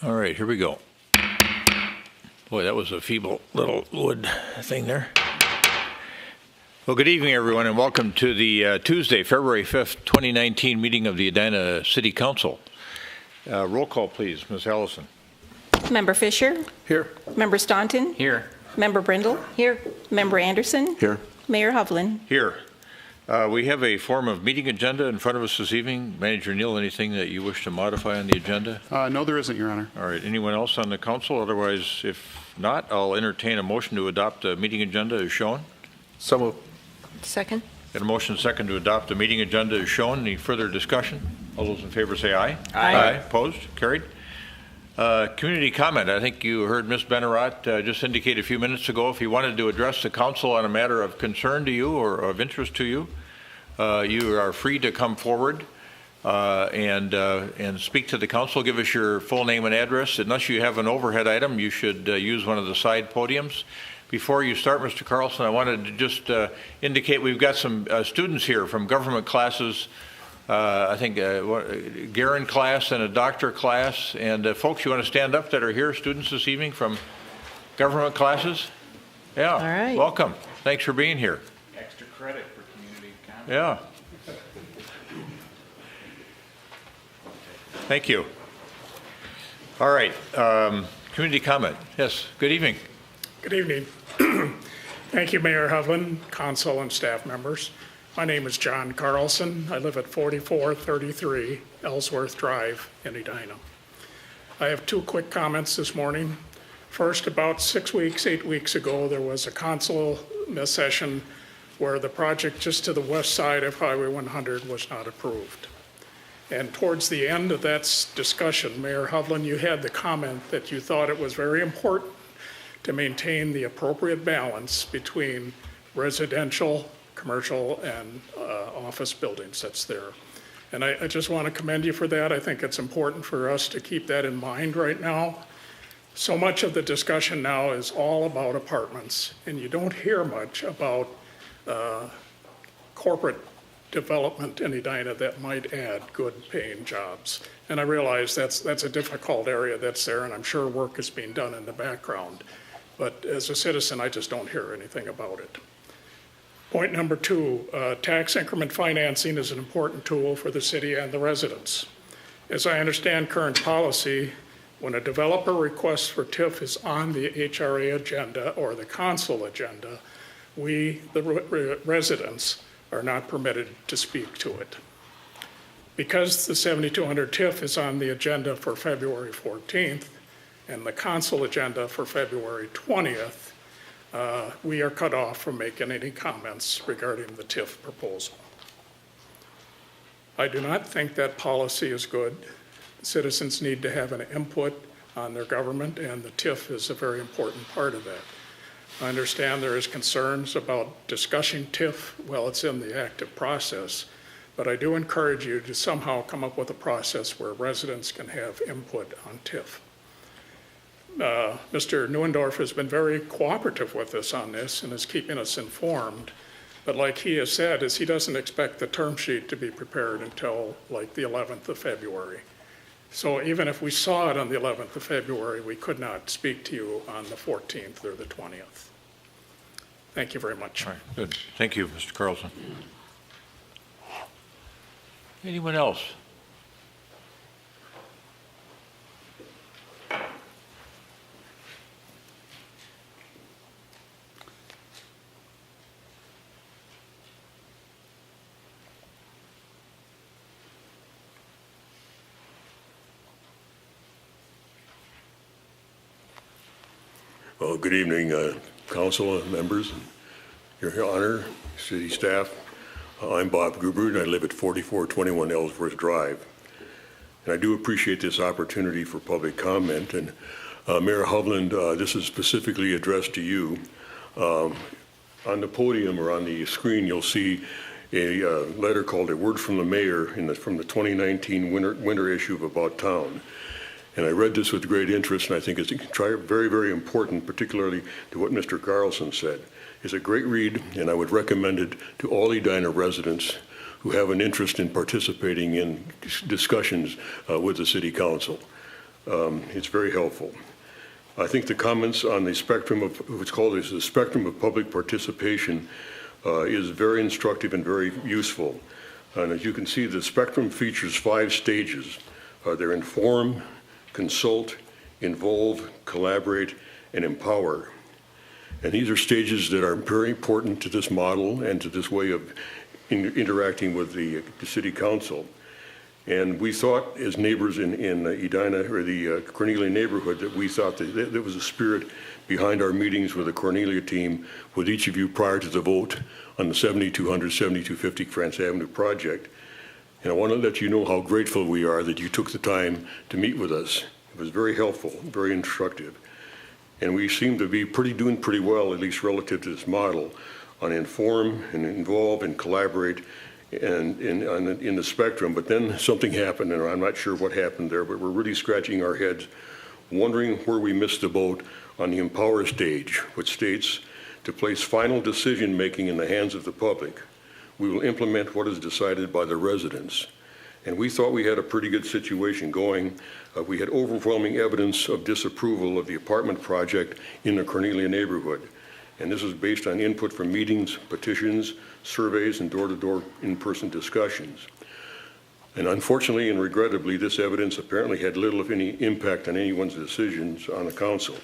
All right, here we go. Boy, that was a feeble little wood thing there. Well, good evening, everyone, and welcome to the Tuesday, February 5th, 2019 meeting of the Edina City Council. Roll call, please. Ms. Allison. Member Fisher? Here. Member Staunton? Here. Member Brindle? Here. Member Anderson? Here. Mayor Hovland? Here. We have a form of meeting agenda in front of us this evening. Manager Neal, anything that you wish to modify on the agenda? No, there isn't, Your Honor. All right. Anyone else on the council? Otherwise, if not, I'll entertain a motion to adopt the meeting agenda as shown. So moved. Second. Got a motion second to adopt the meeting agenda as shown. Any further discussion? All those in favor say aye. Aye. Opposed? Carried. Community comment. I think you heard Ms. Benarat just indicate a few minutes ago if you wanted to address the council on a matter of concern to you or of interest to you, you are free to come forward and speak to the council. Give us your full name and address. Unless you have an overhead item, you should use one of the side podiums. Before you start, Mr. Carlson, I wanted to just indicate we've got some students here from government classes. I think Garen class and a doctor class. And folks, you want to stand up that are here, students this evening from government classes? Yeah. All right. Welcome. Thanks for being here. Extra credit for community comment. Yeah. Thank you. All right. Community comment. Yes. Good evening. Good evening. Thank you, Mayor Hovland, council, and staff members. My name is John Carlson. I live at 4433 Ellsworth Drive in Edina. I have two quick comments this morning. First, about 8 weeks ago, there was a council session where the project just to the west side of Highway 100 was not approved. And towards the end of that discussion, Mayor Hovland, you had the comment that you thought it was very important to maintain the appropriate balance between residential, commercial, and office buildings that's there. And I just want to commend you for that. I think it's important for us to keep that in mind right now. So much of the discussion now is all about apartments, and you don't hear much about corporate development in Edina that might add good paying jobs. And I realize that's a difficult area that's there, and I'm sure work is being done in the background. But as a citizen, I just don't hear anything about it. Point number two, tax increment financing is an important tool for the city and the residents. As I understand current policy, when a developer request for TIF is on the HRA agenda or the council agenda, we, the residents, are not permitted to speak to it. Because the 7200 TIF is on the agenda for February 14th and the council agenda for February 20th, we are cut off from making any comments regarding the TIF proposal. I do not think that policy is good. Citizens need to have an input on their government, and the TIF is a very important part of that. I understand there is concerns about discussing TIF while it's in the active process, but I do encourage you to somehow come up with a process where residents can have input on TIF. Mr. Neuendorf has been very cooperative with us on this and is keeping us informed. But like he has said, is he doesn't expect the term sheet to be prepared until like the 11th of February. So even if we saw it on the 11th of February, we could not speak to you on the 14th or the 20th. Thank you very much. All right. Good. Thank you, Mr. Carlson. Anyone else? Well, good evening, council members, and your honor, city staff. I'm Bob Gruber, and I live at 4421 Ellsworth Drive. And I do appreciate this opportunity for public comment. And Mayor Hovland, this is specifically addressed to you. On the podium or on the screen, you'll see a letter called A Word from the Mayor from the 2019 winter issue of About Town. And I read this with great interest, and I think it's very, very important, particularly to what Mr. Carlson said. It's a great read, and I would recommend it to all Edina residents who have an interest in participating in discussions with the City Council. It's very helpful. I think the comments on the spectrum of what's called the spectrum of public participation is very instructive and very useful. And as you can see, the spectrum features 5 stages. They're inform, consult, involve, collaborate, and empower. And these are stages that are very important to this model and to this way of interacting with the city council. And we thought, as neighbors in Edina, or the Cornelia neighborhood, that we thought that there was a spirit behind our meetings with the Cornelia team, with each of you prior to the vote on the 7200, 7250 France Avenue project. And I want to let you know how grateful we are that you took the time to meet with us. It was very helpful, very instructive. And we seem to be doing pretty well, at least relative to this model, on inform and involve and collaborate and in the spectrum. But then something happened, and I'm not sure what happened there, but we're really scratching our heads, wondering where we missed the boat on the empower stage, which states, to place final decision-making in the hands of the public. We will implement what is decided by the residents. And we thought we had a pretty good situation going. We had overwhelming evidence of disapproval of the apartment project in the Cornelia neighborhood. And this is based on input from meetings, petitions, surveys, and door-to-door in-person discussions. And unfortunately and regrettably, this evidence apparently had little, if any, impact on anyone's decisions on the council.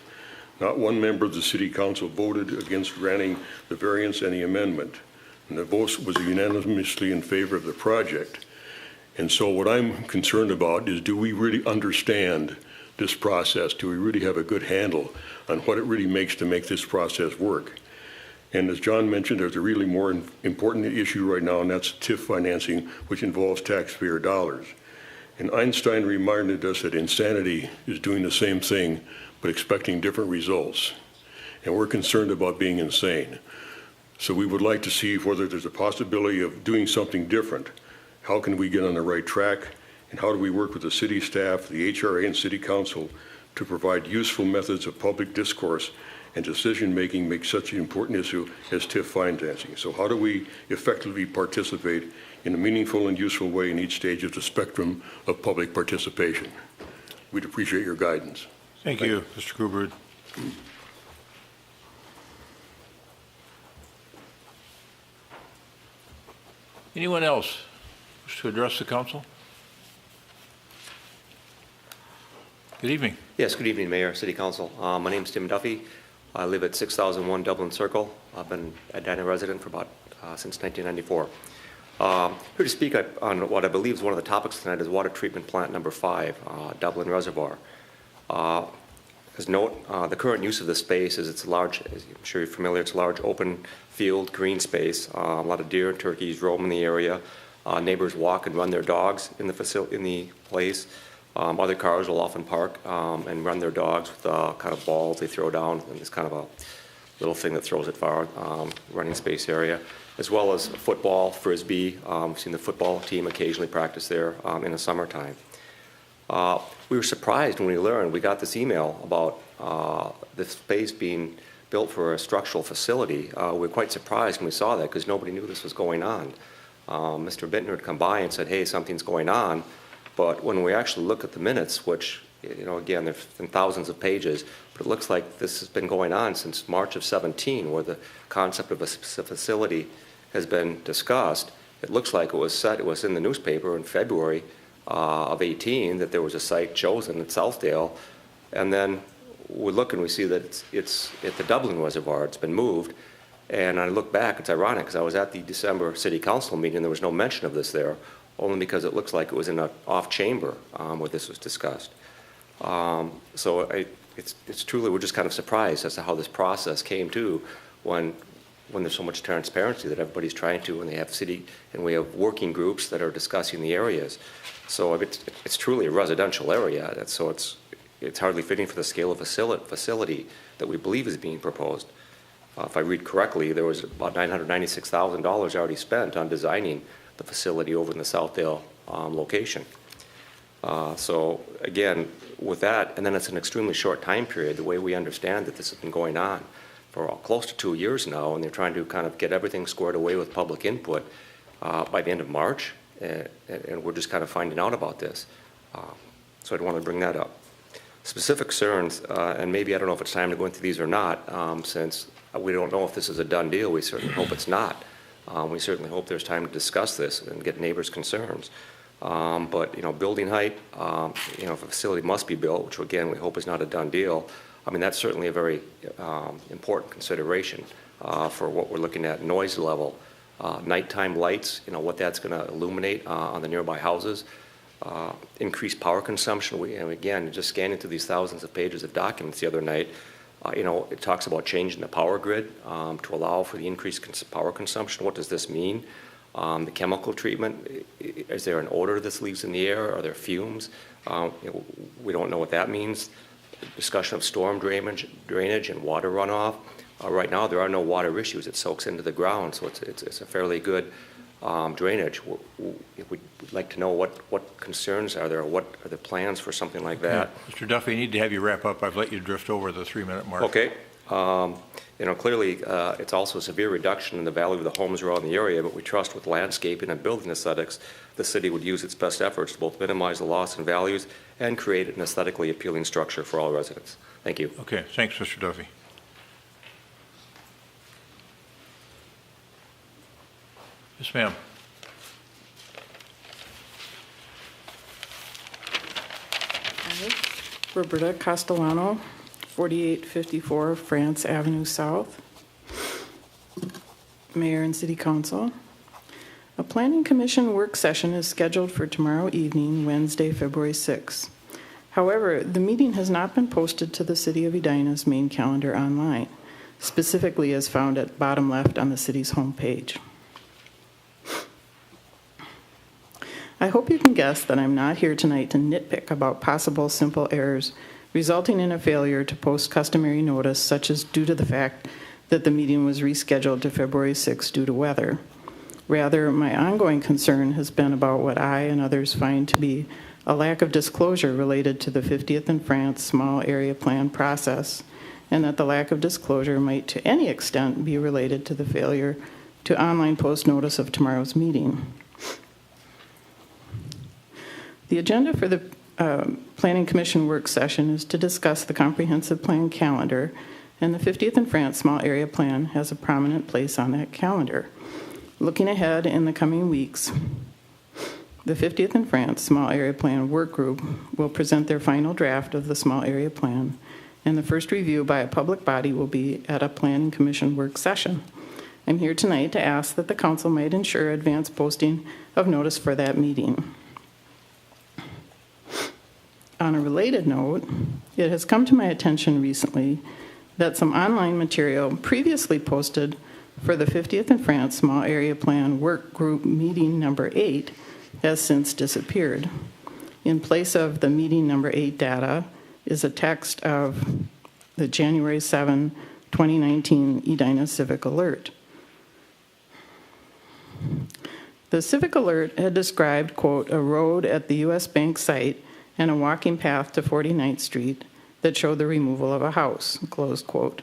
Not one member of the city council voted against granting the variance and the amendment. And the vote was unanimously in favor of the project. And so what I'm concerned about is, do we really understand this process? Do we really have a good handle on what it really makes to make this process work? And as John mentioned, there's a really more important issue right now, and that's TIF financing, which involves taxpayer dollars. And Einstein reminded us that insanity is doing the same thing, but expecting different results. And we're concerned about being insane. So we would like to see whether there's a possibility of doing something different. How can we get on the right track? And how do we work with the city staff, the HRA, and city council to provide useful methods of public discourse and decision-making make such an important issue as TIF financing? So how do we effectively participate in a meaningful and useful way in each stage of the spectrum of public participation? We'd appreciate your guidance. Thank you, Mr. Gruber. Anyone else wish to address the council? Good evening. Yes, good evening, Mayor, City Council. My name is Tim Duffy. I live at 6001 Dublin Circle. I've been a Edina resident for about since 1994. Here to speak on what I believe is one of the topics tonight is water treatment plant number 5, Dublin Reservoir. As note, the current use of this space is it's large, as I'm sure you're familiar, it's a large open field, green space. A lot of deer and turkeys roam in the area. Neighbors walk and run their dogs in the place. Other cars will often park and run their dogs with kind of balls they throw down, and it's kind of a little thing that throws it far, running space area, as well as football, frisbee. We've seen the football team occasionally practice there in the summertime. We were surprised when we learned, we got this email about this space being built for a structural facility. We were quite surprised when we saw that because nobody knew this was going on. Mr. Bittner had come by and said, hey, something's going on. But when we actually look at the minutes, which, you know, again, there's been thousands of pages, but it looks like this has been going on since March of 17, where the concept of a facility has been discussed. It looks like it was in the newspaper in February of 18 that there was a site chosen at Southdale. And then we look and we see that it's at the Dublin Reservoir. It's been moved. And I look back, it's ironic, because I was at the December City Council meeting, there was no mention of this there, only because it looks like it was in an off chamber where this was discussed. So it's truly, we're just kind of surprised as to how this process came to when there's so much transparency that everybody's trying to, and they have city, and we have working groups that are discussing the areas. So it's truly a residential area, so it's hardly fitting for the scale of facility that we believe is being proposed. If I read correctly, there was about $996,000 already spent on designing the facility over in the Southdale location. So again, with that, and then it's an extremely short time period, the way we understand that this has been going on for close to 2 years now, and they're trying to kind of get everything squared away with public input by the end of March, and we're just kind of finding out about this. So I'd want to bring that up. specific concerns, and maybe I don't know if it's time to go into these or not, since we don't know if this is a done deal. We certainly hope it's not. We certainly hope there's time to discuss this and get neighbors' concerns. But, building height, if a facility must be built, which again, we hope is not a done deal, I mean, that's certainly a very important consideration for what we're looking at. Noise level, nighttime lights, what that's going to illuminate on the nearby houses, increased power consumption. And again, just scanning through these thousands of pages of documents the other night, it talks about changing the power grid to allow for the increased power consumption. What does this mean? The chemical treatment, is there an odor that leaves in the air? Are there fumes? We don't know what that means. Discussion of storm drainage and water runoff. Right now, there are no water issues. It soaks into the ground, so it's a fairly good drainage. We'd like to know what concerns are there, what are the plans for something like that. Yeah. Mr. Duffy, I need to have you wrap up. I've let you drift over the 3-minute mark. Okay. Clearly, it's also a severe reduction in the value of the homes around the area, but we trust with landscaping and building aesthetics, the city would use its best efforts to both minimize the loss in values and create an aesthetically appealing structure for all residents. Thank you. Okay, thanks, Mr. Duffy. Yes, ma'am. Roberta Castellano, 4854 France Avenue South. Mayor and City Council. A Planning Commission work session is scheduled for tomorrow evening, Wednesday, February 6th. However, the meeting has not been posted to the City of Edina's main calendar online, specifically as found at bottom left on the city's homepage. I hope you can guess that I'm not here tonight to nitpick about possible simple errors resulting in a failure to post customary notice, such as due to the fact that the meeting was rescheduled to February 6th due to weather. Rather, my ongoing concern has been about what I and others find to be a lack of disclosure related to the 50th and France Small Area Plan process, and that the lack of disclosure might to any extent be related to the failure to online post notice of tomorrow's meeting. The agenda for the Planning Commission work session is to discuss the comprehensive plan calendar, and the 50th and France Small Area Plan has a prominent place on that calendar. Looking ahead in the coming weeks, the 50th and France Small Area Plan work group will present their final draft of the Small Area Plan, and the first review by a public body will be at a Planning Commission work session. I'm here tonight to ask that the council might ensure advance posting of notice for that meeting. On a related note, it has come to my attention recently that some online material previously posted for the 50th and France Small Area Plan Work Group Meeting Number 8 has since disappeared. In place of the Meeting Number 8 data is a text of the January 7, 2019 Edina Civic Alert. The Civic Alert had described, quote, a road at the U.S. Bank site and a walking path to 49th Street that showed the removal of a house, close quote,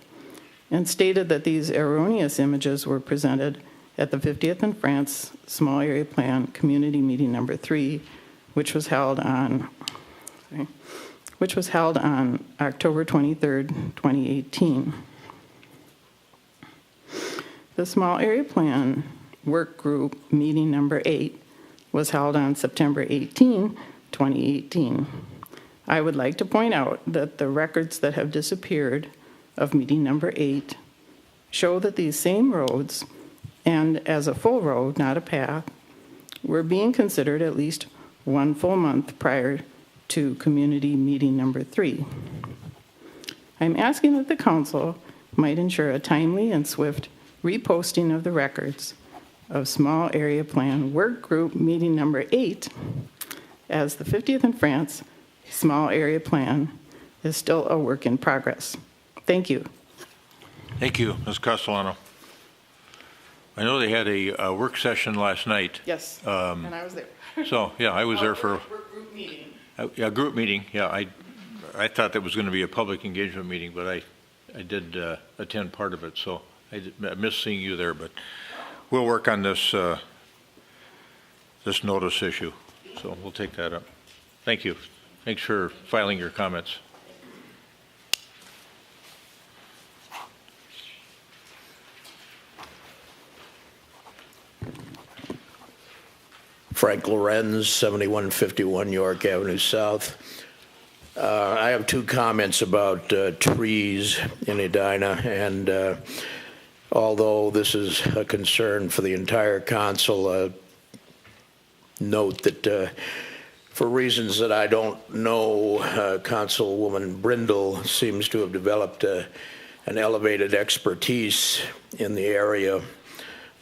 and stated that these erroneous images were presented at the 50th and France Small Area Plan Community Meeting Number 3, which was held on October 23rd, 2018. The Small Area Plan Work Group Meeting Number 8 was held on September 18, 2018. I would like to point out that the records that have disappeared of meeting number 8 show that these same roads, and as a full road, not a path, were being considered at least 1 full month prior to community meeting number 3. I'm asking that the council might ensure a timely and swift reposting of the records of Small Area Plan Work Group Meeting Number 8, as the 50th and France Small Area Plan is still a work in progress. Thank you. Thank you, Ms. Castellano. I know they had a work session last night. Yes, and I was there. So, yeah, I was there for Work group meeting. a group meeting. Yeah, I thought that was going to be a public engagement meeting, but I did attend part of it, so I missed seeing you there. But we'll work on this this notice issue, so we'll take that up. Thank you. Thanks for filing your comments. Frank Lorenz, 7151 York Avenue South. I have two comments about trees in Edina, and although this is a concern for the entire council, note that for reasons that I don't know, Councilwoman Brindle seems to have developed an elevated expertise in the area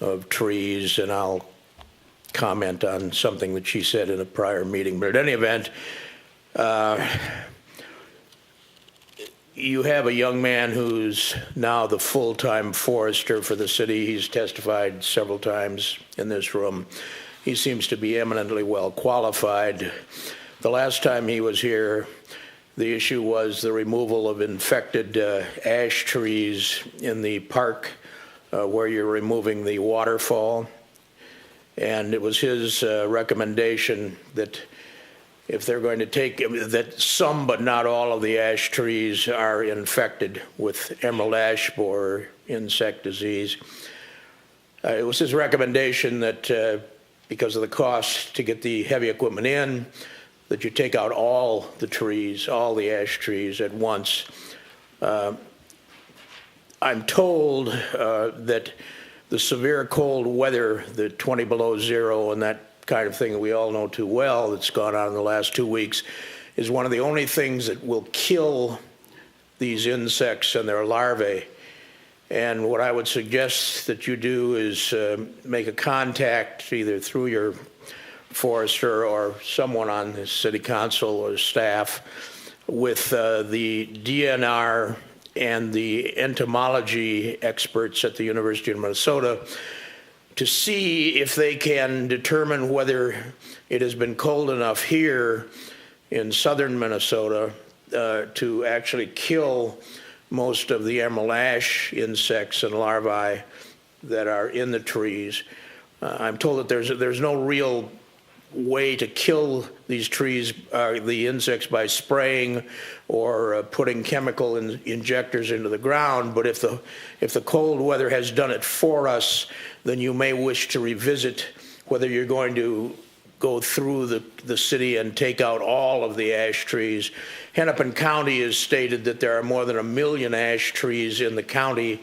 of trees, and I'll comment on something that she said in a prior meeting. But at any event, you have a young man who's now the full-time forester for the city. He's testified several times in this room. He seems to be eminently well qualified. The last time he was here, the issue was the removal of infected ash trees in the park where you're removing the waterfall. And it was his recommendation that if they're going to take, that some but not all of the ash trees are infected with emerald ash borer insect disease. It was his recommendation that because of the cost to get the heavy equipment in, that you take out all the trees, all the ash trees at once. I'm told that the severe cold weather, the 20 below zero and that kind of thing that we all know too well that's gone on in the last 2 weeks, is one of the only things that will kill these insects and their larvae. And what I would suggest that you do is make a contact either through your forester or someone on the city council or staff with the DNR and the entomology experts at the University of Minnesota to see if they can determine whether it has been cold enough here in southern Minnesota to actually kill most of the emerald ash insects and larvae that are in the trees. I'm told that there's no real way to kill these trees, the insects, by spraying or putting chemical injectors into the ground. But if the cold weather has done it for us, then you may wish to revisit whether you're going to go through the city and take out all of the ash trees. Hennepin County has stated that there are more than 1 million ash trees in the county,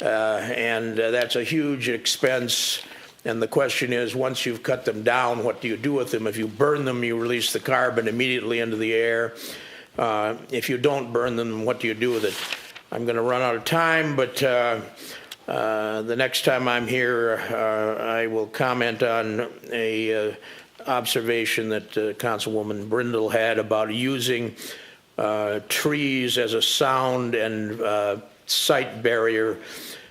and that's a huge expense. And the question is, once you've cut them down, what do you do with them? If you burn them, you release the carbon immediately into the air. If you don't burn them, what do you do with it? I'm going to run out of time, but the next time I'm here, I will comment on a observation that Councilwoman Brindle had about using trees as a sound and sight barrier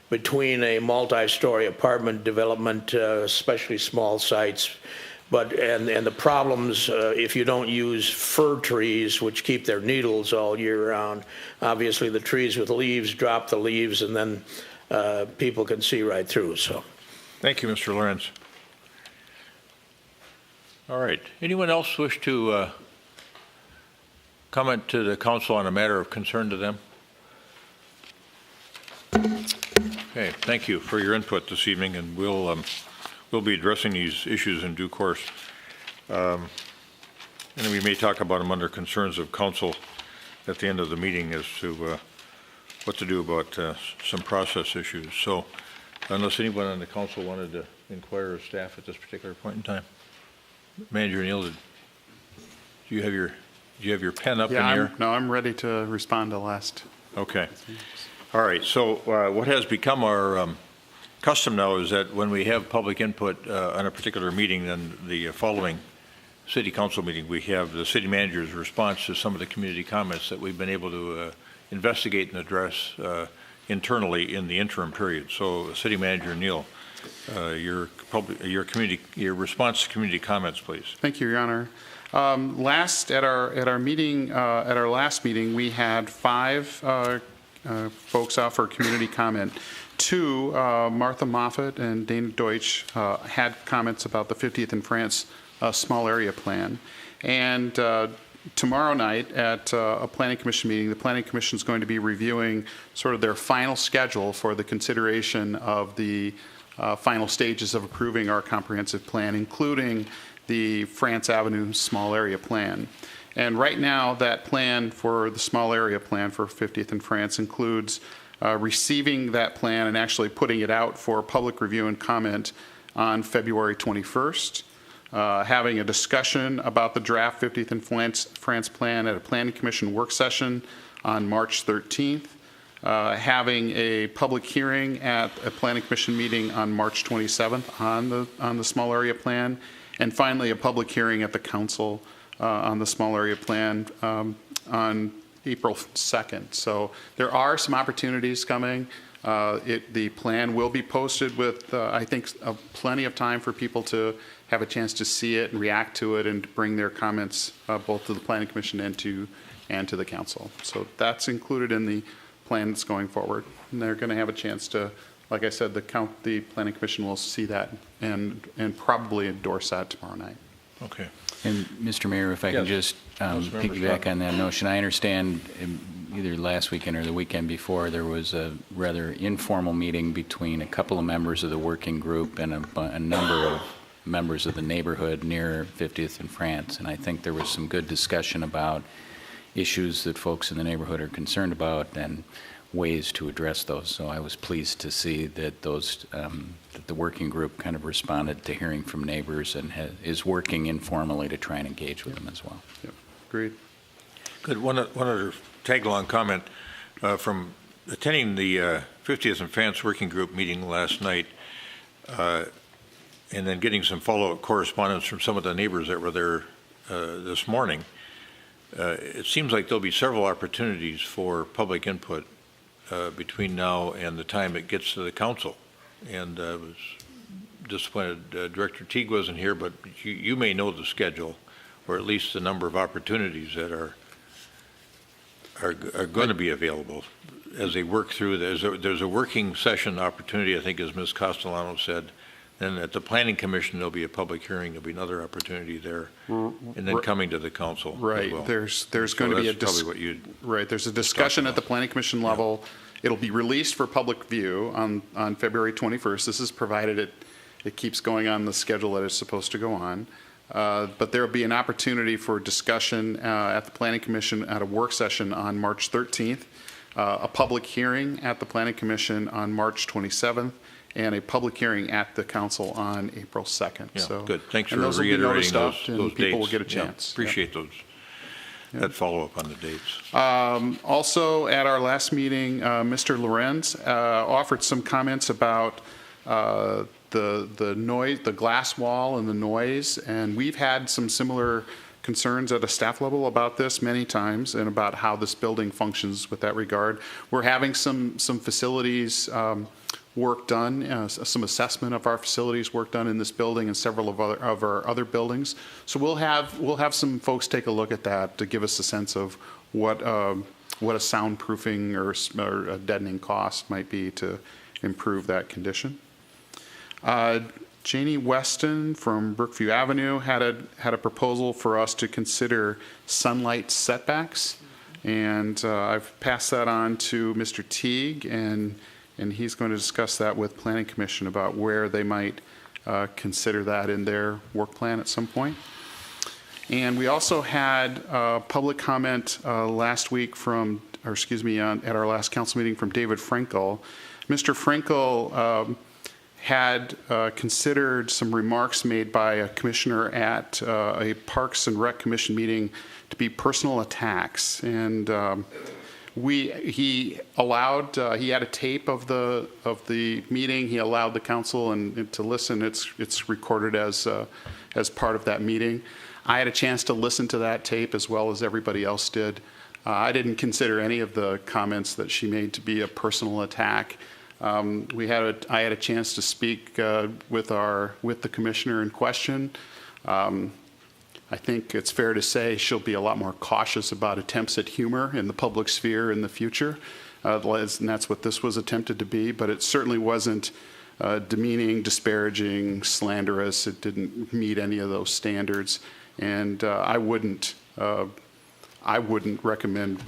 between a multi-story apartment development, especially small sites, and the problems if you don't use fir trees, which keep their needles all year round. Obviously, the trees with leaves drop the leaves, and then people can see right through. So, thank you, Mr. Lorenz. All right. Anyone else wish to comment to the council on a matter of concern to them? Okay, thank you for your input this evening, and we'll be addressing these issues in due course. And we may talk about them under concerns of council at the end of the meeting as to what to do about some process issues. So, unless anyone on the council wanted to inquire of staff at this particular point in time, Manager Neal, do you have your pen up in here? No, I'm ready to respond to last. Okay. All right, so what has become our custom now is that when we have public input on a particular meeting, then the following city council meeting, we have the city manager's response to some of the community comments that we've been able to investigate and address internally in the interim period. So, City Manager Neal, your response to community comments, please. Thank you, Your Honor. At our last meeting, we had 5 folks out for community comment. 2, Martha Moffett and Dana Deutsch, had comments about the 50th in France small area plan. And tomorrow night at a Planning Commission meeting, the Planning Commission is going to be reviewing sort of their final schedule for the consideration of the final stages of approving our comprehensive plan, including the France Avenue Small Area Plan. And right now, that plan for the Small Area Plan for 50th and France includes receiving that plan and actually putting it out for public review and comment on February 21st, having a discussion about the draft 50th and France plan at a Planning Commission work session on March 13th, having a public hearing at a Planning Commission meeting on March 27th on the Small Area Plan, and finally a public hearing at the Council on the Small Area Plan on April 2nd. So there are some opportunities coming. The plan will be posted with, I think, plenty of time for people to have a chance to see it and react to it and bring their comments both to the Planning Commission and to the Council. So that's included in the plan that's going forward. And they're going to have a chance to, like I said, the Planning Commission will see that and probably endorse that tomorrow night. Okay. And Mr. Mayor, if I can just piggyback on that notion, I understand either last weekend or the weekend before there was a rather informal meeting between a couple of members of the working group and a number of members of the neighborhood near 50th and France, and I think there was some good discussion about issues that folks in the neighborhood are concerned about and ways to address those. So I was pleased to see that that the working group kind of responded to hearing from neighbors and is working informally to try and engage with them as well. Yep. Agreed. Good. One other tag-along comment from attending the 50th and France Working Group meeting last night, and then getting some follow-up correspondence from some of the neighbors that were there this morning. It seems like there'll be several opportunities for public input between now and the time it gets to the council. And I was disappointed Director Teague wasn't here, but you may know the schedule, or at least the number of opportunities that are going to be available as they work through. There's a working session opportunity, I think, as Ms. Castellano said. Then at the Planning Commission, there'll be a public hearing. There'll be another opportunity there, and then coming to the council. Right. As well. There's going to be there's a discussion at the Planning Commission level. Yeah. It'll be released for public view on February 21st. This is provided it keeps going on the schedule that it's supposed to go on. But there will be an opportunity for discussion at the Planning Commission at a work session on March 13th, a public hearing at the Planning Commission on March 27th, and a public hearing at the council on April 2nd. Yeah, so good. Thanks for those reiterating those dates. People will get a chance. Yeah, appreciate those. That follow-up on the dates. Also, at our last meeting, Mr. Lorenz offered some comments about the noise, the glass wall and the noise, and we've had some similar concerns at a staff level about this many times and about how this building functions with that regard. We're having some facilities work done, some assessment of our facilities work done in this building and several of our other buildings. So we'll have some folks take a look at that to give us a sense of what a soundproofing or a deadening cost might be to improve that condition. Janie Weston from Brookview Avenue had a proposal for us to consider sunlight setbacks, and I've passed that on to Mr. Teague, and he's going to discuss that with Planning Commission about where they might consider that in their work plan at some point. And we also had public comment last week at our last council meeting from David Frankel. Mr. Frankel had considered some remarks made by a commissioner at a Parks and Rec Commission meeting to be personal attacks, and he had a tape of the meeting. He allowed the council and to listen. It's recorded as part of that meeting. I had a chance to listen to that tape as well as everybody else did. I didn't consider any of the comments that she made to be a personal attack. I had a chance to speak with the commissioner in question. I think it's fair to say she'll be a lot more cautious about attempts at humor in the public sphere in the future, and that's what this was attempted to be. But it certainly wasn't demeaning, disparaging, slanderous. It didn't meet any of those standards, and I wouldn't recommend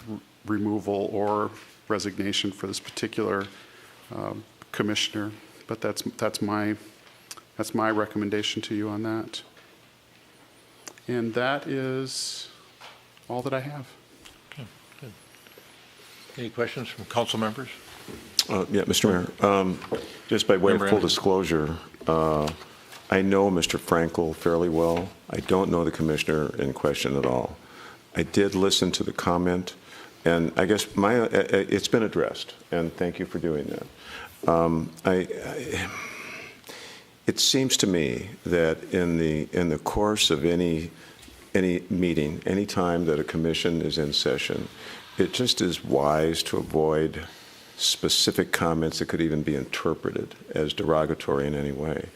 removal or resignation for this particular commissioner. But that's my recommendation to you on that. And that is all that I have. Okay, good. Any questions from council members? Yeah, Mr. Mayor, just by way of full disclosure, I know Mr. Frankel fairly well. I don't know the commissioner in question at all. I did listen to the comment, and I guess it's been addressed, and thank you for doing that. It seems to me that in the course of any meeting, any time that a commission is in session, it just is wise to avoid specific comments that could even be interpreted as derogatory in any way.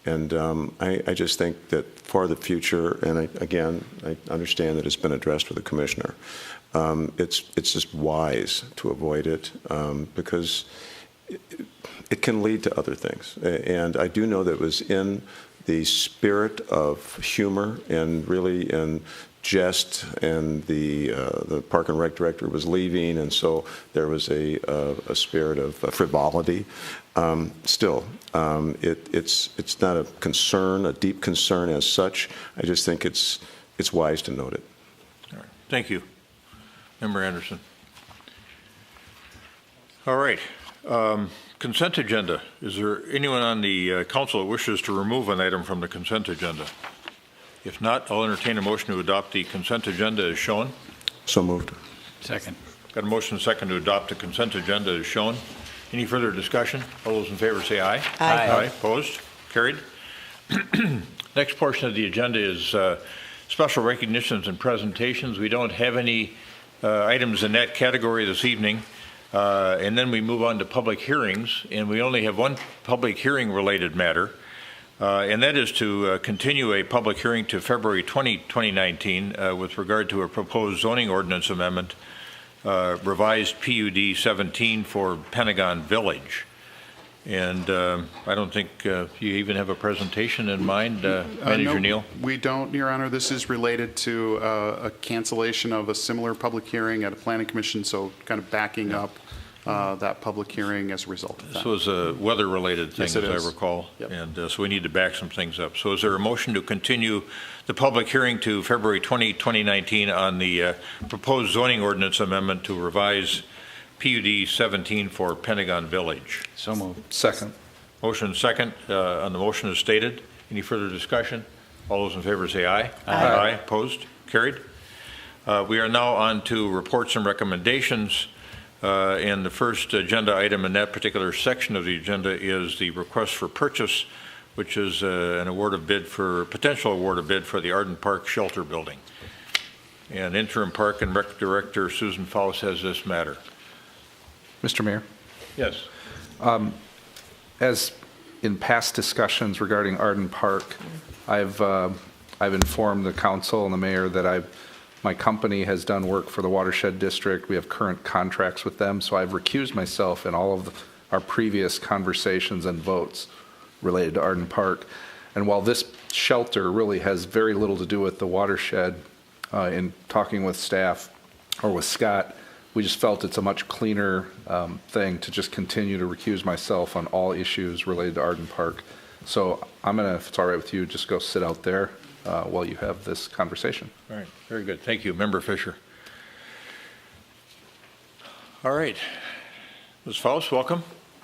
And I just think that for the future, and I understand that it's been addressed with the commissioner, it's just wise to avoid it because it can lead to other things. And I do know that it was in the spirit of humor and really in jest, and the Park and Rec director was leaving, and so there was a spirit of frivolity. Still, it's not a concern, a deep concern as such. I just think it's wise to note it. All right. Thank you. Member Anderson. All right. Consent agenda. Is there anyone on the council that wishes to remove an item from the consent agenda? If not, I'll entertain a motion to adopt the consent agenda as shown. So moved. Second. Got a motion second to adopt the consent agenda as shown. Any further discussion? All those in favor say aye. Aye. Aye. Opposed? Carried. Next portion of the agenda is special recognitions and presentations. We don't have any items in that category this evening. And then we move on to public hearings, and we only have one public hearing related matter, and that is to continue a public hearing to February 20, 2019 with regard to a proposed zoning ordinance amendment, revised PUD 17 for Pentagon Village. And I don't think you even have a presentation in mind, Manager No, Neal? We don't, Your Honor. This is related to a cancellation of a similar public hearing at a planning commission, so kind of backing up that public hearing as a result of that. This was a weather-related thing, Yes, it as is. I recall, Yep. and so we need to back some things up. So is there a motion to continue the public hearing to February 20, 2019 on the proposed zoning ordinance amendment to revise PUD 17 for Pentagon Village? So moved. Second. Motion second on the motion as stated. Any further discussion? All those in favor say aye. Aye. Opposed? Carried. We are now on to reports and recommendations. And the first agenda item in that particular section of the agenda is the request for purchase, which is an award of bid for, potential award of bid for the Arden Park Shelter Building. And Interim Park and Rec Director Susan Faust has this matter. Mr. Mayor, Yes. as in past discussions regarding Arden Park, I've informed the council and the mayor that my company has done work for the watershed district. We have current contracts with them, so I've recused myself in all of our previous conversations and votes related to Arden Park. And while this shelter really has very little to do with the watershed, in talking with staff or with Scott, we just felt it's a much cleaner thing to just continue to recuse myself on all issues related to Arden Park. So I'm going to, if it's all right with you, just go sit out there while you have this conversation. All right, very good. Thank you. Member Fisher. All right. Ms. Faust, welcome.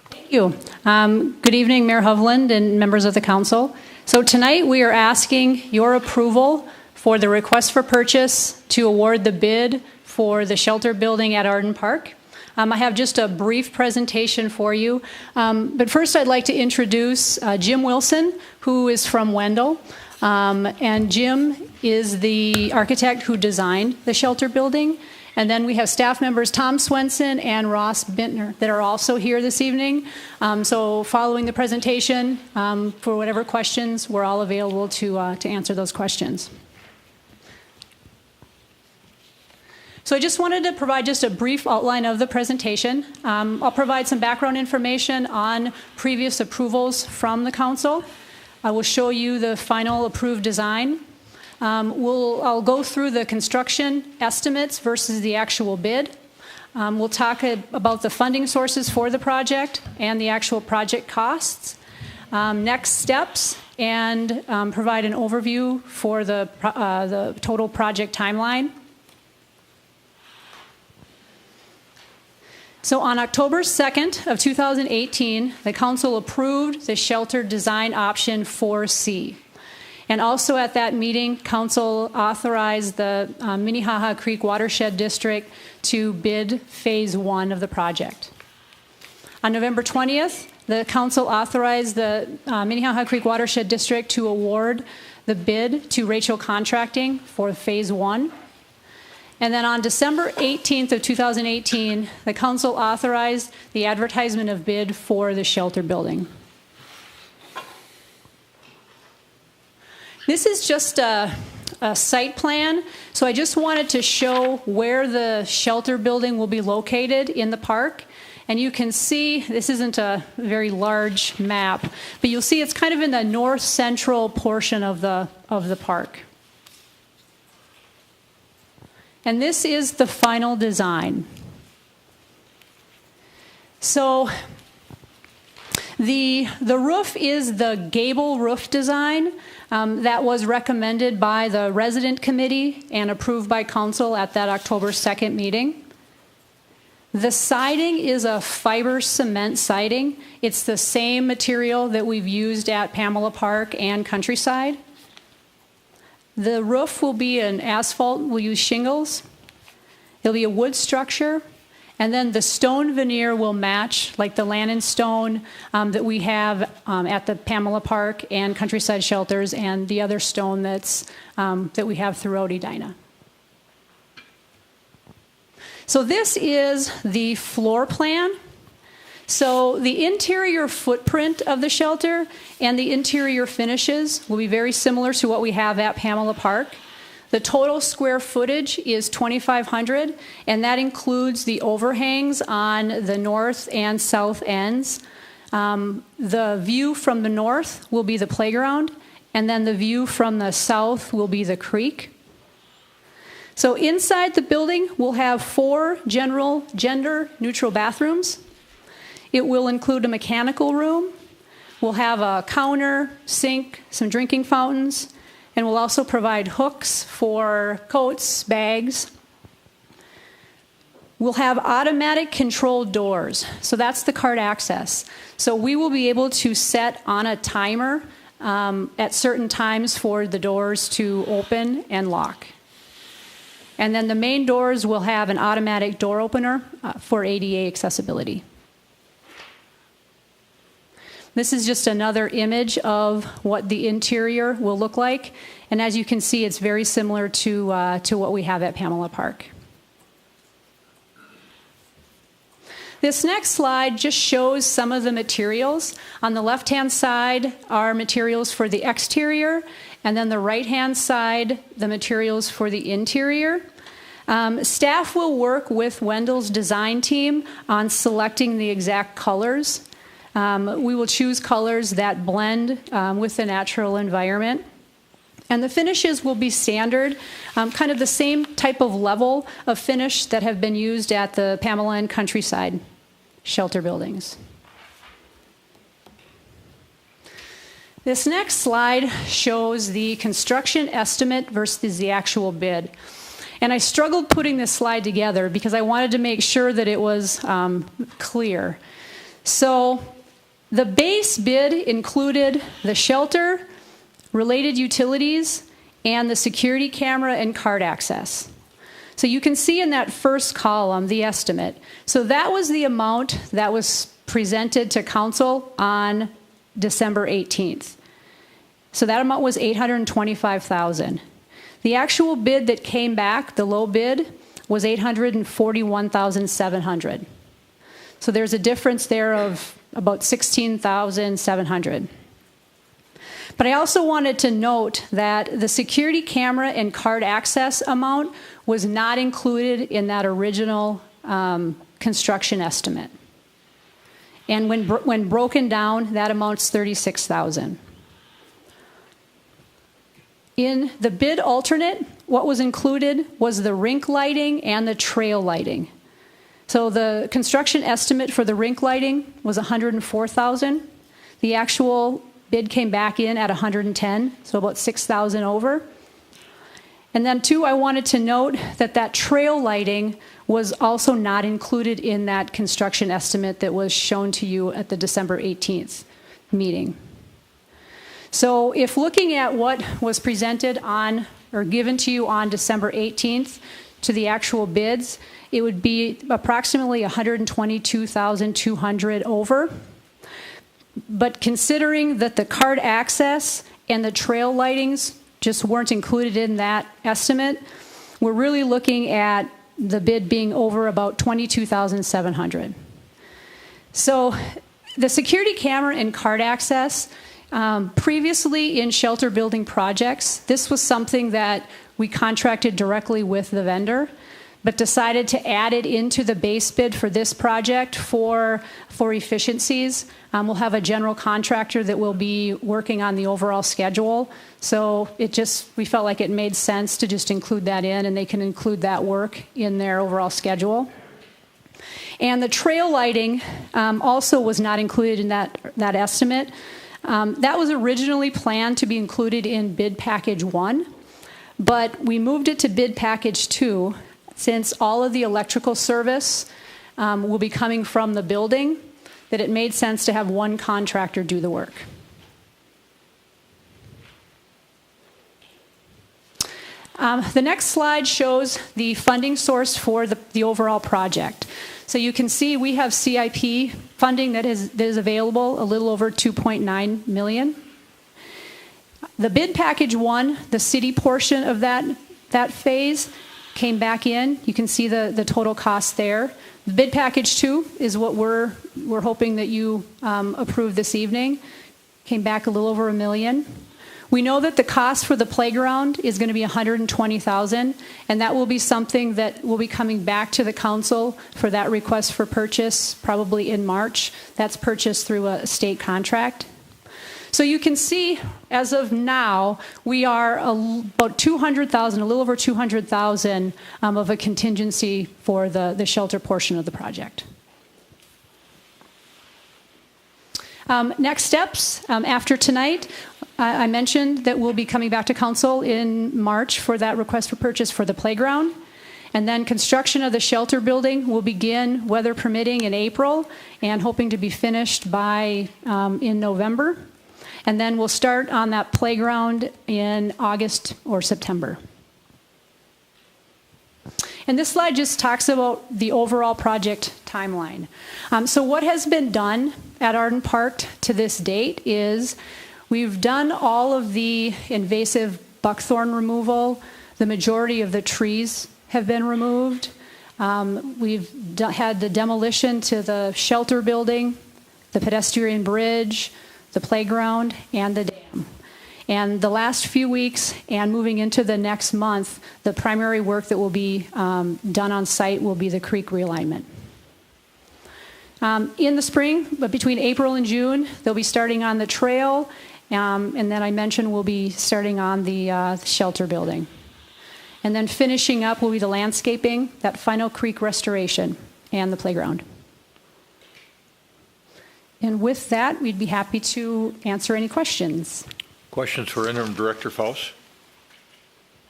Thank you. Good evening, Mayor Hovland and members of the council. So tonight we are asking your approval for the request for purchase to award the bid for the shelter building at Arden Park. I have just a brief presentation for you. But first I'd like to introduce Jim Wilson, who is from Wendell. And Jim is the architect who designed the shelter building. And then we have staff members Tom Swenson and Ross Bintner that are also here this evening. So following the presentation, for whatever questions, we're all available to answer those questions. So I just wanted to provide just a brief outline of the presentation. I'll provide some background information on previous approvals from the council. I will show you the final approved design. I'll go through the construction estimates versus the actual bid. We'll talk about the funding sources for the project and the actual project costs, next steps, and provide an overview for the total project timeline. So on October 2nd of 2018, the council approved the shelter design option 4C. And also at that meeting, council authorized the Minnehaha Creek Watershed District to bid phase 1 of the project. On November 20th, the council authorized the Minnehaha Creek Watershed District to award the bid to Rachel Contracting for phase 1. And then on December 18th of 2018, the council authorized the advertisement of bid for the shelter building. This is just a site plan, so I just wanted to show where the shelter building will be located in the park. And you can see, this isn't a very large map, but you'll see it's kind of in the north central portion of the park. And this is the final design. So the roof is the gable roof design that was recommended by the resident committee and approved by council at that October 2nd meeting. The siding is a fiber cement siding. It's the same material that we've used at Pamela Park and Countryside. The roof will be an asphalt, we'll use shingles. It'll be a wood structure. And then the stone veneer will match, like the Lannon stone that we have at the Pamela Park and Countryside Shelters, and the other stone that we have throughout Edina. So this is the floor plan. So the interior footprint of the shelter and the interior finishes will be very similar to what we have at Pamela Park. The total square footage is 2,500, and that includes the overhangs on the north and south ends. The view from the north will be the playground, and then the view from the south will be the creek. So inside the building, we'll have 4 general gender-neutral bathrooms. It will include a mechanical room. We'll have a counter, sink, some drinking fountains, and we'll also provide hooks for coats, bags. We'll have automatic controlled doors. So that's the cart access. So we will be able to set on a timer at certain times for the doors to open and lock. And then the main doors will have an automatic door opener for ADA accessibility. This is just another image of what the interior will look like. And as you can see, it's very similar to what we have at Pamela Park. This next slide just shows some of the materials. On the left-hand side are materials for the exterior, and then the right-hand side, the materials for the interior. Staff will work with Wendell's design team on selecting the exact colors. We will choose colors that blend with the natural environment. And the finishes will be standard, kind of the same type of level of finish that have been used at the Pamela and Countryside shelter buildings. This next slide shows the construction estimate versus the actual bid. And I struggled putting this slide together because I wanted to make sure that it was clear. So the base bid included the shelter, related utilities, and the security camera and cart access. So you can see in that first column the estimate. So that was the amount that was presented to council on December 18th. So that amount was $825,000. The actual bid that came back, the low bid, was $841,700. So there's a difference there of about $16,700. But I also wanted to note that the security camera and cart access amount was not included in that original construction estimate. And when broken down, that amounts $36,000. In the bid alternate, what was included was the rink lighting and the trail lighting. So the construction estimate for the rink lighting was $104,000. The actual bid came back in at $110,000, so about $6,000 over. And then two, I wanted to note that that trail lighting was also not included in that construction estimate that was shown to you at the December 18th meeting. So if looking at what was presented on or given to you on December 18th to the actual bids, it would be approximately $122,200 over. But considering that the card access and the trail lightings just weren't included in that estimate, we're really looking at the bid being over about $22,700. So the security camera and card access, previously in shelter building projects, this was something that we contracted directly with the vendor, but decided to add it into the base bid for this project for efficiencies. We'll have a general contractor that will be working on the overall schedule. So we felt like it made sense to just include that in, and they can include that work in their overall schedule. And the trail lighting also was not included in that estimate. That was originally planned to be included in bid package 1, but we moved it to bid package 2 since all of the electrical service will be coming from the building, that it made sense to have one contractor do the work. The next slide shows the funding source for the overall project. So you can see we have CIP funding that is available, a little over $2.9 million. The bid package 1, the city portion of that phase, came back in. You can see the total cost there. The bid package 2 is what we're hoping that you approve this evening. Came back a little over $1 million. We know that the cost for the playground is going to be $120,000, and that will be something that will be coming back to the council for that request for purchase probably in March. That's purchased through a state contract. So you can see, as of now, we are about $200,000, a little over $200,000 of a contingency for the shelter portion of the project. Next steps, after tonight, I mentioned that we'll be coming back to council in March for that request for purchase for the playground. And then construction of the shelter building will begin, weather permitting, in April, and hoping to be finished by in November. And then we'll start on that playground in August or September. And this slide just talks about the overall project timeline. So what has been done at Arden Park to this date is we've done all of the invasive buckthorn removal. The majority of the trees have been removed. We've had the demolition to the shelter building, the pedestrian bridge, the playground, and the dam. And the last few weeks and moving into the next month, the primary work that will be done on site will be the creek realignment. In the spring, but between April and June, they'll be starting on the trail, and then I mentioned we'll be starting on the shelter building. And then finishing up will be the landscaping, that final creek restoration, and the playground. And with that, we'd be happy to answer any questions. Questions for Interim Director Faust?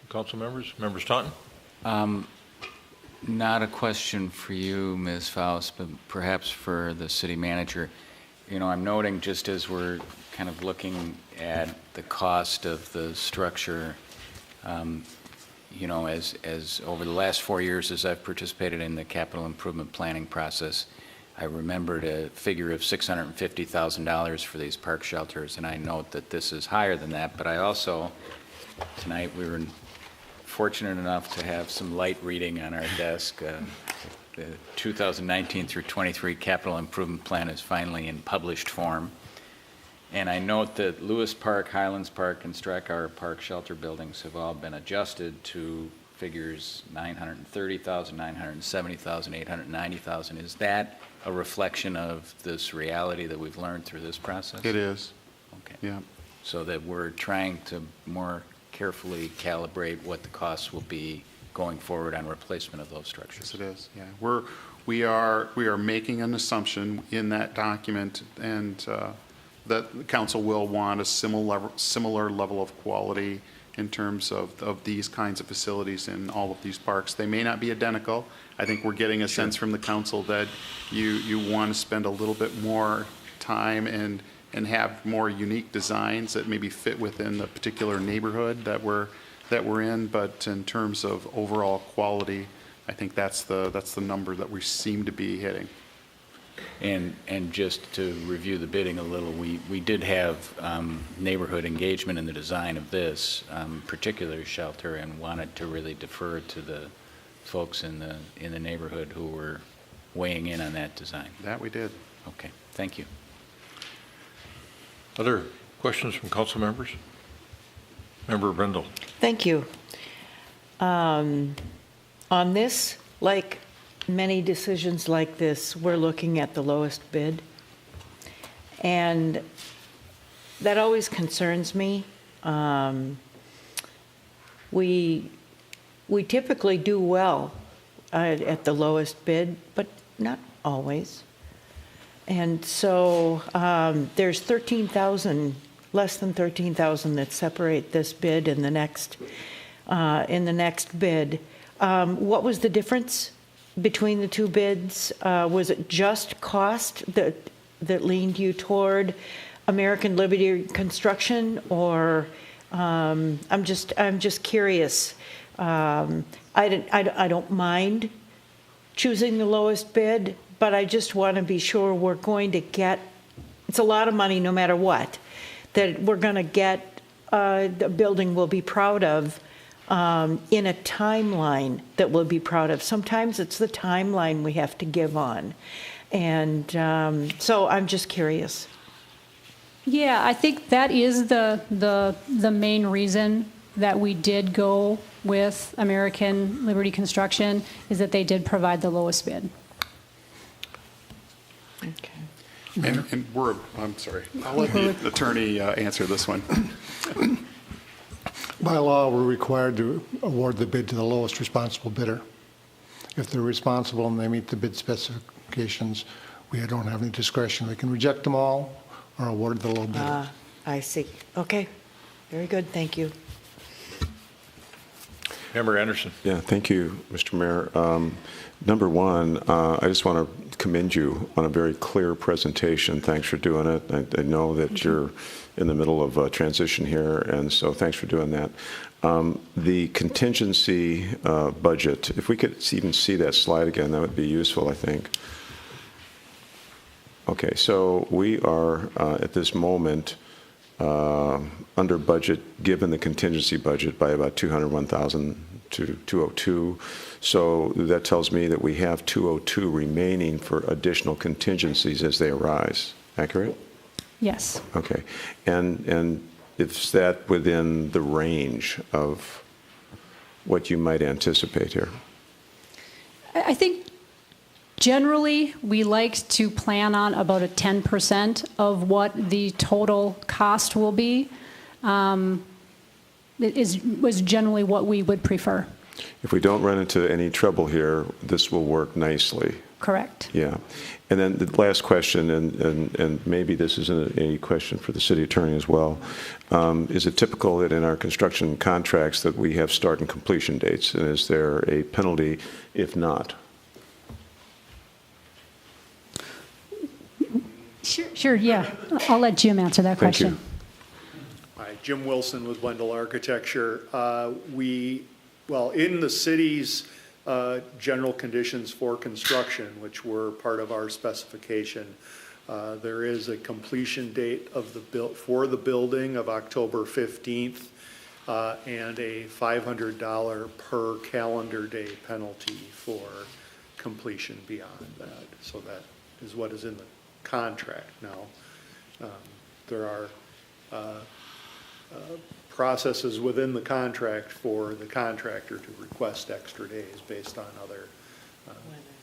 Council members? Member Staunton? Not a question for you, Ms. Faust, but perhaps for the city manager. You know, I'm noting, just as we're kind of looking at the cost of the structure, you know, as over the last 4 years as I've participated in the capital improvement planning process, I remembered a figure of $650,000 for these park shelters, and I note that this is higher than that, but I also, tonight we were fortunate enough to have some light reading on our desk. The 2019 through 23 capital improvement plan is finally in published form. And I note that Lewis Park, Highlands Park, and Strakawer Park shelter buildings have all been adjusted to figures $930,000, $970,000, $890,000. Is that a reflection of this reality that we've learned through this process? It is. Okay. Yeah. So that we're trying to more carefully calibrate what the costs will be going forward on replacement of those structures. Yes, it is. Yeah, we are making an assumption in that document, and that the council will want a similar level of quality in terms of these kinds of facilities in all of these parks. They may not be identical. I think we're getting a sense from the council that you want to spend a little bit more time and have more unique designs that maybe fit within the particular neighborhood that we're in. But in terms of overall quality, I think that's the number that we seem to be hitting. And just to review the bidding a little, we did have neighborhood engagement in the design of this particular shelter, and wanted to really defer to the folks in the neighborhood who were weighing in on that design. That we did. Okay, thank you. Other questions from council members? Member Brindle. Thank you. On this, like many decisions like this, we're looking at the lowest bid. And that always concerns me. We typically do well at the lowest bid, but not always. And so there's 13,000, less than 13,000 that separate this bid and the next bid. What was the difference between the two bids? Was it just cost that leaned you toward American Liberty Construction, or I'm just curious. I don't mind choosing the lowest bid, but I just want to be sure we're going to get. It's a lot of money, no matter what. That we're going to get the building we'll be proud of. In a timeline that we'll be proud of. Sometimes it's the timeline we have to give on. And so I'm just curious. Yeah, I think that is the main reason that we did go with American Liberty Construction, is that they did provide the lowest bid. Okay. And I'm sorry, I'll let the attorney answer this one. By law, we're required to award the bid to the lowest responsible bidder. If they're responsible and they meet the bid specifications, we don't have any discretion. We can reject them all or award the low bidder. I see. Okay. Very good. Thank you. Member Anderson. Yeah, thank you, Mr. Mayor. Number one, I just want to commend you on a very clear presentation. Thanks for doing it. I know that you're in the middle of a transition here, and so thanks for doing that. The contingency budget, if we could even see that slide again, that would be useful, I think. Okay, so we are at this moment under budget, given the contingency budget, by about 201,000 to 202. So that tells me that we have 202 remaining for additional contingencies as they arise. Accurate? Yes. Okay. And is that within the range of what you might anticipate here? I think generally we like to plan on about a 10% of what the total cost will be. Was generally what we would prefer. If we don't run into any trouble here, this will work nicely. Correct. Yeah. And then the last question, and maybe this is a question for the city attorney as well. Is it typical that in our construction contracts that we have start and completion dates? And is there a penalty if not? Sure, yeah. I'll let Jim answer that question. Thank you. Hi, Jim Wilson with Wendell Architecture. Well, in the city's general conditions for construction, which were part of our specification, there is a completion date of for the building of October 15th and a $500 per calendar day penalty for completion beyond that. So that is what is in the contract now. There are processes within the contract for the contractor to request extra days based on other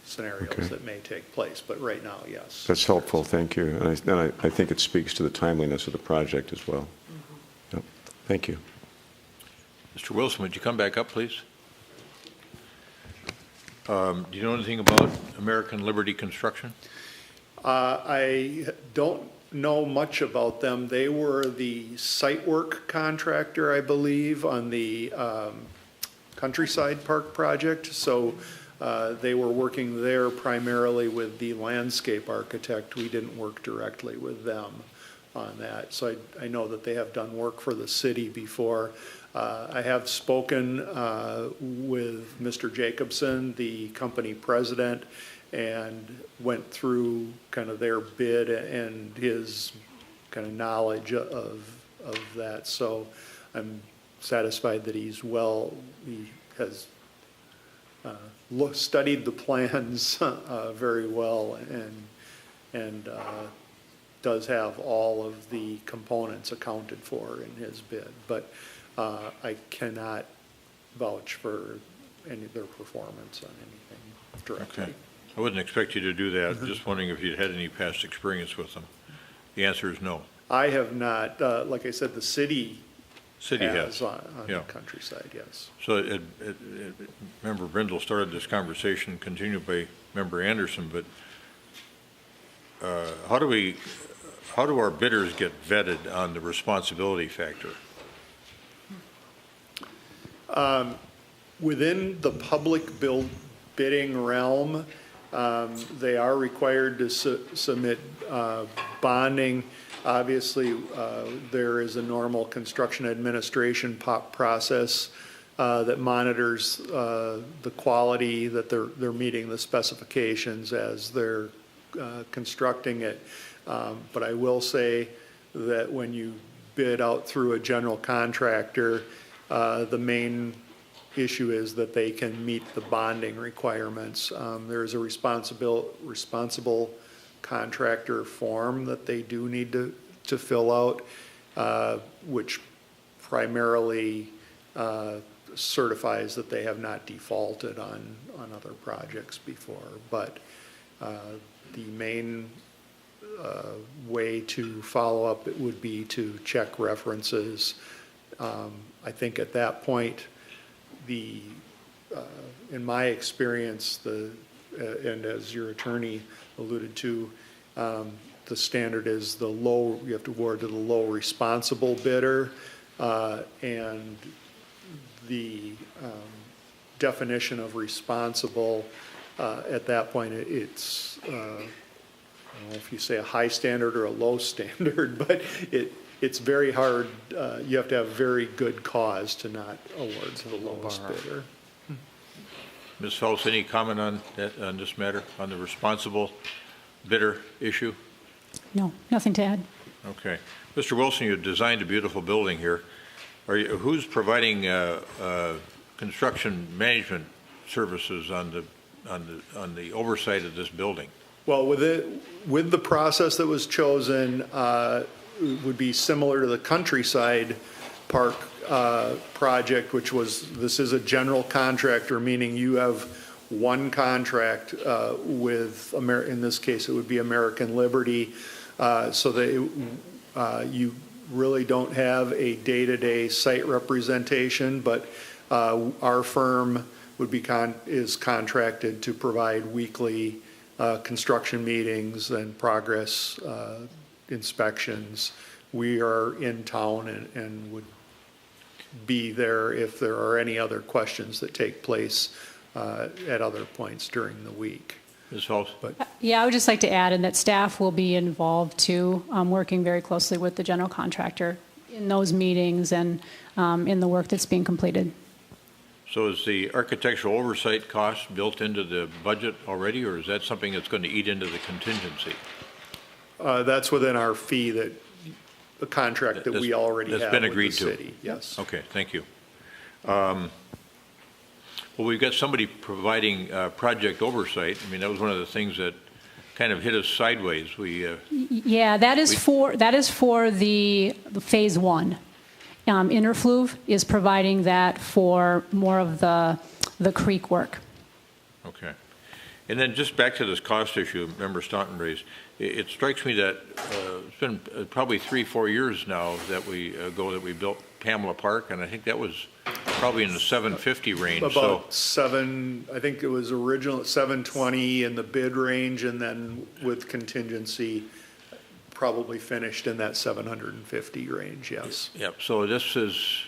scenarios that may take place. But right now, yes. That's helpful. Thank you. And I think it speaks to the timeliness of the project as well. Mm-hmm. Yep. Thank you. Mr. Wilson, would you come back up, please? Do you know anything about American Liberty Construction? I don't know much about them. They were the site work contractor, I believe, on the Countryside Park project. So they were working there primarily with the landscape architect. We didn't work directly with them on that. So I know that they have done work for the city before. I have spoken with Mr. Jacobson, the company president, and went through kind of their bid and his kind of knowledge of that. So I'm satisfied that he has studied the plans very well and does have all of the components accounted for in his bid. But I cannot vouch for any of their performance on anything directly. Okay. I wouldn't expect you to do that. Just wondering if you'd had any past experience with them. The answer is no. I have not. Like I said, the city has on the Countryside, yes. So Member Brindle started this conversation, continued by Member Anderson, but how do our bidders get vetted on the responsibility factor? Within the public bidding realm, they are required to submit bonding. Obviously, there is a normal construction administration process that monitors the quality, that they're meeting the specifications as they're constructing it. But I will say that when you bid out through a general contractor, the main issue is that they can meet the bonding requirements. There's a responsible contractor form that they do need to fill out, which primarily certifies that they have not defaulted on other projects before. But the main way to follow up it would be to check references. I think at that point, in my experience, and as your attorney alluded to, the standard is you have to award to the low responsible bidder, and the definition of responsible at that point, it's I don't know if you say a high standard or a low standard, but it's very hard. You have to have very good cause to not award to the lowest bidder. Ms. Phelps, any comment on this matter, on the responsible bidder issue? No, nothing to add. Okay. Mr. Wilson, you designed a beautiful building here. Who's providing construction management services on the oversight of this building? Well, with the process that was chosen, would be similar to the Countryside Park project, which this is a general contractor, meaning you have one contract with, in this case, it would be American Liberty, so that you really don't have a day-to-day site representation, but our firm is contracted to provide weekly construction meetings and progress inspections. We are in town and would be there if there are any other questions that take place at other points during the week. Ms. Phelps? Yeah, I would just like to add in that staff will be involved too, working very closely with the general contractor in those meetings and in the work that's being completed. So is the architectural oversight cost built into the budget already, or is that something that's going to eat into the contingency? That's within our fee, that the contract that we already have been agreed with the to. city. Yes. Okay, thank you. Well, we've got somebody providing project oversight. I mean, that was one of the things that kind of hit us sideways. Yeah, that is for the phase one. Interfluve is providing that for more of the creek work. Okay. And then just back to this cost issue Member Staunton raised, it strikes me that it's been probably 3-4 years now that we built Pamela Park, and I think that was probably in the 750 range, so. About I think it was original at 720 in the bid range, and then with contingency, probably finished in that 750 range, yes. Yep, so this is,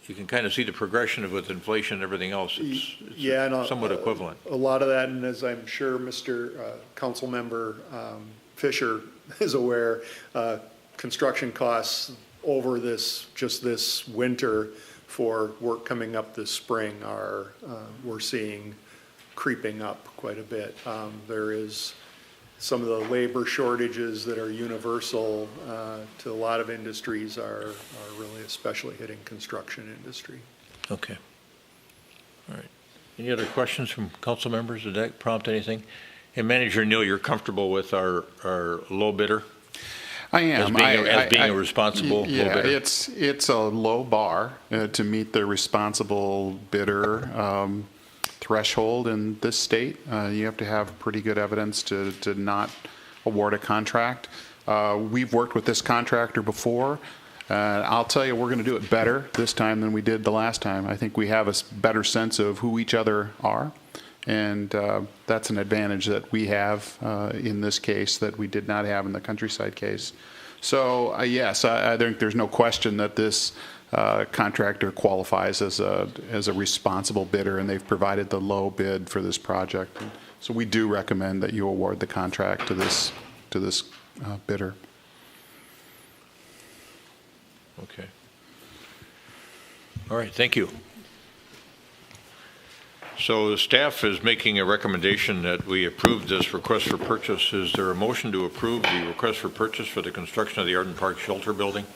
you can kind of see the progression of with inflation and everything else. Yeah, and somewhat equivalent. A lot of that, and as I'm sure Mr. Council Member Fisher is aware, construction costs over just this winter for work coming up this spring are, we're seeing creeping up quite a bit. There is some of the labor shortages that are universal to a lot of industries are really especially hitting construction industry. Okay. All right. Any other questions from council members? Did that prompt anything? And Manager Neal, you're comfortable with our low bidder? I am. As being a responsible low bidder? Yeah, it's a low bar to meet the responsible bidder threshold in this state. You have to have pretty good evidence to not award a contract. We've worked with this contractor before. I'll tell you, we're going to do it better this time than we did the last time. I think we have a better sense of who each other are, and that's an advantage that we have in this case that we did not have in the Countryside case. So yes, I think there's no question that this contractor qualifies as a responsible bidder, and they've provided the low bid for this project. And so we do recommend that you award the contract to this bidder. Okay. All right, thank you. So the staff is making a recommendation that we approve this request for purchase. Is there a motion to approve the request for purchase for the construction of the Arden Park Shelter Building?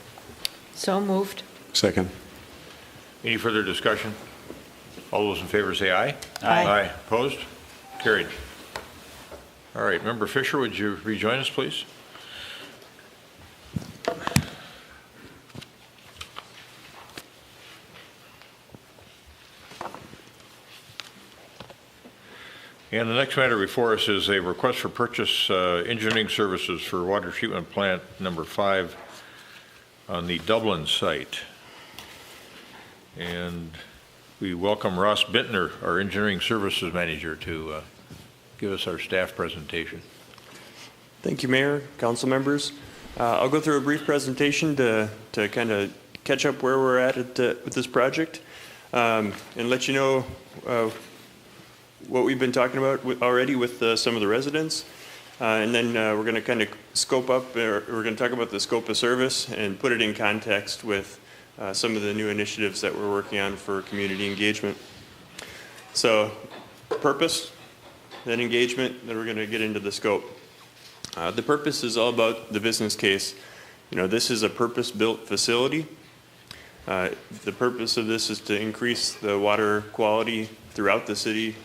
So moved. Second. Any further discussion? All those in favor say aye. Aye. Aye. Opposed? Carried. All right, Member Fisher, would you rejoin us, please? And the next matter before us is a request for purchase engineering services for water treatment plant number 5 on the Dublin site. And we welcome Ross Bintner, our engineering services manager, to give us our staff presentation. Thank you, Mayor, council members. I'll go through a brief presentation to kind of catch up where we're at with this project and let you know what we've been talking about already with some of the residents. And then we're going to kind of scope up, or we're going to talk about the scope of service and put it in context with some of the new initiatives that we're working on for community engagement. So purpose, then engagement, then we're going to get into the scope. The purpose is all about the business case. You know, this is a purpose-built facility. The purpose of this is to increase the water quality throughout the city,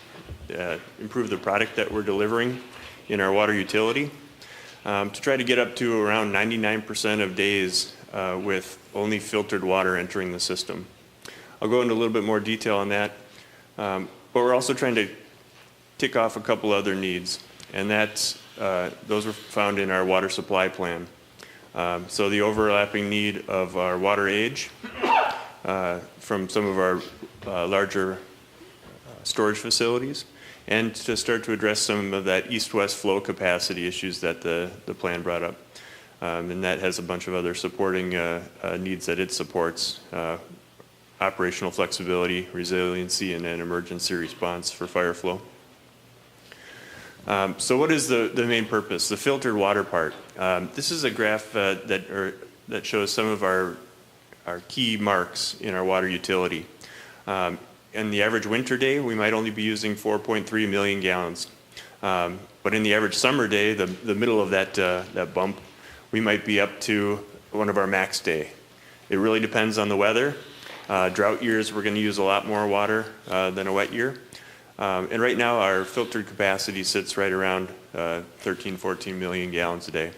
improve the product that we're delivering in our water utility, to try to get up to around 99% of days with only filtered water entering the system. I'll go into a little bit more detail on that, but we're also trying to tick off a couple other needs, and that's those were found in our water supply plan. So the overlapping need of our water age from some of our larger storage facilities, and to start to address some of that east-west flow capacity issues that the plan brought up. And that has a bunch of other supporting needs that it supports: operational flexibility, resiliency, and an emergency response for fire flow. So what is the main purpose? The filtered water part. This is a graph that shows some of our key marks in our water utility. In the average winter day, we might only be using 4.3 million gallons. But in the average summer day, the middle of that bump, we might be up to one of our max day. It really depends on the weather. Drought years, we're going to use a lot more water than a wet year. And right now, our filtered capacity sits right around 13, 14 million gallons a day,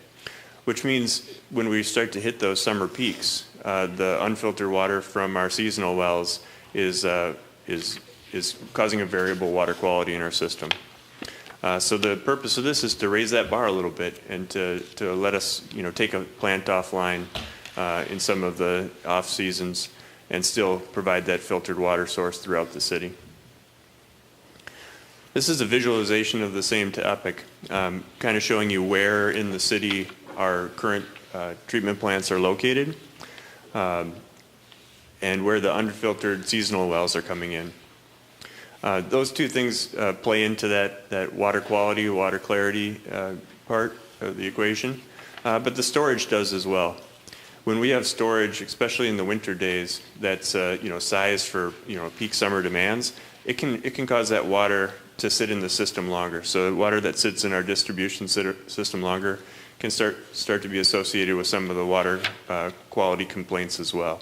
which means when we start to hit those summer peaks, the unfiltered water from our seasonal wells is causing a variable water quality in our system. So the purpose of this is to raise that bar a little bit and to let us, take a plant offline in some of the off seasons and still provide that filtered water source throughout the city. This is a visualization of the same topic, kind of showing you where in the city our current treatment plants are located, and where the unfiltered seasonal wells are coming in. Those two things play into that water quality, water clarity part of the equation, but the storage does as well. When we have storage, especially in the winter days, that's sized for peak summer demands, it can cause that water to sit in the system longer. So water that sits in our distribution system longer can start to be associated with some of the water quality complaints as well.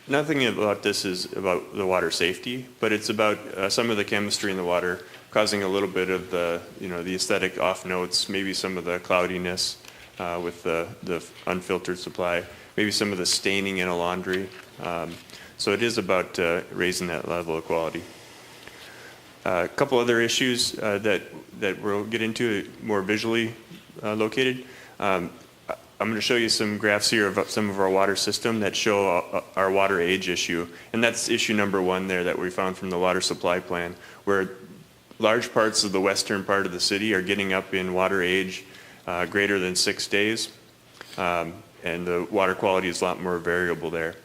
Nothing about this is about the water safety, but it's about some of the chemistry in the water causing a little bit of the aesthetic off notes, maybe some of the cloudiness with the unfiltered supply, maybe some of the staining in a laundry. So it is about raising that level of quality. A couple other issues that we'll get into more visually located. I'm going to show you some graphs here of some of our water system that show our water age issue. And that's issue number 1 there that we found from the water supply plan, where large parts of the western part of the city are getting up in water age greater than 6 days. And the water quality is a lot more variable there.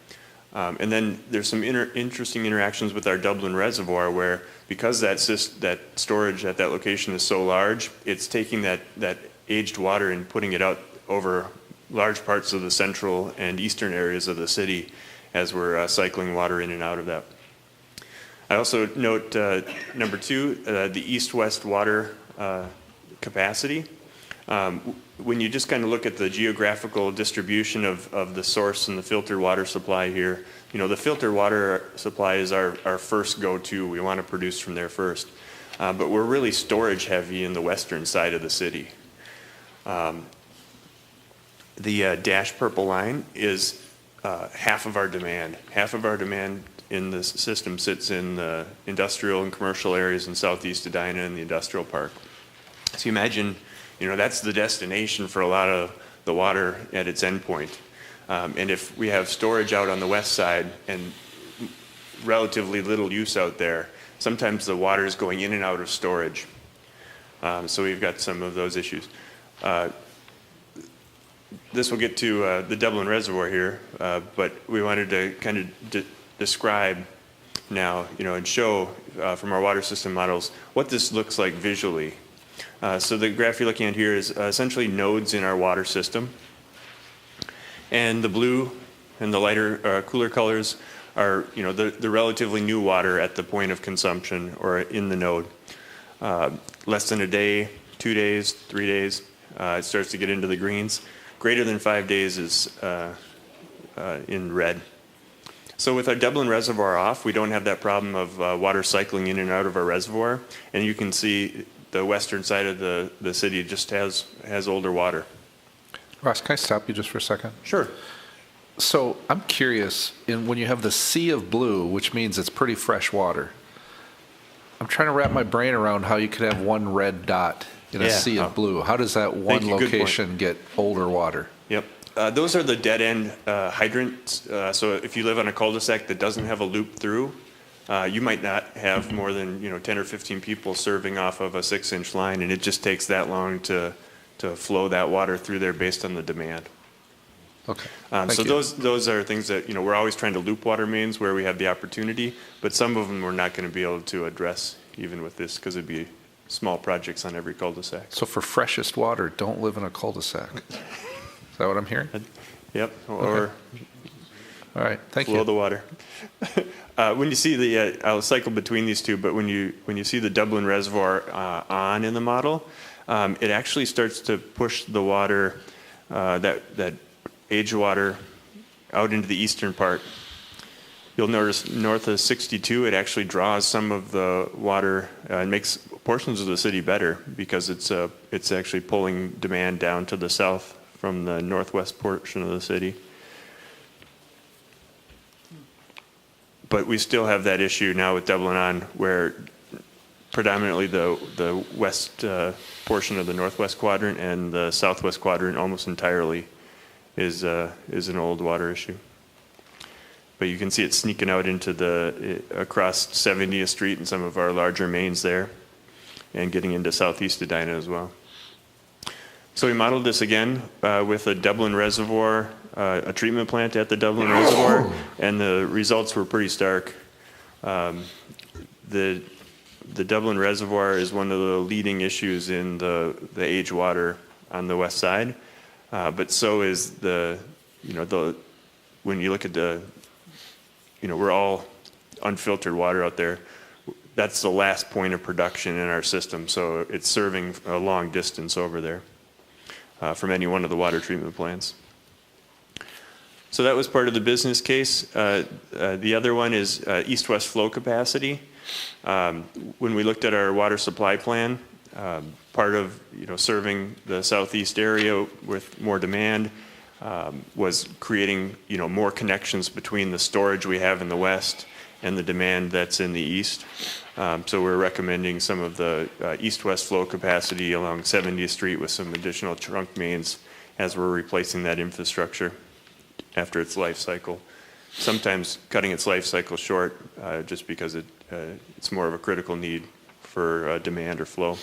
And then there's some interesting interactions with our Dublin Reservoir, where because that storage at that location is so large, it's taking that aged water and putting it out over large parts of the central and eastern areas of the city as we're cycling water in and out of that. I also note number 2, the east-west water capacity. When you just kind of look at the geographical distribution of the source and the filtered water supply here, the filtered water supply is our first go-to. We want to produce from there first. But we're really storage heavy in the western side of the city. The dashed purple line is half of our demand. Half of our demand in the system sits in the industrial and commercial areas in southeast Edina and the industrial park. So you imagine, that's the destination for a lot of the water at its endpoint. And if we have storage out on the west side and relatively little use out there, sometimes the water is going in and out of storage. So we've got some of those issues. This will get to the Dublin Reservoir here, but we wanted to kind of describe now, and show from our water system models what this looks like visually. So the graph you're looking at here is essentially nodes in our water system. And the blue and the lighter, cooler colors are, the relatively new water at the point of consumption or in the node. Less than a day, 2 days, 3 days, it starts to get into the greens. Greater than 5 days is in red. So with our Dublin Reservoir off, we don't have that problem of water cycling in and out of our reservoir. And you can see the western side of the city just has older water. Ross, can I stop you just for a second? Sure. So I'm curious, when you have the sea of blue, which means it's pretty fresh water, I'm trying to wrap my brain around how you could have one red dot in a sea of blue. How does that one location get older water? Yep. Those are the dead-end hydrants. So if you live on a cul-de-sac that doesn't have a loop through, you might not have more than 10 or 15 people serving off of a 6-inch line, and it just takes that long to flow that water through there based on the demand. Okay. So those are things that we're always trying to loop water mains where we have the opportunity, but some of them we're not going to be able to address even with this because it'd be small projects on every cul-de-sac. So for freshest water, don't live in a cul-de-sac. Is that what I'm hearing? Yep. Or okay. All right. Thank you. Flow the water. When you see the, I'll cycle between these two, but when you see the Dublin Reservoir on in the model, it actually starts to push the water, that aged water, out into the eastern part. You'll notice north of 62, it actually draws some of the water and makes portions of the city better because it's actually pulling demand down to the south from the northwest portion of the city. But we still have that issue now with Dublin on, where predominantly the west portion of the northwest quadrant and the southwest quadrant almost entirely is an old water issue. but you can see it sneaking out into across 70th Street and some of our larger mains there, and getting into southeast Edina as well. So we modeled this again with a Dublin Reservoir, a treatment plant at the Dublin Reservoir, and the results were pretty stark. The Dublin Reservoir is one of the leading issues in the age water on the west side, but so is when you look at we're all unfiltered water out there. That's the last point of production in our system, so it's serving a long distance over there from any one of the water treatment plants. So that was part of the business case. The other one is east-west flow capacity. When we looked at our water supply plan, part of serving the southeast area with more demand was creating more connections between the storage we have in the west and the demand that's in the east. So we're recommending some of the east-west flow capacity along 70th Street with some additional trunk mains as we're replacing that infrastructure after its life cycle. Sometimes cutting its life cycle short just because it's more of a critical need for demand or flow.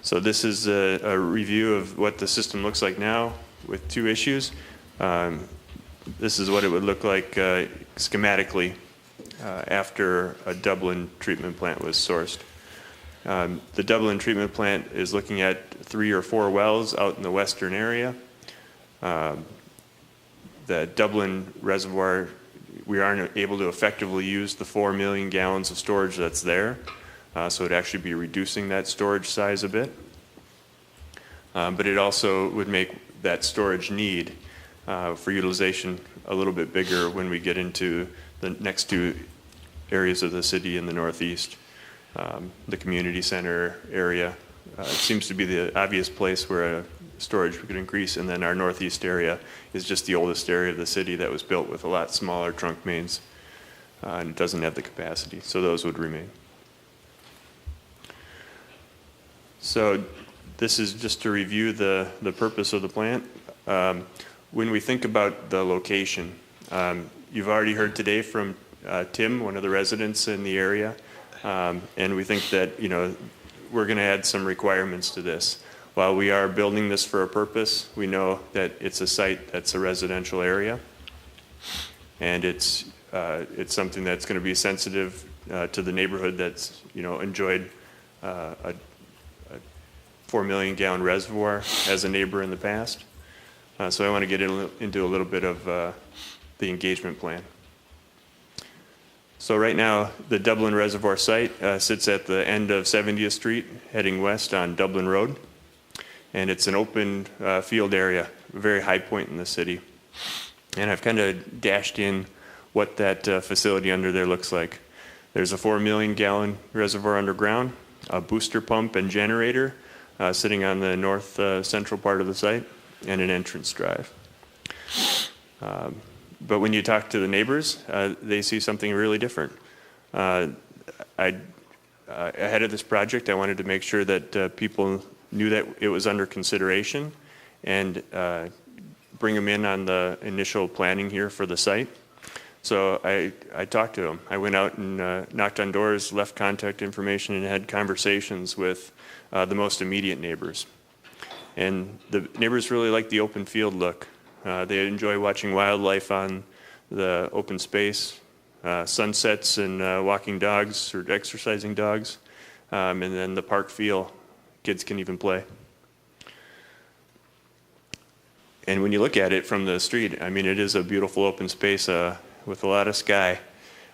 So this is a review of what the system looks like now with two issues. This is what it would look like schematically after a Dublin treatment plant was sourced. The Dublin treatment plant is looking at 3 or 4 wells out in the western area. The Dublin reservoir, we aren't able to effectively use the 4 million gallons of storage that's there. So it'd actually be reducing that storage size a bit. But it also would make that storage need for utilization a little bit bigger when we get into the next 2 areas of the city in the northeast. The community center area seems to be the obvious place where storage could increase, and then our northeast area is just the oldest area of the city that was built with a lot smaller trunk mains, and it doesn't have the capacity, so those would remain. So this is just to review the purpose of the plant. When we think about the location, you've already heard today from Tim, one of the residents in the area, and we think that we're going to add some requirements to this. While we are building this for a purpose, we know that it's a site that's a residential area, and it's something that's going to be sensitive to the neighborhood that's enjoyed a 4 million gallon reservoir as a neighbor in the past. So I want to get into a little bit of the engagement plan. So right now, the Dublin Reservoir site sits at the end of 70th Street, heading west on Dublin Road. And it's an open field area, a very high point in the city. And I've kind of dashed in what that facility under there looks like. There's a 4 million gallon reservoir underground, a booster pump and generator sitting on the north central part of the site, and an entrance drive. But when you talk to the neighbors, they see something really different. Ahead of this project, I wanted to make sure that people knew that it was under consideration and bring them in on the initial planning here for the site. So I talked to them. I went out and knocked on doors, left contact information, and had conversations with the most immediate neighbors. And the neighbors really like the open field look. They enjoy watching wildlife on the open space, sunsets and walking dogs or exercising dogs, and then the park feel. Kids can even play. And when you look at it from the street, I mean, it is a beautiful open space with a lot of sky.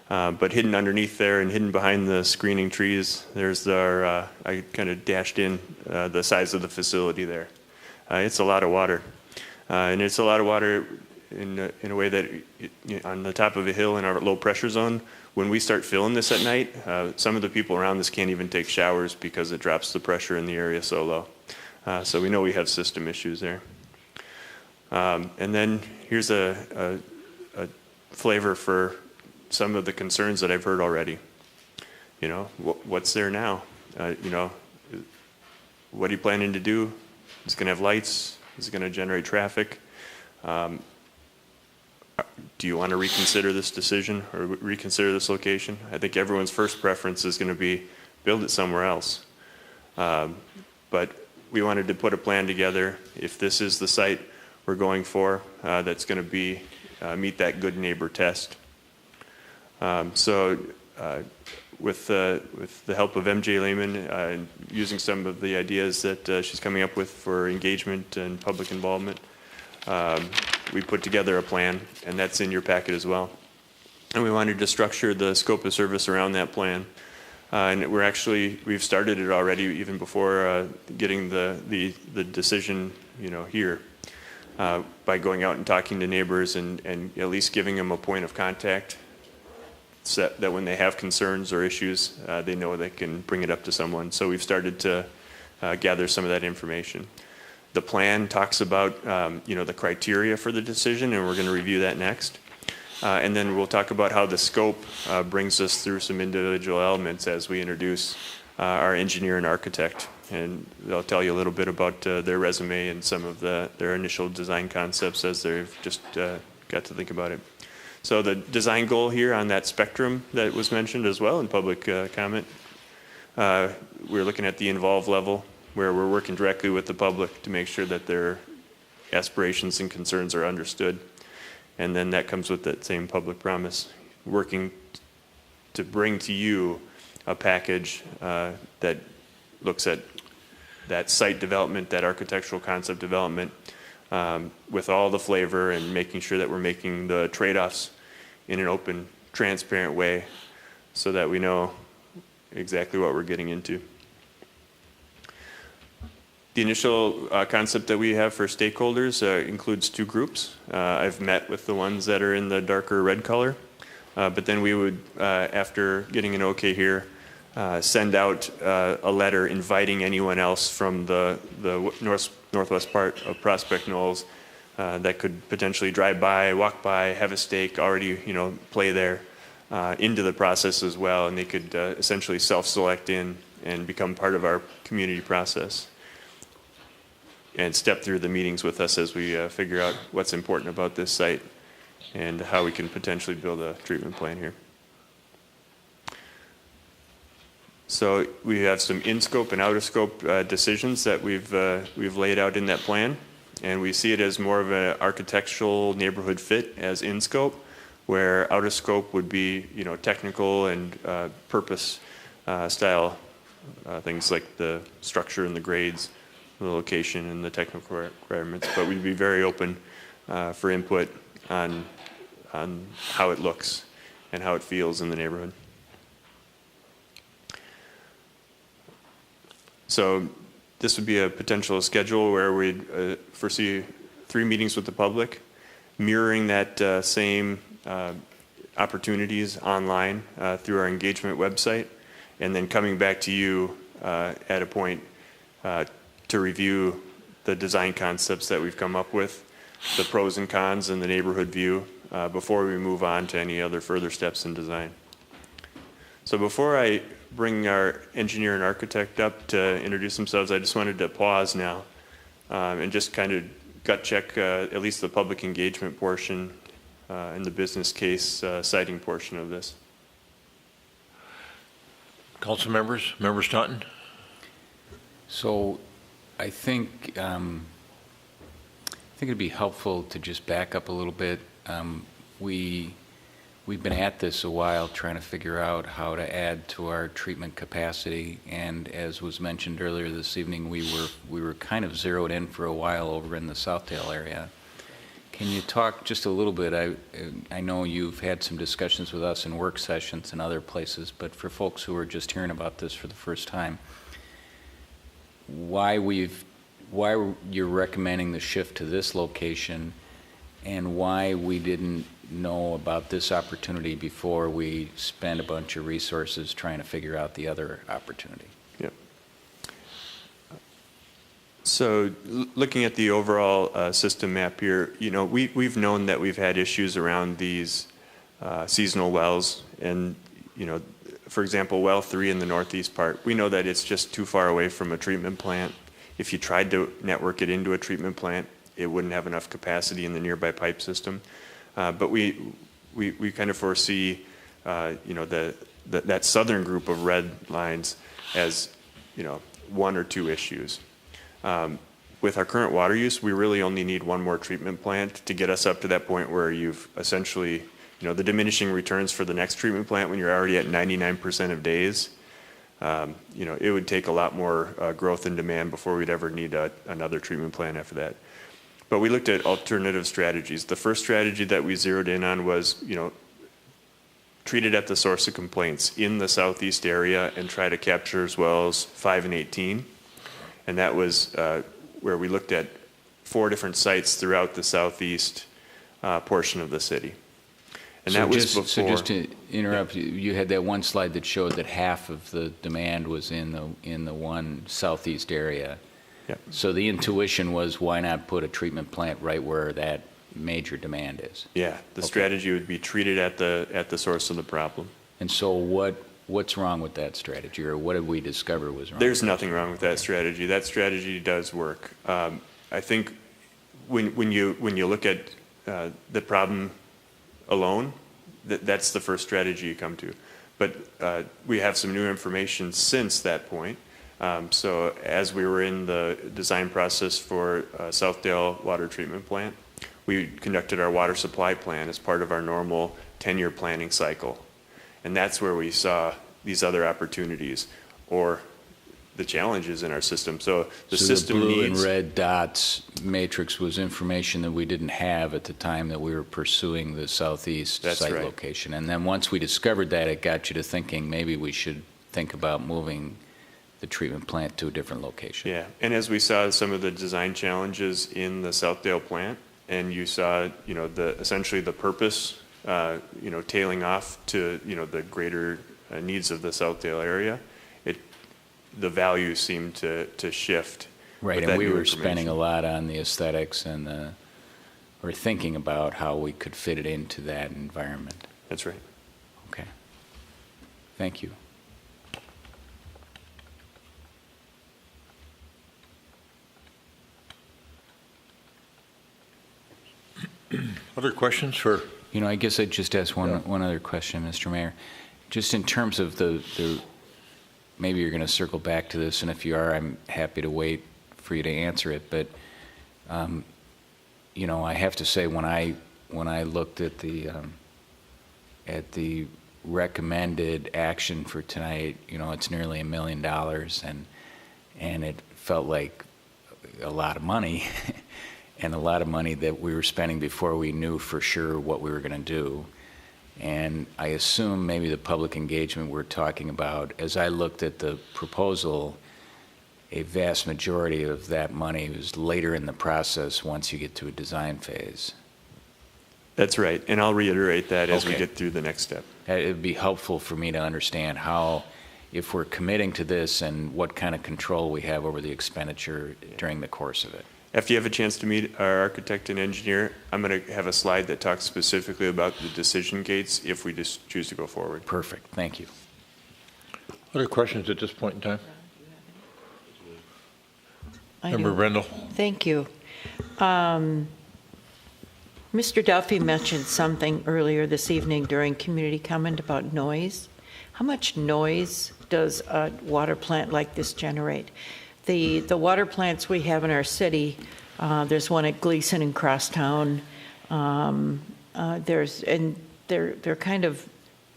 But hidden underneath there and hidden behind the screening trees, there's our, I kind of dashed in the size of the facility there. It's a lot of water. And it's a lot of water in a way that on the top of a hill in our low pressure zone, when we start filling this at night, some of the people around this can't even take showers because it drops the pressure in the area so low. So we know we have system issues there. And then here's a flavor for some of the concerns that I've heard already. What's there now? What are you planning to do? Is it going to have lights? Is it going to generate traffic? do you want to reconsider this decision or reconsider this location? I think everyone's first preference is going to be build it somewhere else. But we wanted to put a plan together. If this is the site we're going for, that's going to be meet that good neighbor test. With the help of MJ Lehman, using some of the ideas that she's coming up with for engagement and public involvement, we put together a plan, and that's in your packet as well. And we wanted to structure the scope of service around that plan. And we've started it already, even before getting the decision, here, by going out and talking to neighbors and at least giving them a point of contact, so that when they have concerns or issues, they know they can bring it up to someone. So we've started to gather some of that information. The plan talks about, the criteria for the decision, and we're going to review that next. And then we'll talk about how the scope brings us through some individual elements as we introduce our engineer and architect. And they'll tell you a little bit about their resume and some of their initial design concepts as they've just got to think about it. So the design goal here on that spectrum that was mentioned as well in public comment, we're looking at the involved level, where we're working directly with the public to make sure that their aspirations and concerns are understood. And then that comes with that same public promise, working to bring to you a package that looks at that site development, that architectural concept development, with all the flavor, and making sure that we're making the trade-offs in an open, transparent way so that we know exactly what we're getting into. The initial concept that we have for stakeholders includes two groups. I've met with the ones that are in the darker red color, but then we would, after getting an okay here, send out a letter inviting anyone else from the northwest part of Prospect Knolls that could potentially drive by, walk by, have a stake, already play there, into the process as well, and they could essentially self-select in and become part of our community process and step through the meetings with us as we figure out what's important about this site and how we can potentially build a treatment plan here. So we have some in-scope and out-of-scope decisions that we've laid out in that plan, and we see it as more of an architectural neighborhood fit as in-scope, where out-of-scope would be technical and purpose style things like the structure and the grades, the location and the technical requirements. But we'd be very open for input on how it looks and how it feels in the neighborhood. So this would be a potential schedule where we'd foresee 3 meetings with the public, mirroring that same opportunities online through our engagement website, and then coming back to you at a point to review the design concepts that we've come up with, the pros and cons and the neighborhood view before we move on to any other further steps in design. So before I bring our engineer and architect up to introduce themselves, I just wanted to pause now and just kind of gut check at least the public engagement portion and the business case citing portion of this. Council members, Member Staunton? So I think it'd be helpful to just back up a little bit. We've been at this a while trying to figure out how to add to our treatment capacity, and as was mentioned earlier this evening, we were kind of zeroed in for a while over in the Southdale area. Can you talk just a little bit? I know you've had some discussions with us in work sessions and other places, but for folks who are just hearing about this for the first time, why you're recommending the shift to this location, and why we didn't know about this opportunity before we spent a bunch of resources trying to figure out the other opportunity. Yep. So looking at the overall system map here, we've known that we've had issues around these seasonal wells, and for example, well 3 in the northeast part, we know that it's just too far away from a treatment plant. If you tried to network it into a treatment plant, it wouldn't have enough capacity in the nearby pipe system. But we kind of foresee, that southern group of red lines as, one or two issues. With our current water use, we really only need one more treatment plant to get us up to that point where you've essentially, the diminishing returns for the next treatment plant when you're already at 99% of days. It would take a lot more growth in demand before we'd ever need another treatment plant after that. But we looked at alternative strategies. The first strategy that we zeroed in on was, treat it at the source of complaints in the southeast area and try to capture as well as 5 and 18. And that was where we looked at 4 different sites throughout the southeast portion of the city. And that was before. So just to interrupt, you had that one slide that showed that half of the demand was in the one southeast area. Yep. So the intuition was, why not put a treatment plant right where that major demand is? Yeah, the strategy would be treated at the source of the problem. And so what's wrong with that strategy, or what did we discover was wrong? There's nothing wrong with that strategy. That strategy does work. I think when you look at the problem alone, that's the first strategy you come to. But we have some new information since that point. So as we were in the design process for Southdale Water Treatment Plant, we conducted our water supply plan as part of our normal 10-year planning cycle. And that's where we saw these other opportunities or the challenges in our system. So the system the blue needs... and red dots matrix was information that we didn't have at the time that we were pursuing the southeast site location. And then once we discovered that, it got you to thinking maybe we should think about moving the treatment plant to a different location. Yeah, and as we saw some of the design challenges in the Southdale plant, and you saw, essentially the purpose, tailing off to, the greater needs of the Southdale area, the value seemed to shift. Right, and we were spending a lot on the aesthetics and or thinking about how we could fit it into that environment. That's right. Okay. Thank you. Other questions for? I guess I'd just ask one other question, Mr. Mayor. Just in terms of the maybe you're going to circle back to this, and if you are, I'm happy to wait for you to answer it. But, I have to say when I looked at the recommended action for tonight, it's nearly $1 million, and it felt like a lot of money. And a lot of money that we were spending before we knew for sure what we were going to do. And I assume maybe the public engagement we're talking about, as I looked at the proposal, a vast majority of that money was later in the process once you get to a design phase. That's right, and I'll reiterate that as we get through the next step. It would be helpful for me to understand how, if we're committing to this, and what kind of control we have over the expenditure during the course of it. After you have a chance to meet our architect and engineer, I'm going to have a slide that talks specifically about the decision gates if we just choose to go forward. Perfect. Thank you. Other questions at this point in time? Member do. Brindle. Thank you. Mr. Duffy mentioned something earlier this evening during community comment about noise. How much noise does a water plant like this generate? The water plants we have in our city, there's one at Gleason and Crosstown. They're kind of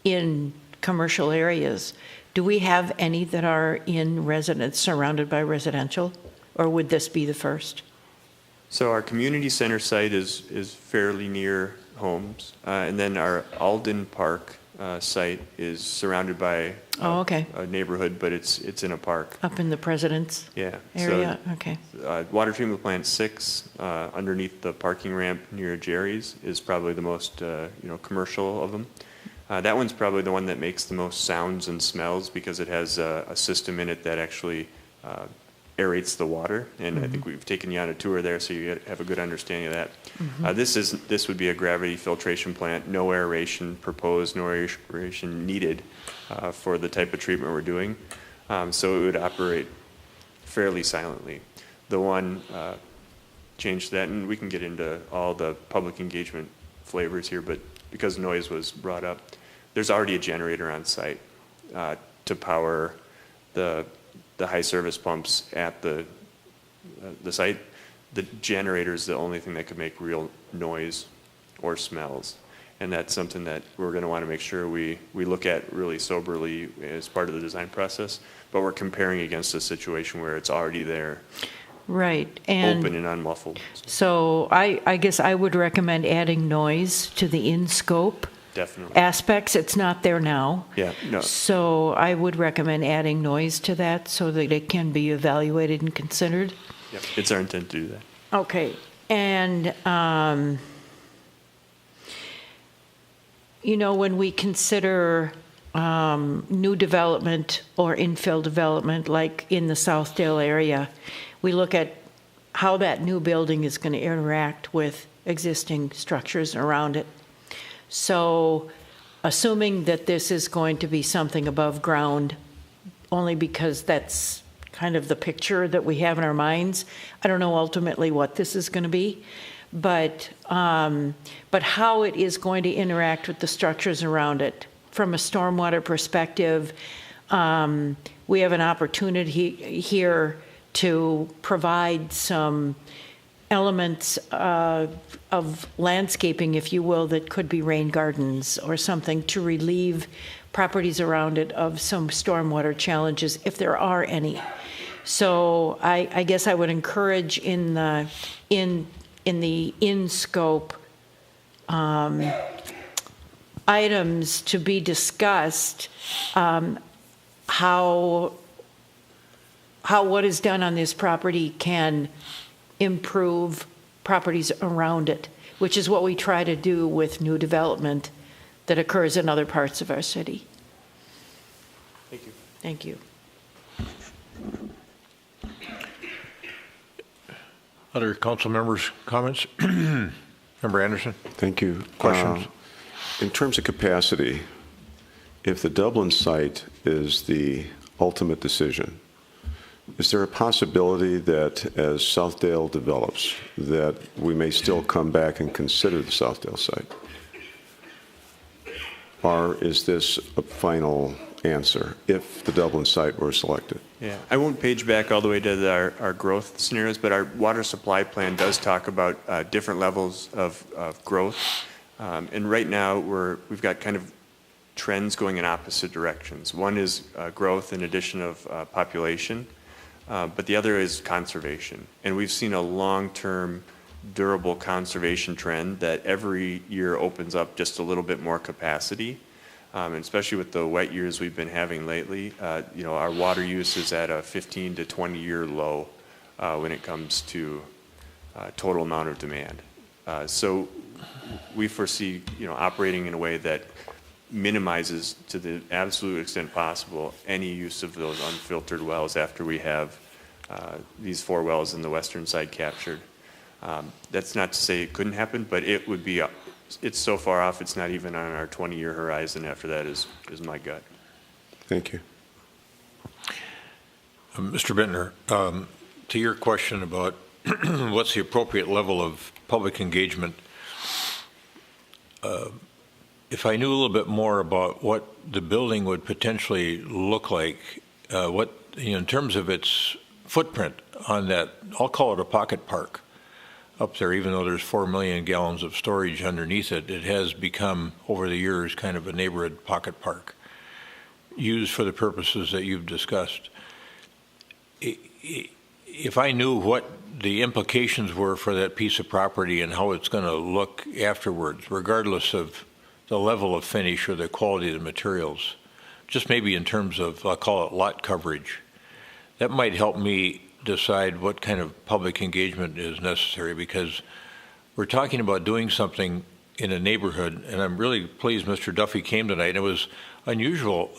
in commercial areas. Do we have any that are in surrounded by residential, or would this be the first? So our community center site is fairly near homes, and then our Alden Park site is surrounded by a neighborhood, but it's in a park. Up in the President's area? So, okay. Water Treatment Plant 6, underneath the parking ramp near Jerry's, is probably the most commercial of them. That one's probably the one that makes the most sounds and smells because it has a system in it that actually aerates the water, and I think we've taken you on a tour there, so you have a good understanding of that. This would be a gravity filtration plant, no aeration proposed, no aeration needed for the type of treatment we're doing, so it would operate fairly silently. The one change that, and we can get into all the public engagement flavors here, but because noise was brought up, there's already a generator on site to power the high service pumps at the site. The generator is the only thing that could make real noise or smells. And that's something that we're going to want to make sure we look at really soberly as part of the design process. But we're comparing against a situation where it's already there. Right. And open and unmuffled. So I guess I would recommend adding noise to the in-scope Definitely. aspects. It's not there now. Yeah, no. So I would recommend adding noise to that so that it can be evaluated and considered. Yep. It's our intent to do that. Okay. And, when we consider new development or infill development, like in the Southdale area, we look at how that new building is going to interact with existing structures around it. So assuming that this is going to be something above ground, only because that's kind of the picture that we have in our minds, I don't know ultimately what this is going to be, but how it is going to interact with the structures around it. From a stormwater perspective, we have an opportunity here to provide some elements of landscaping, if you will, that could be rain gardens or something to relieve properties around it of some stormwater challenges, if there are any. So I guess I would encourage in the in-scope items to be discussed, how what is done on this property can improve properties around it, which is what we try to do with new development that occurs in other parts of our city. Thank you. Thank you. Other council members' comments? Member Anderson? Thank you. Questions? In terms of capacity, if the Dublin site is the ultimate decision, is there a possibility that as Southdale develops, that we may still come back and consider the Southdale site? Or is this a final answer if the Dublin site were selected? Yeah, I won't page back all the way to our growth scenarios, but our water supply plan does talk about different levels of growth. And right now we've got kind of trends going in opposite directions. One is growth and addition of population, but the other is conservation. And we've seen a long-term durable conservation trend that every year opens up just a little bit more capacity. And especially with the wet years we've been having lately, our water use is at a 15 to 20 year low when it comes to total amount of demand. So we foresee, operating in a way that minimizes to the absolute extent possible any use of those unfiltered wells after we have these 4 wells in the western side captured. That's not to say it couldn't happen, but it would be it's so far off, it's not even on our 20-year horizon after that is my gut. Thank you. Mr. Bittner, to your question about what's the appropriate level of public engagement, if I knew a little bit more about what the building would potentially look like, in terms of its footprint on that, I'll call it a pocket park up there, even though there's 4 million gallons of storage underneath it, it has become, over the years, kind of a neighborhood pocket park used for the purposes that you've discussed. If I knew what the implications were for that piece of property and how it's going to look afterwards, regardless of the level of finish or the quality of the materials, just maybe in terms of, I'll call it lot coverage, that might help me decide what kind of public engagement is necessary, because we're talking about doing something in a neighborhood, and I'm really pleased Mr. Duffy came tonight. And it was unusual,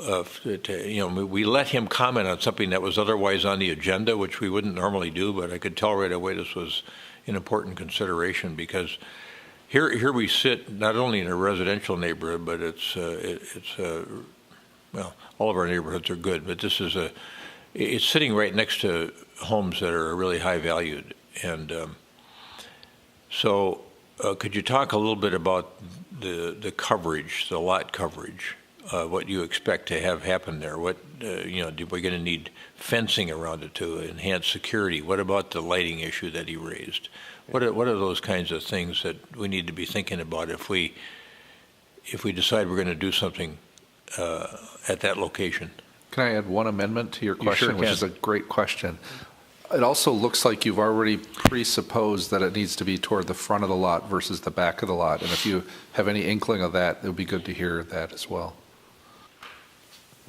we let him comment on something that was otherwise on the agenda, which we wouldn't normally do, but I could tell right away this was an important consideration, because here we sit not only in a residential neighborhood, but well, all of our neighborhoods are good, but this is it's sitting right next to homes that are really high valued. And So could you talk a little bit about the coverage, the lot coverage, what you expect to have happen there? What, we're going to need fencing around it to enhance security. What about the lighting issue that he raised? What are those kinds of things that we need to be thinking about if we decide we're going to do something at that location? Can I add one amendment to your You question, sure which can. is a great question? It also looks like you've already presupposed that it needs to be toward the front of the lot versus the back of the lot. And if you have any inkling of that, it would be good to hear that as well.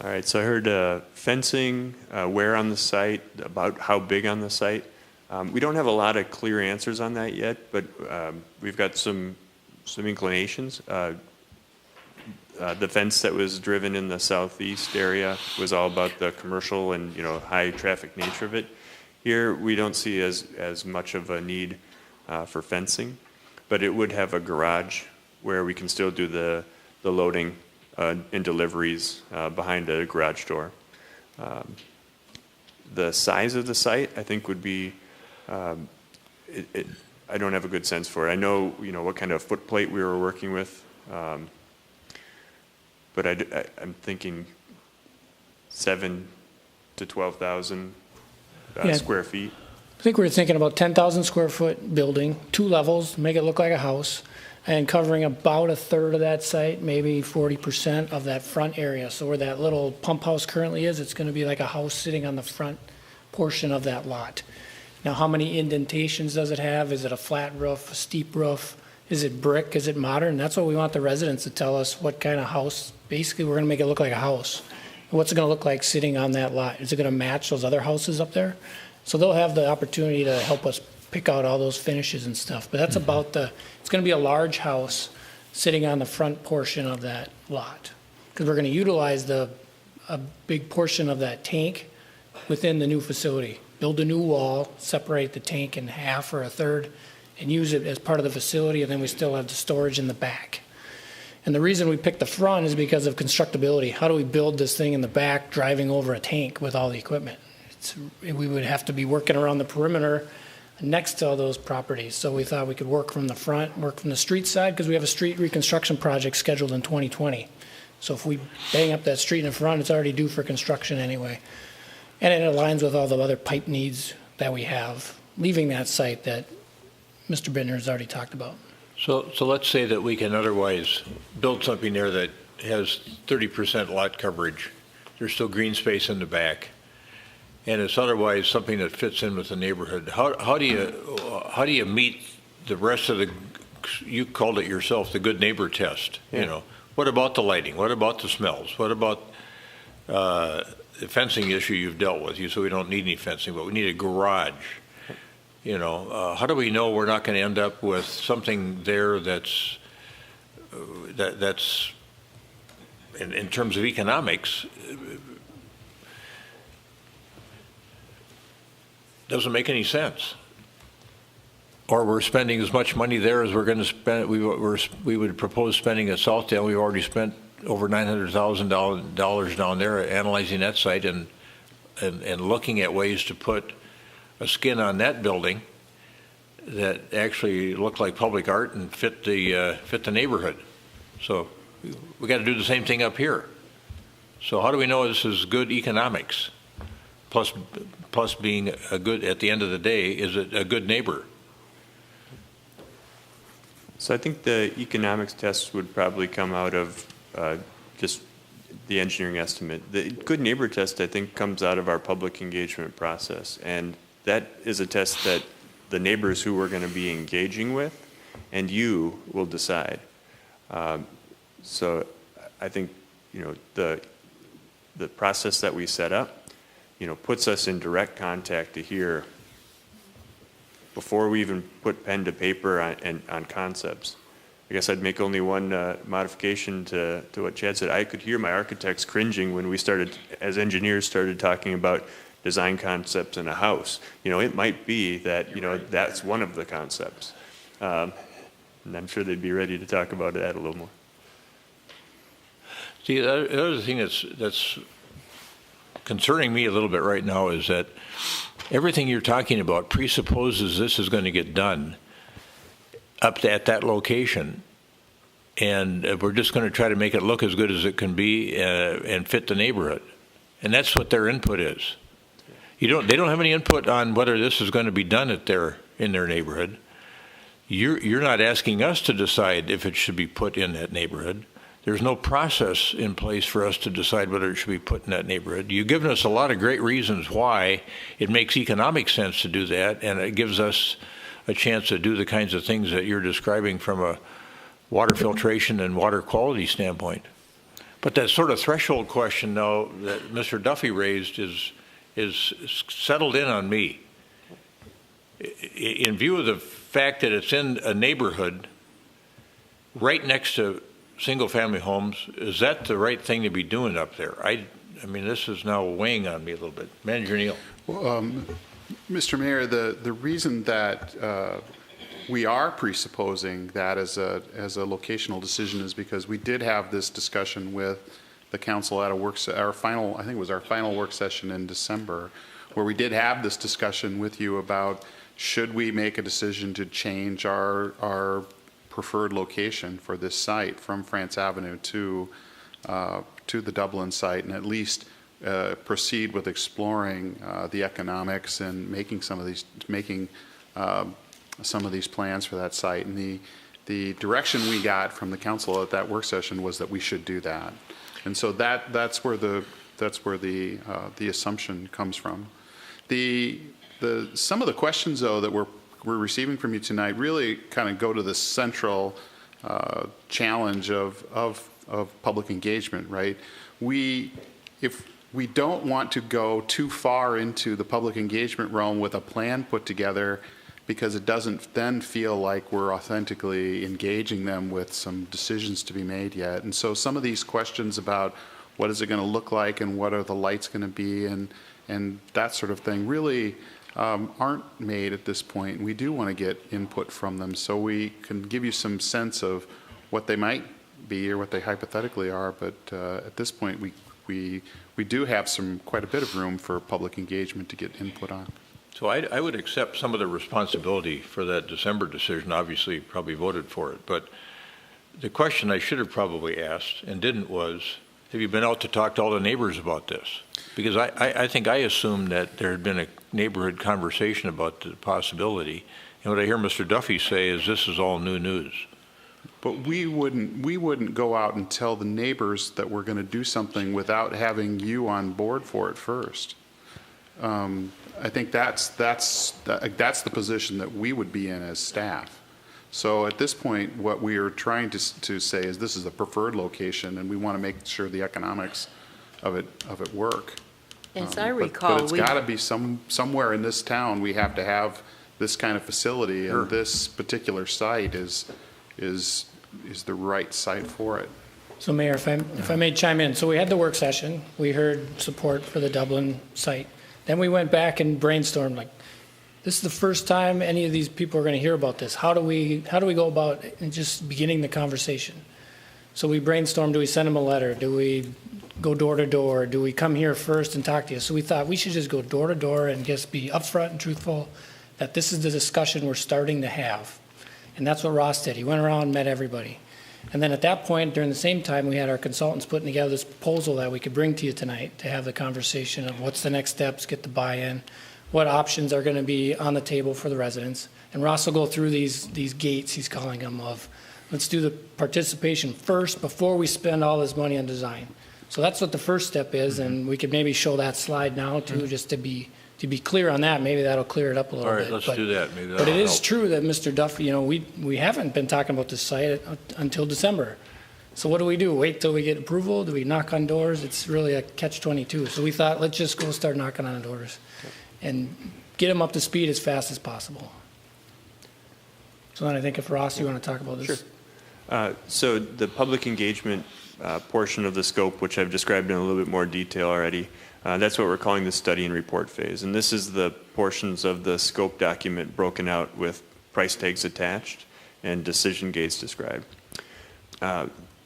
All right, so I heard fencing, where on the site, about how big on the site. We don't have a lot of clear answers on that yet, but we've got some inclinations. The fence that was driven in the southeast area was all about the commercial and high traffic nature of it. Here, we don't see as much of a need for fencing, but it would have a garage where we can still do the loading and deliveries behind a garage door. The size of the site, I think, would be, I don't have a good sense for it. I know, what kind of footplate we were working with, but I'm thinking 7 to 12,000 square feet. I think we were thinking about 10,000 square foot building, 2 levels, make it look like a house, and covering about a third of that site, maybe 40% of that front area. So where that little pump house currently is, it's going to be like a house sitting on the front portion of that lot. Now, how many indentations does it have? Is it a flat roof, a steep roof? Is it brick? Is it modern? That's what we want the residents to tell us what kind of house. Basically, we're going to make it look like a house. What's it going to look like sitting on that lot? Is it going to match those other houses up there? So they'll have the opportunity to help us pick out all those finishes and stuff. But that's about it's going to be a large house sitting on the front portion of that lot. Because we're going to utilize a big portion of that tank within the new facility. Build a new wall, separate the tank in half or a third, and use it as part of the facility, and then we still have the storage in the back. And the reason we picked the front is because of constructability. How do we build this thing in the back driving over a tank with all the equipment? We would have to be working around the perimeter next to all those properties. So we thought we could work from the front, work from the street side, because we have a street reconstruction project scheduled in 2020. So if we bang up that street in the front, it's already due for construction anyway. And it aligns with all the other pipe needs that we have, leaving that site that Mr. Bittner has already talked about. So let's say that we can otherwise build something there that has 30% lot coverage. There's still green space in the back, and it's otherwise something that fits in with the neighborhood. How do you meet the rest of you called it yourself, the good neighbor test? Yeah. What about the lighting? What about the smells? What about the fencing issue you've dealt with? You said we don't need any fencing, but we need a garage. How do we know we're not going to end up with something there that's in terms of economics doesn't make any sense? Or we're spending as much money there as we're going to spend. We would propose spending at Southdale. We've already spent over $900,000 down there analyzing that site and looking at ways to put a skin on that building that actually looked like public art and fit the neighborhood. So we got to do the same thing up here. So how do we know this is good economics? Plus being a good, at the end of the day, is it a good neighbor? So I think the economics test would probably come out of just the engineering estimate. The good neighbor test, I think, comes out of our public engagement process. And that is a test that the neighbors who we're going to be engaging with and you will decide. So I think, the process that we set up, puts us in direct contact to hear before we even put pen to paper on concepts. I guess I'd make only one modification to what Chad said. I could hear my architects cringing when we as engineers, started talking about design concepts in a house. It might be that, that's one of the concepts. And I'm sure they'd be ready to talk about that a little more. See, the other thing that's concerning me a little bit right now is that everything you're talking about presupposes this is going to get done at that location, and we're just going to try to make it look as good as it can be and fit the neighborhood. And that's what their input is. They don't have any input on whether this is going to be done in their neighborhood. You're not asking us to decide if it should be put in that neighborhood. There's no process in place for us to decide whether it should be put in that neighborhood. You've given us a lot of great reasons why it makes economic sense to do that, and it gives us a chance to do the kinds of things that you're describing from a water filtration and water quality standpoint. But that sort of threshold question, though, that Mr. Duffy raised is settled in on me. In view of the fact that it's in a neighborhood right next to single-family homes, is that the right thing to be doing up there? I mean, this is now weighing on me a little bit. Manager Neal. Well, Mr. Mayor, the reason that we are presupposing that as a locational decision is because we did have this discussion with the council at our final work session in December, where we did have this discussion with you about should we make a decision to change our preferred location for this site from France Avenue to the Dublin site, and at least proceed with exploring the economics and making some of these plans for that site. And the direction we got from the council at that work session was that we should do that. And so that's where the assumption comes from. Some of the questions, though, that we're receiving from you tonight really kind of go to the central challenge of public engagement, right? If we don't want to go too far into the public engagement realm with a plan put together, because it doesn't then feel like we're authentically engaging them with some decisions to be made yet. And so some of these questions about what is it going to look like and what are the lights going to be and that sort of thing really aren't made at this point. We do want to get input from them so we can give you some sense of what they might be or what they hypothetically are, but at this point we do have quite a bit of room for public engagement to get input on. So I would accept some of the responsibility for that December decision. Obviously, you probably voted for it. But the question I should have probably asked and didn't was, have you been out to talk to all the neighbors about this? Because I think I assumed that there had been a neighborhood conversation about the possibility. And what I hear Mr. Duffy say is this is all new news. But we wouldn't go out and tell the neighbors that we're going to do something without having you on board for it first. I think that's the position that we would be in as staff. So at this point, what we are trying to say is this is a preferred location, and we want to make sure the economics of it work. As I recall, but it's got to be somewhere in this town we have to have this kind of facility, and this particular site is the right site for it. So Mayor, if I may chime in. So we had the work session. We heard support for the Dublin site. Then we went back and brainstormed, like, this is the first time any of these people are going to hear about this. How do we go about just beginning the conversation? So we brainstormed, do we send them a letter? Do we go door to door? Do we come here first and talk to you? So we thought we should just go door to door and just be upfront and truthful that this is the discussion we're starting to have. And that's what Ross did. He went around and met everybody. And then at that point, during the same time, we had our consultants putting together this proposal that we could bring to you tonight to have the conversation of what's the next steps, get the buy-in, what options are going to be on the table for the residents. And Ross will go through these gates, he's calling them, of let's do the participation first before we spend all this money on design. So that's what the first step is, and we could maybe show that slide now too, just to be clear on that. Maybe that'll clear it up a little bit. All right, let's do that. Maybe but it is true that Mr. Duffy, we haven't been talking about this site until December. So what do? Wait till we get approval? Do we knock on doors? It's really a catch-22. So we thought, let's just go start knocking on doors and get them up to speed as fast as possible. So then I think if Ross, you want to talk about this? Sure. So the public engagement portion of the scope, which I've described in a little bit more detail already, that's what we're calling the study and report phase. And this is the portions of the scope document broken out with price tags attached and decision gates described.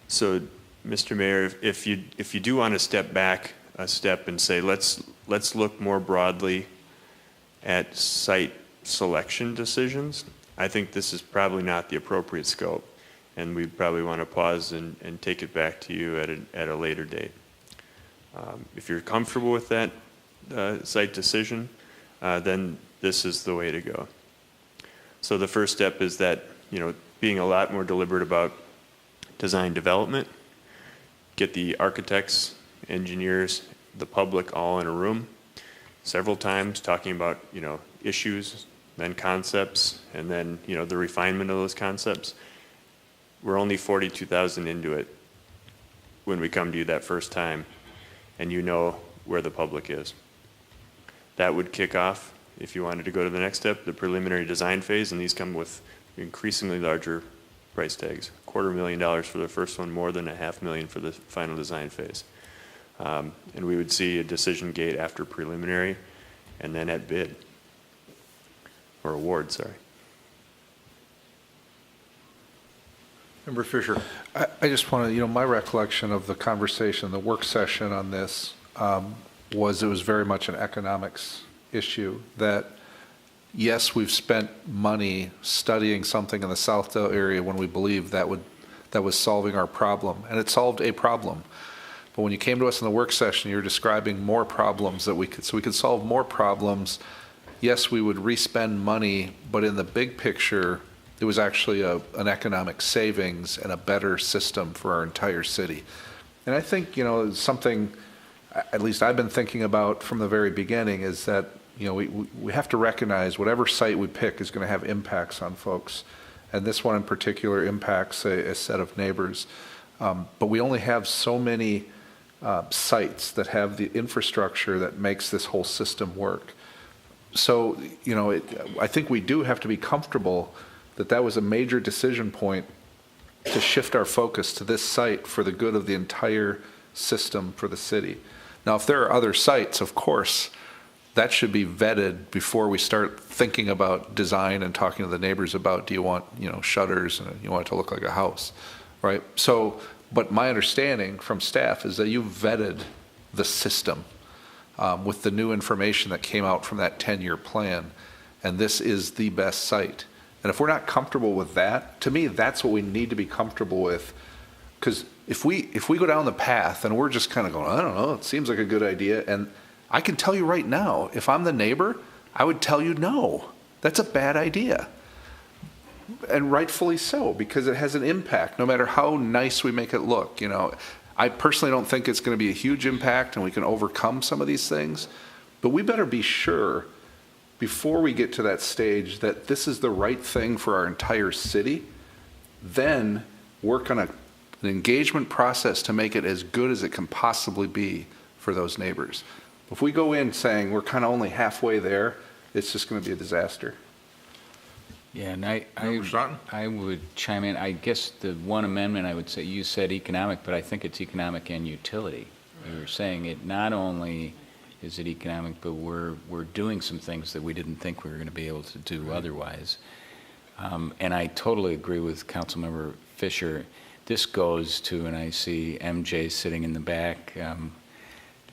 So, Mr. Mayor, if you do want to step back a step and say, let's look more broadly at site selection decisions, I think this is probably not the appropriate scope, and we probably want to pause and take it back to you at a later date. If you're comfortable with that site decision, then this is the way to go. So the first step is that, being a lot more deliberate about design development, get the architects, engineers, the public all in a room several times talking about, issues, then concepts, and then, the refinement of those concepts. We're only 42,000 into it when we come to you that first time, and you know where the public is. That would kick off, if you wanted to go to the next step, the preliminary design phase, and these come with increasingly larger price tags. $250,000 for the first one, more than $500,000 for the final design phase. And we would see a decision gate after preliminary, and then at bid, or award, sorry. Member Fisher. I just want to, my recollection of the conversation, the work session on this, was it was very much an economics issue, that yes, we've spent money studying something in the Southdale area when we believed that was solving our problem, and it solved a problem. But when you came to us in the work session, you were describing more problems so we could solve more problems. Yes, we would re-spend money, but in the big picture, it was actually an economic savings and a better system for our entire city. And I think, something, at least I've been thinking about from the very beginning, is that, we have to recognize whatever site we pick is going to have impacts on folks. And this one in particular impacts a set of neighbors. But we only have so many sites that have the infrastructure that makes this whole system work. So, I think we do have to be comfortable that was a major decision point to shift our focus to this site for the good of the entire system for the city. Now, if there are other sites, of course, that should be vetted before we start thinking about design and talking to the neighbors about, do you want, shutters and you want it to look like a house, right? So, but my understanding from staff is that you vetted the system with the new information that came out from that 10-year plan, and this is the best site. And if we're not comfortable with that, to me, that's what we need to be comfortable with. Because if we go down the path and we're just kind of going, I don't know, it seems like a good idea, and I can tell you right now, if I'm the neighbor, I would tell you, no, that's a bad idea. And rightfully so, because it has an impact, no matter how nice we make it look. I personally don't think it's going to be a huge impact and we can overcome some of these things, but we better be sure before we get to that stage that this is the right thing for our entire city, then work on an engagement process to make it as good as it can possibly be for those neighbors. If we go in saying we're kind of only halfway there, it's just going to be a disaster. Yeah, and I would chime in. I guess the one amendment I would say, you said economic, but I think it's economic and utility. You were saying it not only is it economic, but we're doing some things that we didn't think we were going to be able to do otherwise. And I totally agree with Councilmember Fisher. This goes to, and I see MJ sitting in the back,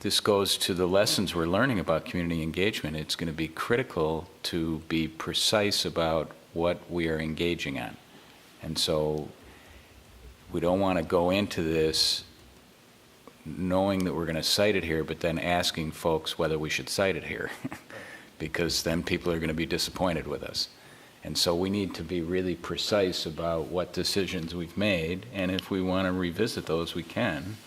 this goes to the lessons we're learning about community engagement. It's going to be critical to be precise about what we are engaging on. And so we don't want to go into this knowing that we're going to cite it here, but then asking folks whether we should cite it here, because then people are going to be disappointed with us. And so we need to be really precise about what decisions we've made, and if we want to revisit those, we can.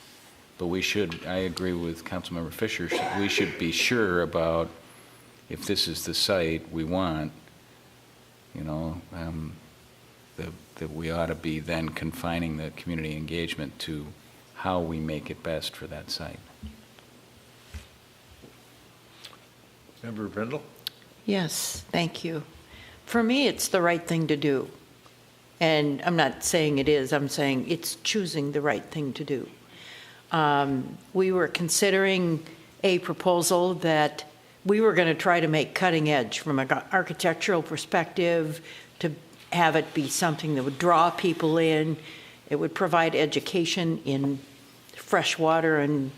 But we should, I agree with Councilmember Fisher, we should be sure about if this is the site we want, that we ought to be then confining the community engagement to how we make it best for that site. Member Brindle? Yes, thank you. For me, it's the right thing to do. And I'm not saying it is, I'm saying it's choosing the right thing to do. We were considering a proposal that we were going to try to make cutting edge from an architectural perspective, to have it be something that would draw people in. It would provide education in fresh water and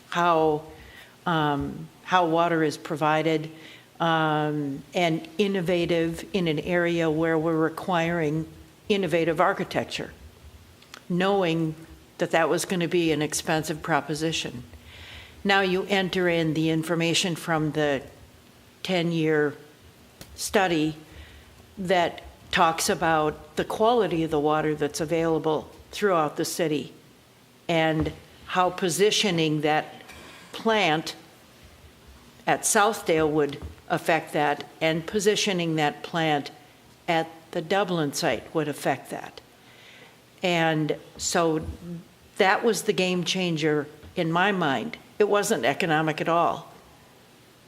how water is provided. and innovative in an area where we're requiring innovative architecture, knowing that that was going to be an expensive proposition. Now you enter in the information from the 10-year study that talks about the quality of the water that's available throughout the city and how positioning that plant at Southdale would affect that, and positioning that plant at the Dublin site would affect that. And so that was the game changer in my mind. It wasn't economic at all.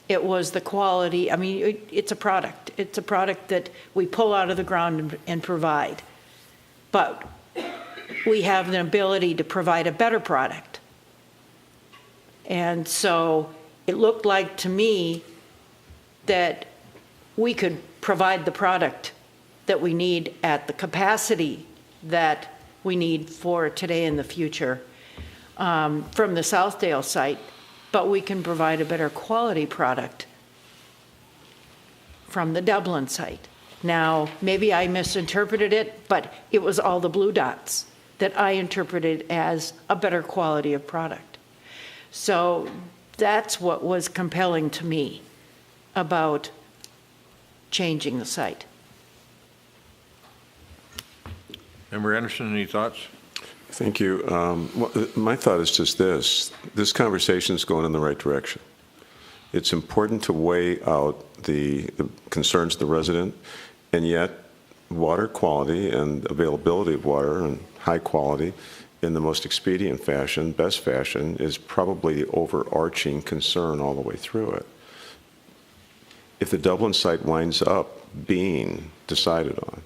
It was the quality. I mean, it's a product. It's a product that we pull out of the ground and provide. But we have the ability to provide a better product. And so it looked like to me that we could provide the product that we need at the capacity that we need for today and the future from the Southdale site, but we can provide a better quality product from the Dublin site. Now, maybe I misinterpreted it, but it was all the blue dots that I interpreted as a better quality of product. So that's what was compelling to me about changing the site. Member Anderson, any thoughts? Thank you. My thought is just this. This conversation is going in the right direction. It's important to weigh out the concerns of the resident, and yet water quality and availability of water and high quality in the most expedient fashion, best fashion, is probably the overarching concern all the way through it. If the Dublin site winds up being decided on,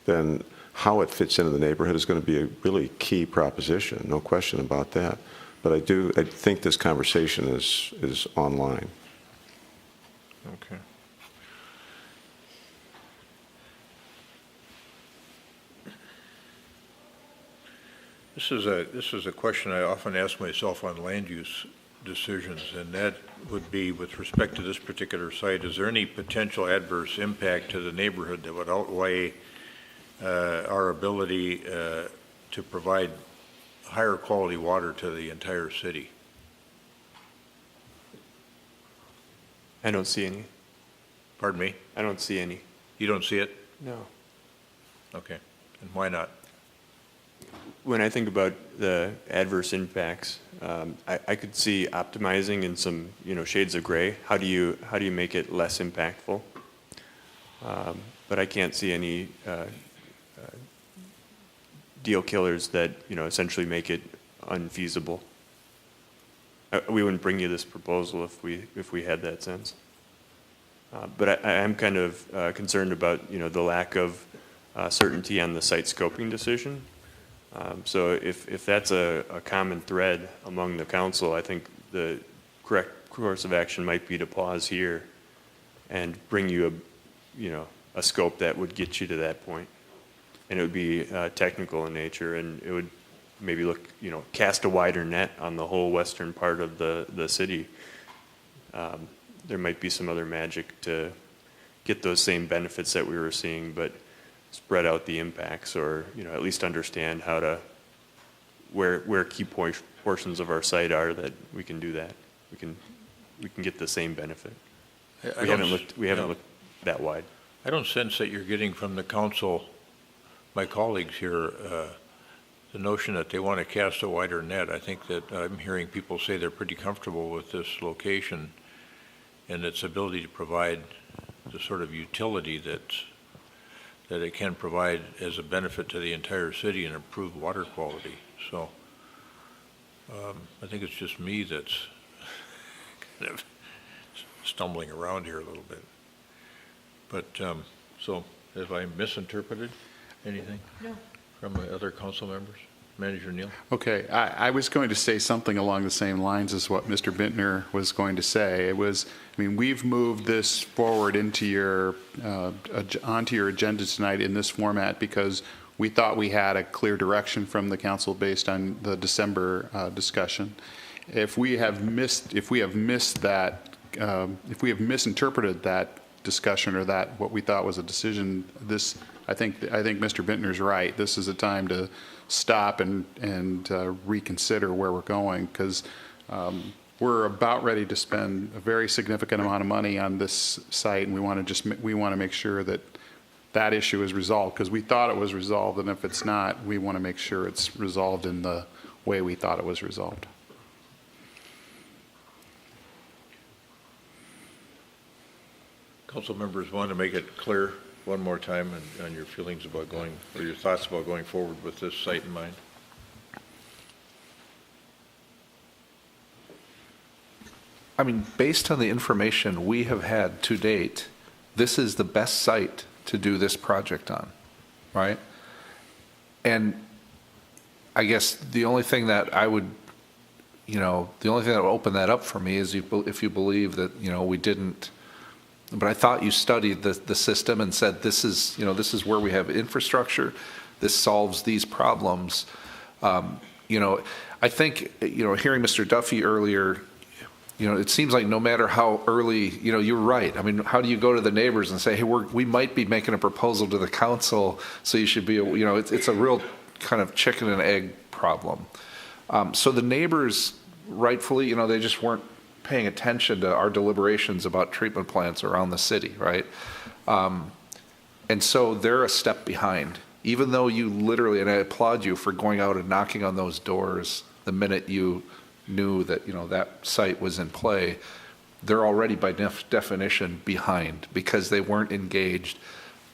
then how it fits into the neighborhood is going to be a really key proposition, no question about that. But I think this conversation is online. Okay. This is a question I often ask myself on land use decisions, and that would be with respect to this particular site, is there any potential adverse impact to the neighborhood that would outweigh our ability to provide higher quality water to the entire city? I don't see any. Pardon me? I don't see any. You don't see it? No. Okay. And why not? When I think about the adverse impacts, I could see optimizing in some, shades of gray. How do you make it less impactful? But I can't see any deal killers that essentially make it unfeasible. We wouldn't bring you this proposal if we had that sense. But I am kind of concerned about the lack of certainty on the site scoping decision. So if that's a common thread among the council, I think the correct course of action might be to pause here and bring you a scope that would get you to that point. And it would be technical in nature, and it would maybe look, cast a wider net on the whole western part of the city. There might be some other magic to get those same benefits that we were seeing, but spread out the impacts, or at least understand how to where key portions of our site are that we can do that. We can get the same benefit. We haven't looked that wide. I don't sense that you're getting from the council, my colleagues here, the notion that they want to cast a wider net. I think that I'm hearing people say they're pretty comfortable with this location and its ability to provide the sort of utility that it can provide as a benefit to the entire city and improve water quality. So I think it's just me that's kind of stumbling around here a little bit. But so have I misinterpreted anything? No. From the other council members? Manager Neal? Okay, I was going to say something along the same lines as what Mr. Bintner was going to say. We've moved this forward into onto your agenda tonight in this format because we thought we had a clear direction from the council based on the December discussion. If we have missed that if we have misinterpreted that discussion or that what we thought was a decision, I think Mr. Bintner's right. This is a time to stop and reconsider where we're going, because we're about ready to spend a very significant amount of money on this site, and we want to make sure that that issue is resolved, because we thought it was resolved, and if it's not, we want to make sure it's resolved in the way we thought it was resolved. Council members want to make it clear one more time on your feelings about going, or your thoughts about going forward with this site in mind. I mean, based on the information we have had to date, this is the best site to do this project on, right? And I guess the only thing that I would, the only thing that would open that up for me is if you believe that, we didn't, but I thought you studied the system and said, this is where we have infrastructure, this solves these problems. I think, hearing Mr. Duffy earlier, it seems like no matter how early, you're right. I mean, how do you go to the neighbors and say, hey, we might be making a proposal to the council, so you should be, it's a real kind of chicken and egg problem. So the neighbors, rightfully, they just weren't paying attention to our deliberations about treatment plants around the city, right? And so they're a step behind, even though you literally, and I applaud you for going out and knocking on those doors the minute you knew that that site was in play. They're already by definition behind, because they weren't engaged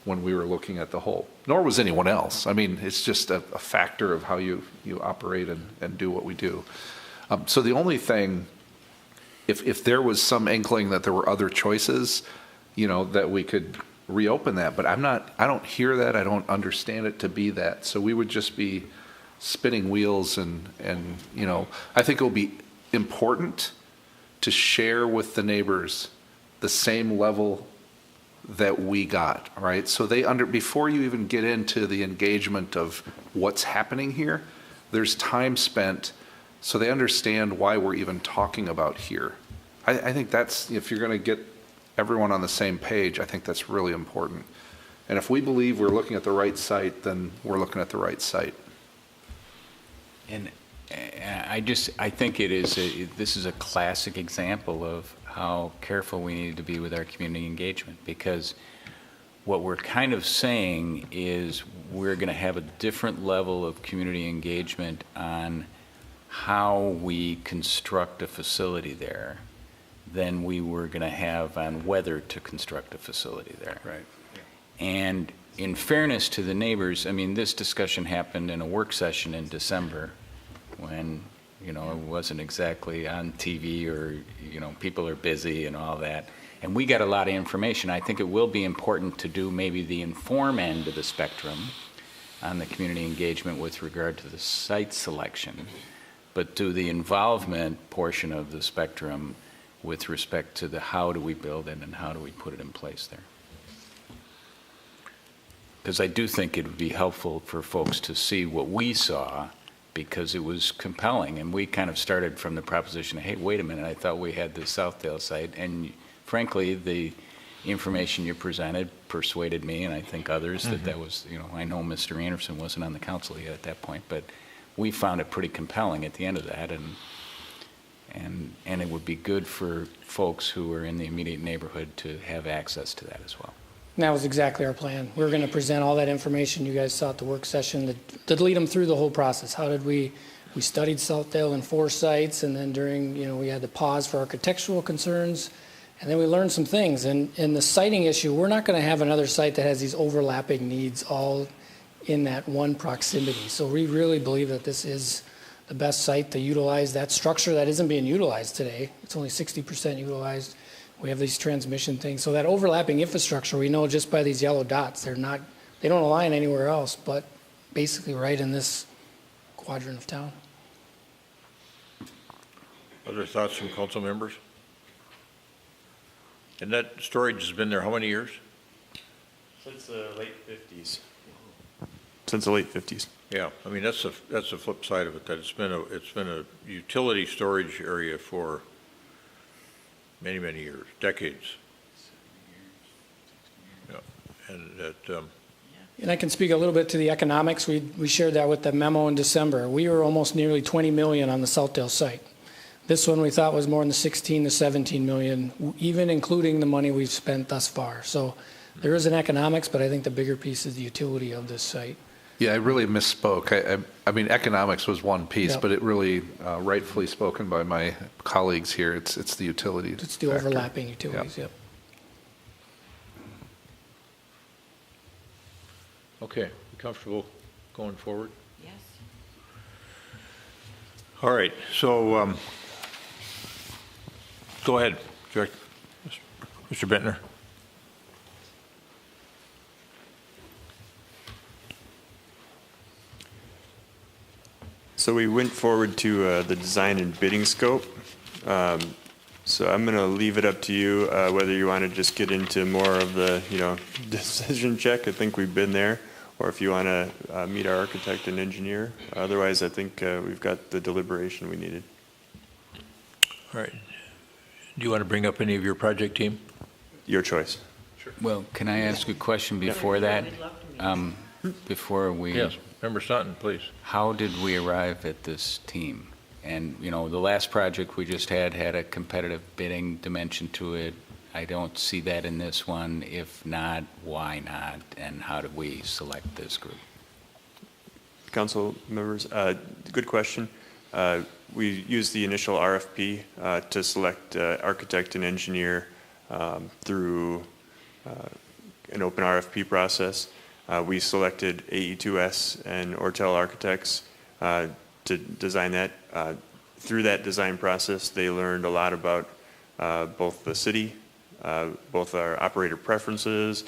when we were looking at the whole, nor was anyone else. I mean, it's just a factor of how you operate and do what we do. So the only thing, if there was some inkling that there were other choices, that we could reopen that, but I don't hear that, I don't understand it to be that. So we would just be spinning wheels, and I think it'll be important to share with the neighbors the same level that we got, right? So before you even get into the engagement of what's happening here, there's time spent so they understand why we're even talking about here. I think that's, if you're going to get everyone on the same page, I think that's really important. And if we believe we're looking at the right site, then we're looking at the right site. And I think this is a classic example of how careful we need to be with our community engagement, because what we're kind of saying is we're going to have a different level of community engagement on how we construct a facility there than we were going to have on whether to construct a facility there. Right. And in fairness to the neighbors, I mean, this discussion happened in a work session in December when, it wasn't exactly on TV, or, people are busy and all that. And we got a lot of information. I think it will be important to do maybe the inform end of the spectrum on the community engagement with regard to the site selection, but do the involvement portion of the spectrum with respect to the how do we build it and how do we put it in place there. Because I do think it would be helpful for folks to see what we saw, because it was compelling. And we kind of started from the proposition, hey, wait a minute, I thought we had the Southdale site. And frankly, the information you presented persuaded me, and I think others, that was, I know Mr. Anderson wasn't on the council yet at that point, but we found it pretty compelling at the end of that. And it would be good for folks who are in the immediate neighborhood to have access to that as well. And that was exactly our plan. We were going to present all that information you guys saw at the work session to lead them through the whole process. How did we studied Southdale in 4 sites, and then during, we had to pause for architectural concerns, and then we learned some things. And in the siting issue, we're not going to have another site that has these overlapping needs all in that one proximity. So we really believe that this is the best site to utilize that structure that isn't being utilized today. It's only 60% utilized. We have these transmission things. So that overlapping infrastructure, we know just by these yellow dots, they don't align anywhere else, but basically right in this quadrant of town. Other thoughts from council members? And that storage has been there how many years? Since the late 50s. Since the late 50s. Yeah, I mean, that's the flip side of it, that it's been a utility storage area for many, many years, decades. Yeah, and that, And I can speak a little bit to the economics. We shared that with the memo in December. We were almost nearly 20 million on the Southdale site. This one we thought was more in the 16 to 17 million, even including the money we've spent thus far. So there is an economics, but I think the bigger piece is the utility of this site. Yeah, I really misspoke. I mean, economics was one piece, Yep. but it really, rightfully spoken by my colleagues here, it's the utility. It's the factor. overlapping utilities, yep. okay, you comfortable going forward? Yes. All right, so go ahead, Director. Mr. Bentner. So we went forward to the design and bidding scope. So I'm going to leave it up to you whether you want to just get into more of the, decision check. I think we've been there, or if you want to meet our architect and engineer. Otherwise, I think we've got the deliberation we needed. All right. Do you want to bring up any of your project team? Your choice. Well, can I ask a question before that? Before we... Yes, Member Sutton, please. How did we arrive at this team? And, the last project we just had a competitive bidding dimension to it. I don't see that in this one. If not, why not? And how did we select this group? Council members, good question. We used the initial RFP to select architect and engineer through an open RFP process. We selected AE2S and Ortel Architects to design that. Through that design process, they learned a lot about both the city, both our operator preferences,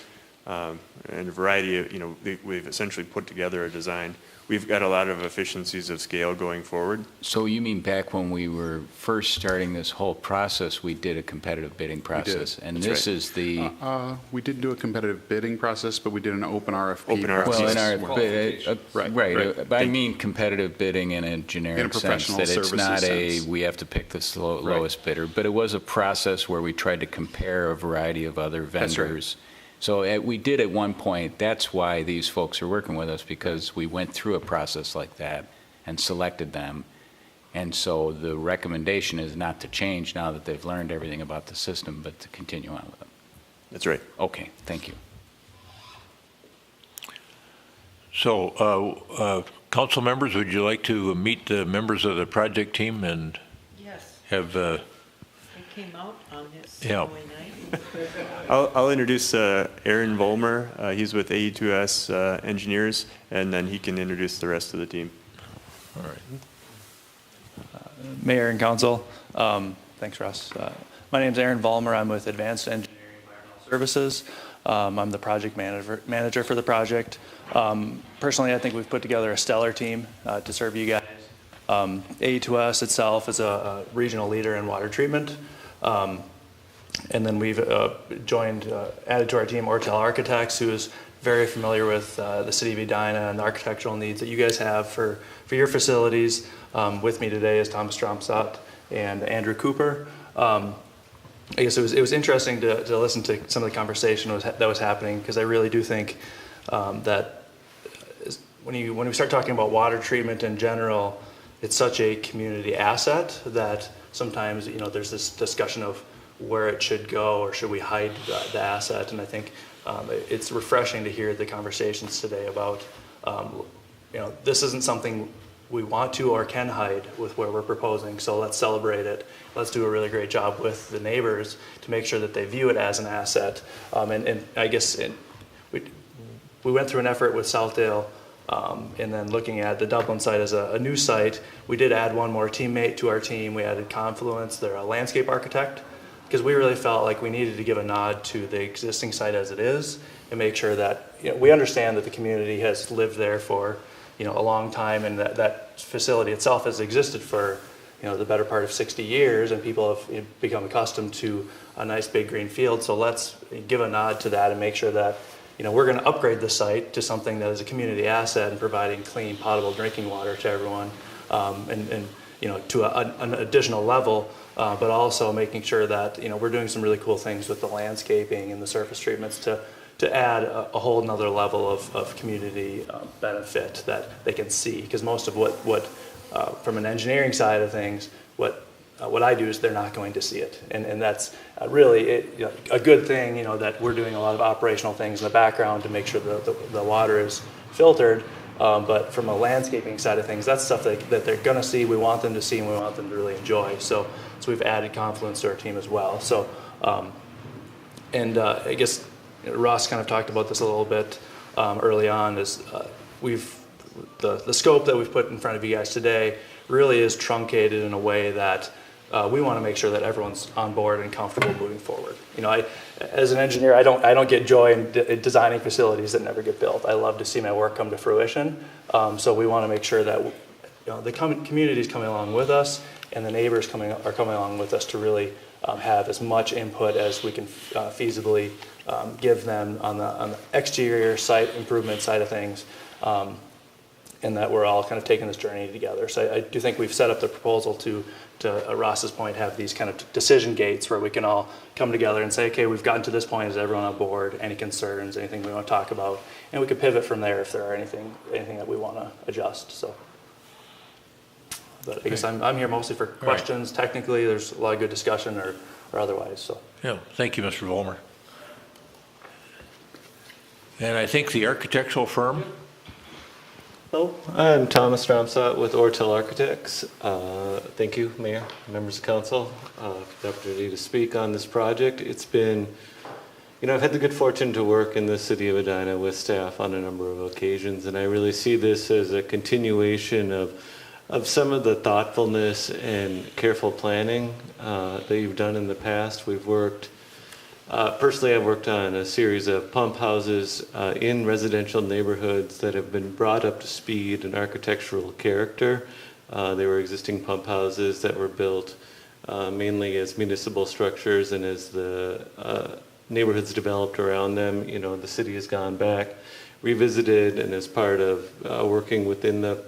and a variety of, we've essentially put together a design. We've got a lot of efficiencies of scale going forward. So you mean back when we were first starting this whole process, we did a competitive bidding process? And That's this right. is the... We didn't do a competitive bidding process, but we did an open RFP. Open RFP. Well, in process. our, right. But I mean competitive bidding in a generic In a sense, professional that it's not services sense. we have to pick the lowest bidder, but it was a process where we tried to compare a variety of other That's right. vendors. So we did at one point, that's why these folks are working with us, because we went through a process like that and selected them. And so the recommendation is not to change now that they've learned everything about the system, but to continue on with them. That's right. Okay, thank you. So, council members, would you like to meet the members of the project team and Yes. have... They came out on this Yeah. snowy night. I'll introduce Aaron Vollmer. He's with AE2S Engineers, and then he can introduce the rest of the team. All right. Mayor and Council, thanks, Russ. My name's Aaron Vollmer. I'm with Advanced Engineering Environmental Services. I'm the project manager for the project. Personally, I think we've put together a stellar team to serve you guys. AE2S itself is a regional leader in water treatment. And then we've added to our team Ortel Architects, who is very familiar with the city of Edina and the architectural needs that you guys have for your facilities. With me today is Thomas Stromsott and Andrew Cooper. I guess it was interesting to listen to some of the conversation that was happening, because I really do think that when we start talking about water treatment in general, it's such a community asset that sometimes there's this discussion of where it should go, or should we hide the asset. And I think it's refreshing to hear the conversations today about this isn't something we want to or can hide with where we're proposing, so let's celebrate it. Let's do a really great job with the neighbors to make sure that they view it as an asset. And I guess we went through an effort with Southdale, and then looking at the Dublin site as a new site. We did add one more teammate to our team. We added Confluence. They're a landscape architect, because we really felt like we needed to give a nod to the existing site as it is and make sure that we understand that the community has lived there for a long time, and that facility itself has existed for the better part of 60 years, and people have become accustomed to a nice big green field. So let's give a nod to that and make sure that we're going to upgrade the site to something that is a community asset and providing clean, potable drinking water to everyone. And to an additional level, but also making sure that, we're doing some really cool things with the landscaping and the surface treatments to add a whole nother level of community benefit that they can see. Because most of what from an engineering side of things, what I do is they're not going to see it. And that's really a good thing, that we're doing a lot of operational things in the background to make sure the water is filtered. But from a landscaping side of things, that's stuff that they're going to see, we want them to see, and we want them to really enjoy. So we've added confluence to our team as well. So, I guess Ross kind of talked about this a little bit early on, is the scope that we've put in front of you guys today really is truncated in a way that we want to make sure that everyone's on board and comfortable moving forward. As an engineer, I don't get joy in designing facilities that never get built. I love to see my work come to fruition. So we want to make sure that the community is coming along with us, and the neighbors are coming along with us to really have as much input as we can feasibly give them on the exterior site improvement side of things. And that we're all kind of taking this journey together. So I do think we've set up the proposal to Ross's point, have these kind of decision gates where we can all come together and say, okay, we've gotten to this point, is everyone on board, any concerns, anything we want to talk about, and we can pivot from there if there are anything that we want to adjust. So, but I guess I'm here mostly for questions. Right. Technically, there's a lot of good discussion or otherwise. So yeah, thank you, Mr. Vollmer. And I think the architectural firm. Hello, I'm Thomas Ramsott with Ortel Architects. Thank you, Mayor, members of council, for the opportunity to speak on this project. It's been, I've had the good fortune to work in the city of Edina with staff on a number of occasions, and I really see this as a continuation of some of the thoughtfulness and careful planning that you've done in the past. We've worked personally, I've worked on a series of pump houses in residential neighborhoods that have been brought up to speed in architectural character. They were existing pump houses that were built mainly as municipal structures, and as the neighborhoods developed around them, the city has gone back, revisited, and as part of working within the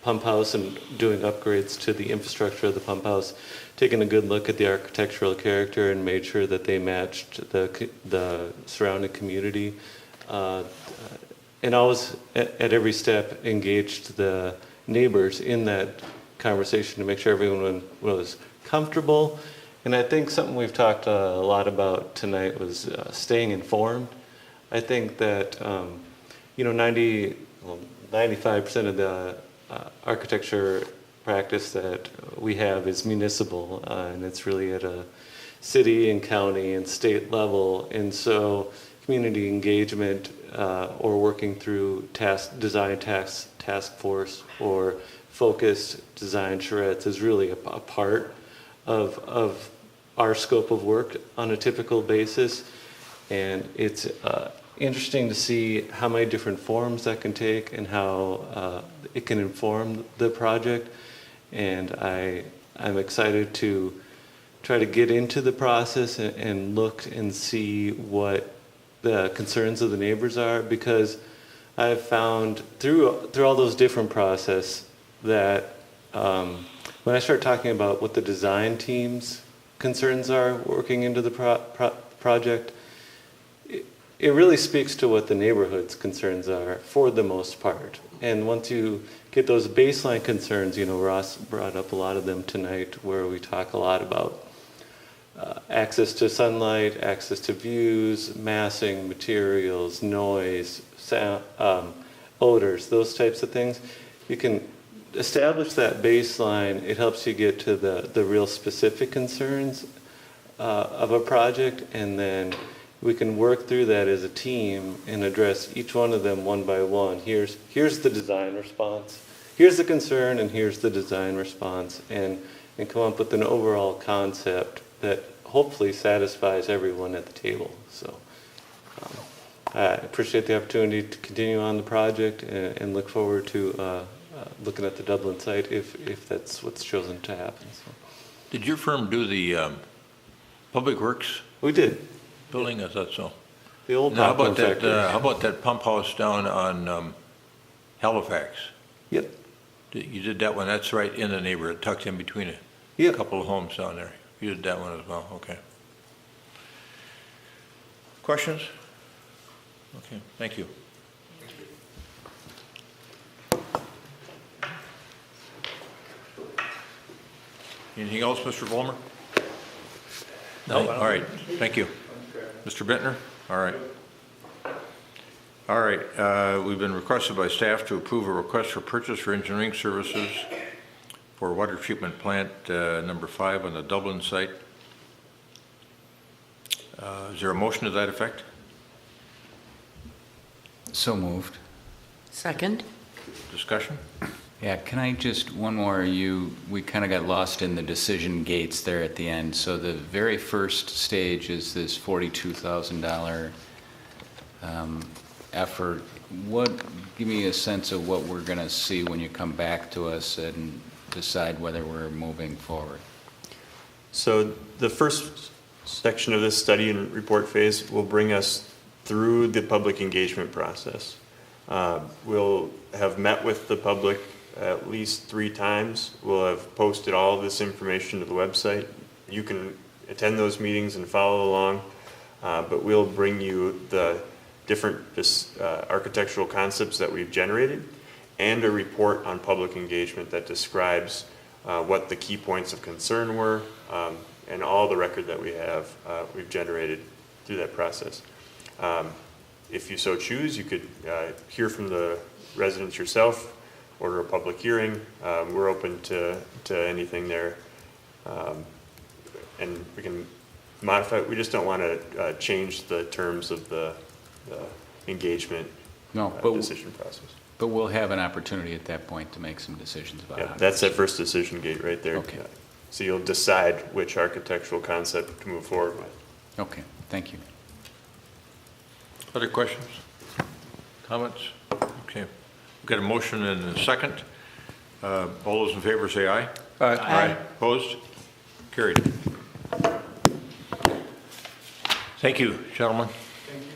pump house and doing upgrades to the infrastructure of the pump house, taken a good look at the architectural character and made sure that they matched the surrounding community, and always at every step engaged the neighbors in that conversation to make sure everyone was comfortable. And I think something we've talked a lot about tonight was staying informed. I think that 95% of the architecture practice that we have is municipal, and it's really at a city and county and state level. And so community engagement or working through design task force or focused design charrettes is really a part of our scope of work on a typical basis. And it's interesting to see how many different forms that can take and how it can inform the project. And I'm excited to try to get into the process and look and see what the concerns of the neighbors are, because I've found through all those different processes that when I start talking about what the design team's concerns are working into the project, it really speaks to what the neighborhood's concerns are for the most part. And once you get those baseline concerns, Ross brought up a lot of them tonight, where we talk a lot about access to sunlight, access to views, massing, materials, noise, sound, odors, those types of things. You can establish that baseline. It helps you get to the real specific concerns of a project, and then we can work through that as a team and address each one of them one by one. Here's the design response. Here's the concern, and here's the design response, and come up with an overall concept that hopefully satisfies everyone at the table. So I appreciate the opportunity to continue on the project and look forward to looking at the Dublin site if that's what's chosen to happen. So. Did your firm do the public works? We did. Building, I thought so. The old now, popcorn factory. How about that pump house down on Halifax? Yep. You did that one, that's right in the neighborhood, tucked in between a couple of homes down there. You did that one as well, okay. Questions? Okay, thank you. Anything else, Mr. Volmer? No. All right, thank you. Mr. Bittner? All right. All right, we've been requested by staff to approve a request for purchase for engineering services for water treatment plant number 5 on the Dublin site. Is there a motion to that effect? So moved. Second. Discussion? Yeah, can I just, one more, we kind of got lost in the decision gates there at the end. So the very first stage is this $42,000 effort. Give me a sense of what we're going to see when you come back to us and decide whether we're moving forward. So the first section of this study and report phase will bring us through the public engagement process. We'll have met with the public at least 3 times. We'll have posted all of this information to the website. You can attend those meetings and follow along, but we'll bring you the different architectural concepts that we've generated and a report on public engagement that describes what the key points of concern were and all the record that we've generated through that process. If you so choose, you could hear from the residents yourself, order a public hearing. We're open to anything there. And we can modify, we just don't want to change the terms of the engagement decision process. But we'll have an opportunity at that point to make some decisions about it. That's that first decision gate right there. Okay. So you'll decide which architectural concept to move forward with. Okay, thank you. Other questions? Comments? Okay. We've got a motion and a second. All those in favor say aye. Aye. Aye. Opposed? Carried. Thank you, gentlemen. Thank you.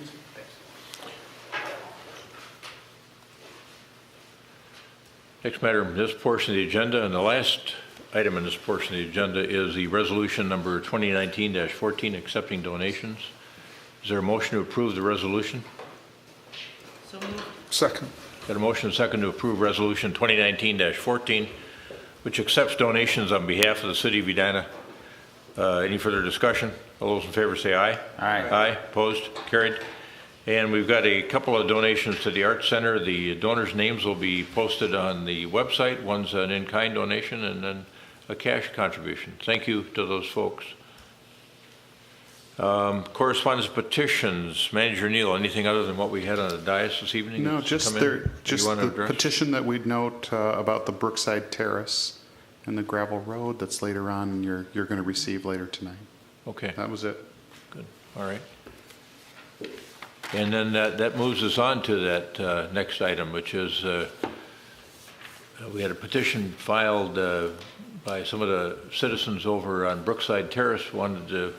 Next matter in this portion of the agenda, and the last item in this portion of the agenda is the resolution number 2019-14, accepting donations. Is there a motion to approve the resolution? So moved. Second. Got a motion and second to approve resolution 2019-14, which accepts donations on behalf of the city of Edina. Any further discussion? All those in favor say aye. Aye. Aye. Opposed? Carried. And we've got a couple of donations to the Arts Center. The donors' names will be posted on the website. One's an in-kind donation and then a cash contribution. Thank you to those folks. Correspondence petitions. Manager Neal, anything other than what we had on the dais this evening? No, just the petition that we'd note about the Brookside Terrace and the gravel road that's later on you're going to receive later tonight. Okay. That was it. Good. All right. And then that moves us on to that next item, which is we had a petition filed by some of the citizens over on Brookside Terrace, wanted to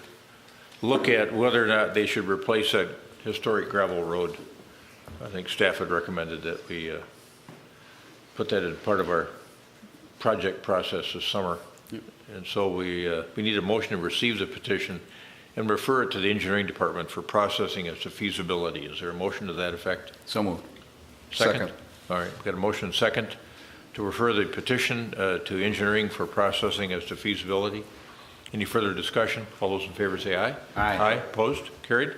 look at whether or not they should replace that historic gravel road. I think staff had recommended that we put that as part of our project process this summer. Yep. And so we need a motion to receive the petition and refer it to the engineering department for processing as to feasibility. Is there a motion to that effect? So moved. Second. All right, we've got a motion second to refer the petition to engineering for processing as to feasibility. Any further discussion? All those in favor say aye. Aye. Aye. Opposed? Carried.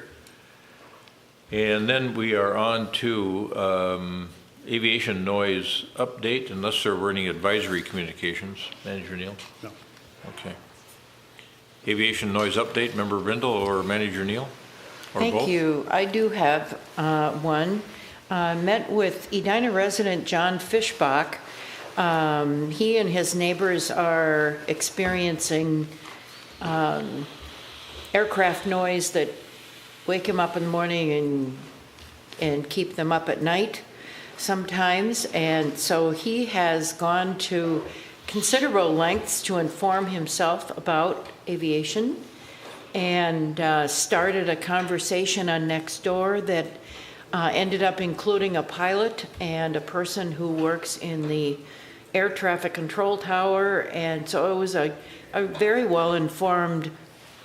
And then we are on to aviation noise update, unless there were any advisory communications. Manager Neal? No. Okay. Aviation noise update, Member Brindle or Manager Neal? Or Thank both? you. I do have one. Met with Edina resident John Fischbach. He and his neighbors are experiencing aircraft noise that wake him up in the morning and keep them up at night sometimes. And so he has gone to considerable lengths to inform himself about aviation and started a conversation on Nextdoor that ended up including a pilot and a person who works in the air traffic control tower. And so it was a very well-informed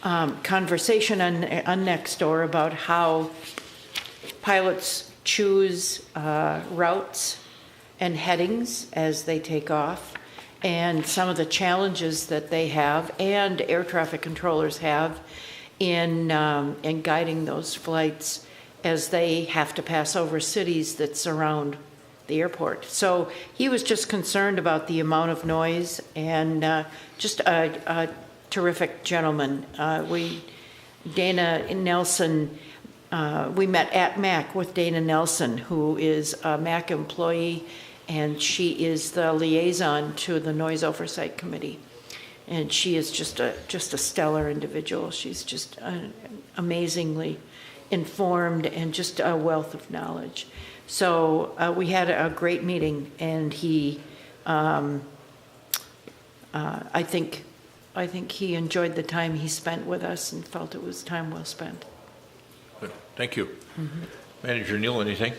conversation on Nextdoor about how pilots choose routes and headings as they take off, and some of the challenges that they have and air traffic controllers have in guiding those flights as they have to pass over cities that surround the airport. So he was just concerned about the amount of noise, and just a terrific gentleman. Dana Nelson, we met at MAC with Dana Nelson, who is a MAC employee, and she is the liaison to the Noise Oversight Committee. And she is just a stellar individual. She's just amazingly informed and just a wealth of knowledge. So we had a great meeting, and he, I think he enjoyed the time he spent with us and felt it was time well spent. Good. Thank you. Manager Neal, anything?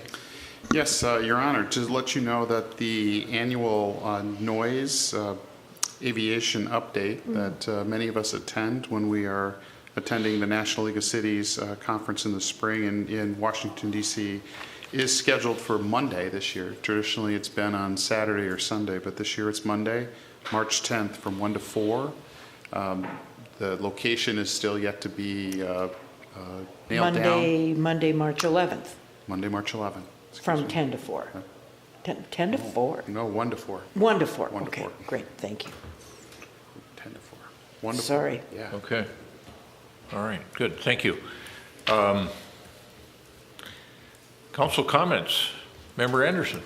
Yes, Your Honor, to let you know that the annual noise aviation update that many of us attend when we are attending the National League of Cities conference in the spring in Washington, D.C., is scheduled for Monday this year. Traditionally, it's been on Saturday or Sunday, but this year it's Monday, March 10th from 1 to 4. The location is still yet to be nailed down. Monday, March 11th. Monday, March 11th. From 10 to 4. 10 to 4? No, 1 to 4. 1 to 4. 1 to okay, 4. Great, thank you. 10 to 4. 1 to 4. Sorry. Yeah. Okay. All right, good, thank you. Council comments. Member Anderson.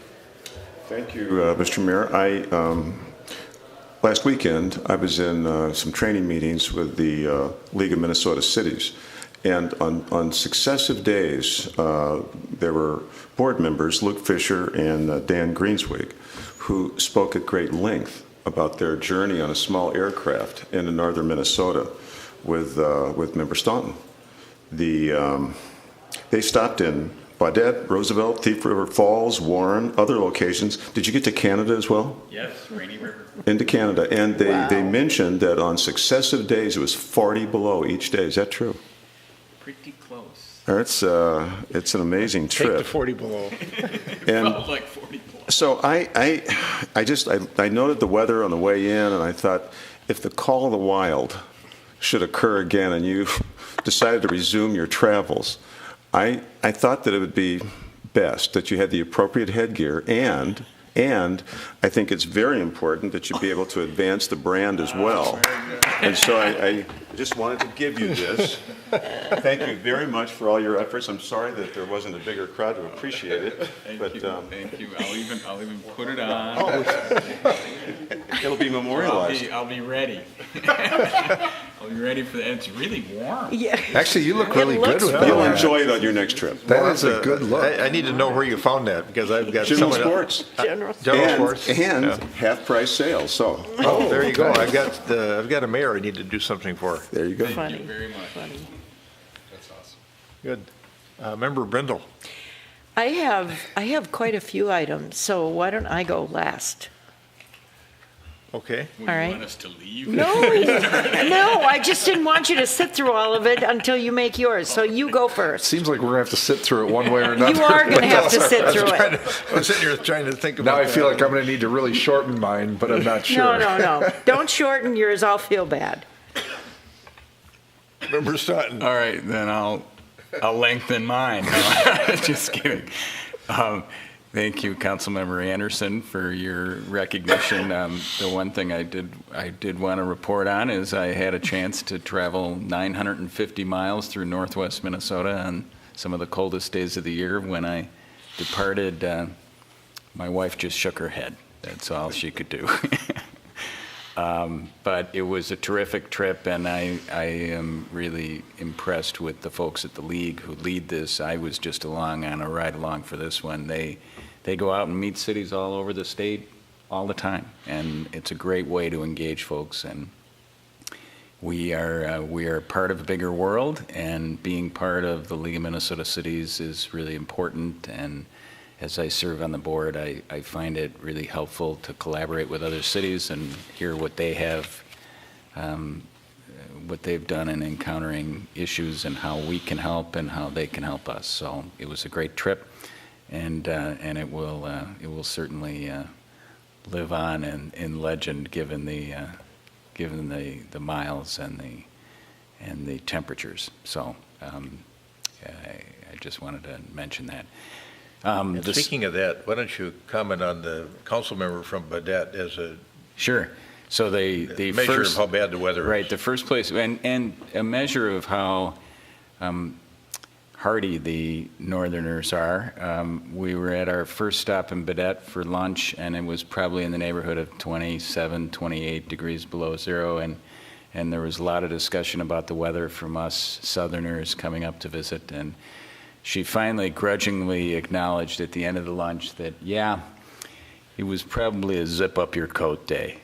Thank you, Mr. Mayor. Last weekend, I was in some training meetings with the League of Minnesota Cities. And on successive days, there were board members, Luke Fisher and Dan Greenswig, who spoke at great length about their journey on a small aircraft into northern Minnesota with Member Staunton. They stopped in Baudette, Roosevelt, Thief River Falls, Warren, other locations. Did you get to Canada as well? Yes, Rainy River. Into Canada. And they mentioned that on successive days it was 40 below each day. Is that true? Pretty close. It's an amazing trip. Take the 40 below. And Felt like 40 below. so I noted the weather on the way in, and I thought, if the call of the wild should occur again and you decided to resume your travels, I thought that it would be best that you had the appropriate headgear, and I think it's very important that you be able to advance the brand as well. And so I just wanted to give you this. Thank you very much for all your efforts. I'm sorry that there wasn't a bigger crowd to appreciate it. Thank you. I'll even put it on. It'll be memorialized. I'll be ready. I'll be ready for that. It's really warm. Yeah. Actually, you look really good with that. You'll enjoy it on your next trip. That is a good look. I need to know where you found that, because I've got General someone- Sports. General. Sports. And Yeah. half-price sales, so. Oh, there you go. I've got a mayor I need to do something for. There you go. Funny. Thank you very much. Funny. That's awesome. Good. Member Brindle. I have quite a few items, so why don't I go last? Okay. Would All you right. want us to leave? No, I just didn't want you to sit through all of it until you make yours. So you go first. Seems like we're going to have to sit through it one way or another. You are going to have to sit through it. I'm sitting here trying to think about Now I that. feel like I'm going to need to really shorten mine, but I'm not sure. No. Don't shorten yours. I'll feel bad. Member Staunton. All right, then I'll lengthen mine. Just kidding. Thank you, Councilmember Anderson, for your recognition. The one thing I did want to report on is I had a chance to travel 950 miles through northwest Minnesota on some of the coldest days of the year. When I departed, my wife just shook her head. That's all she could do. But it was a terrific trip, and I am really impressed with the folks at the League who lead this. I was just on a ride along for this one. They go out and meet cities all over the state all the time, and it's a great way to engage folks. And we are part of a bigger world, and being part of the League of Minnesota Cities is really important. And as I serve on the board, I find it really helpful to collaborate with other cities and hear what they have, what they've done in encountering issues and how we can help and how they can help us. So it was a great trip, and it will certainly live on in legend given the miles and the temperatures. So I just wanted to mention that. And speaking of that, why don't you comment on the council member from Baudette as a sure. So the measure first, of how bad the weather is. Right, the first place, and a measure of how hardy the northerners are. We were at our first stop in Baudette for lunch, and it was probably in the neighborhood of 27, 28 degrees below zero, and there was a lot of discussion about the weather from us southerners coming up to visit, and she finally grudgingly acknowledged at the end of the lunch that, yeah, it was probably a zip up your coat day.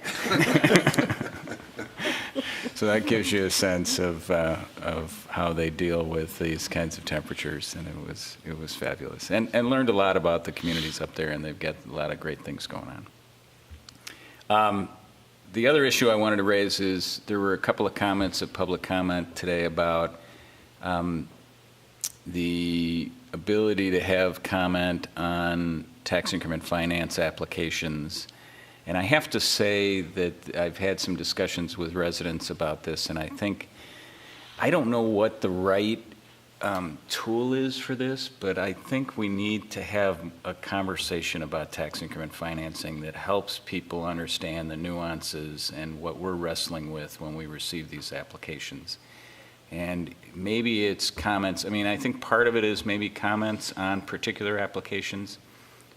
So that gives you a sense of how they deal with these kinds of temperatures, and it was fabulous. And learned a lot about the communities up there, and they've got a lot of great things going on. The other issue I wanted to raise is there were a couple of comments of public comment today about the ability to have comment on tax increment finance applications. And I have to say that I've had some discussions with residents about this, and I don't know what the right tool is for this, but I think we need to have a conversation about tax increment financing that helps people understand the nuances and what we're wrestling with when we receive these applications. And maybe it's comments, I think part of it is maybe comments on particular applications,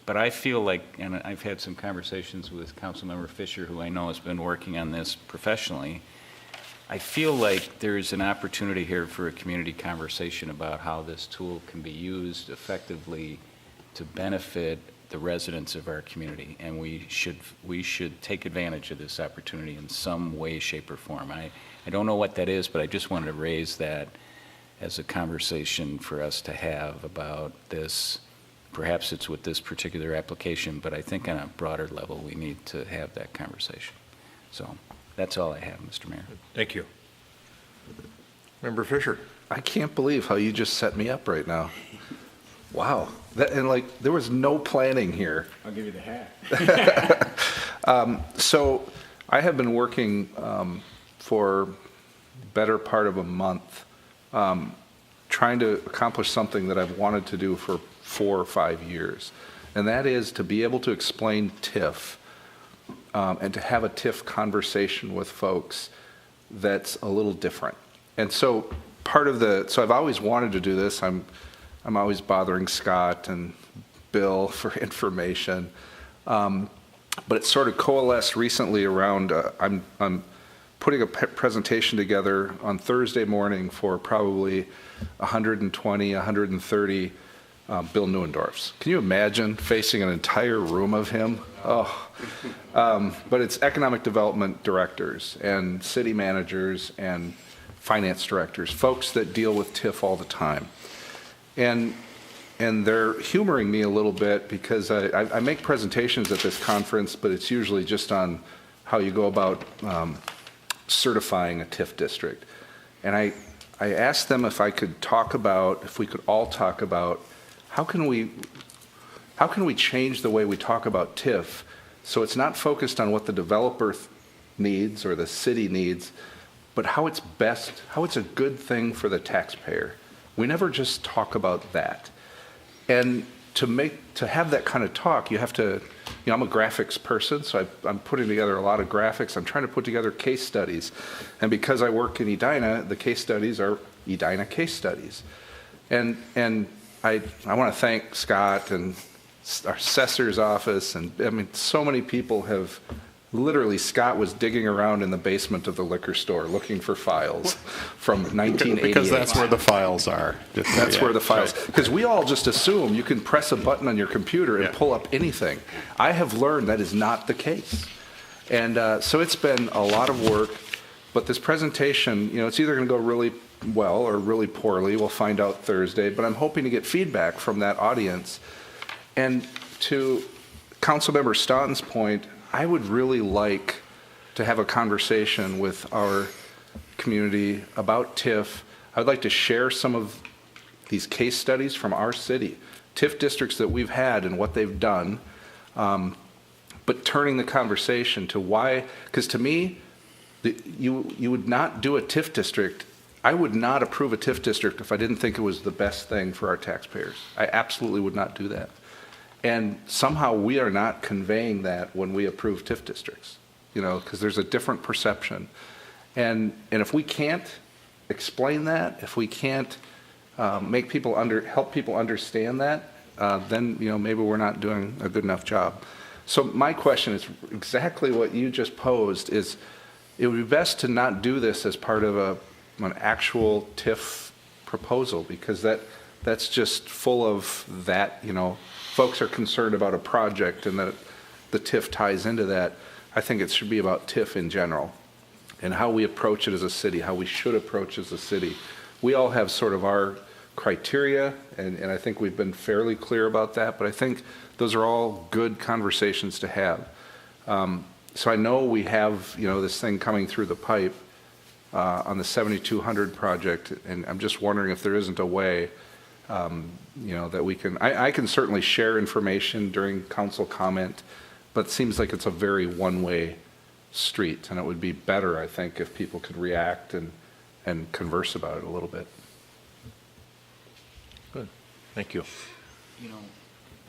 but I feel like, and I've had some conversations with Councilmember Fisher, who I know has been working on this professionally, I feel like there's an opportunity here for a community conversation about how this tool can be used effectively to benefit the residents of our community, and we should take advantage of this opportunity in some way, shape, or form. I don't know what that is, but I just wanted to raise that as a conversation for us to have about this. Perhaps it's with this particular application, but I think on a broader level we need to have that conversation. So that's all I have, Mr. Mayor. Thank you. Member Fisher. I can't believe how you just set me up right now. Wow. There was no planning here. I'll give you the hat. So I have been working for better part of a month trying to accomplish something that I've wanted to do for 4 or 5 years, and that is to be able to explain TIF and to have a TIF conversation with folks that's a little different. And so so I've always wanted to do this. I'm always bothering Scott and Bill for information, but it sort of coalesced recently around I'm putting a presentation together on Thursday morning for probably 120, 130 Bill Neuendorfs. Can you imagine facing an entire room of him? Oh, but it's economic development directors and city managers and finance directors, folks that deal with TIF all the time. And they're humoring me a little bit because I make presentations at this conference, but it's usually just on how you go about certifying a TIF district. And I asked them if we could all talk about how can we change the way we talk about TIF so it's not focused on what the developer needs or the city needs, but how it's a good thing for the taxpayer. We never just talk about that. And to have that kind of talk, you have to, I'm a graphics person, so I'm putting together a lot of graphics. I'm trying to put together case studies. And because I work in Edina, the case studies are Edina case studies. And I want to thank Scott and our assessor's office, and so many people have. Literally, Scott was digging around in the basement of the liquor store looking for files from 1988. Because that's where the files are. That's where the files. Because we all just assume you can press a button on your computer and pull up anything. I have learned that is not the case. And so it's been a lot of work. But this presentation, it's either going to go really well or really poorly. We'll find out Thursday. But I'm hoping to get feedback from that audience And to Councilmember Staunton's point, I would really like to have a conversation with our community about TIF. I'd like to share some of these case studies from our city, TIF districts that we've had and what they've done, but turning the conversation to why, because to me, you would not do a TIF district. I would not approve a TIF district if I didn't think it was the best thing for our taxpayers. I absolutely would not do that. And somehow we are not conveying that when we approve TIF districts, because there's a different perception. And if we can't explain that, if we can't help people understand that, then maybe we're not doing a good enough job. So my question is exactly what you just posed: is it would be best to not do this as part of an actual TIF proposal, because that's just full of that. Folks are concerned about a project and that the TIF ties into that. I think it should be about TIF in general and how we approach it as a city, how we should approach as a city. We all have sort of our criteria, and I think we've been fairly clear about that, but I think those are all good conversations to have. So I know we have, this thing coming through the pipe on the 7200 project, and I'm just wondering if there isn't a way that we can, I can certainly share information during council comment, but it seems like it's a very one-way street, and it would be better, I think, if people could react and converse about it a little bit. Good. Thank you.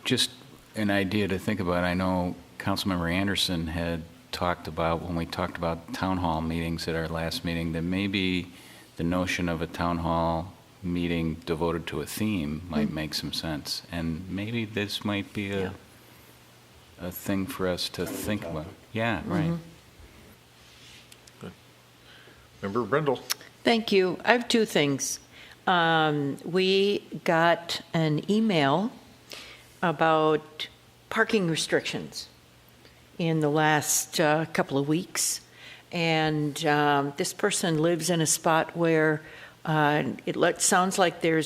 Just an idea to think about. I know Councilmember Anderson had talked about, when we talked about town hall meetings at our last meeting, that maybe the notion of a town hall meeting devoted to a theme might make some sense. And maybe this might be a thing for us to think about. Yeah, right. Good. Member Brindle. Thank you. I have two things. We got an email about parking restrictions in the last couple of weeks. And this person lives in a spot where it sounds like there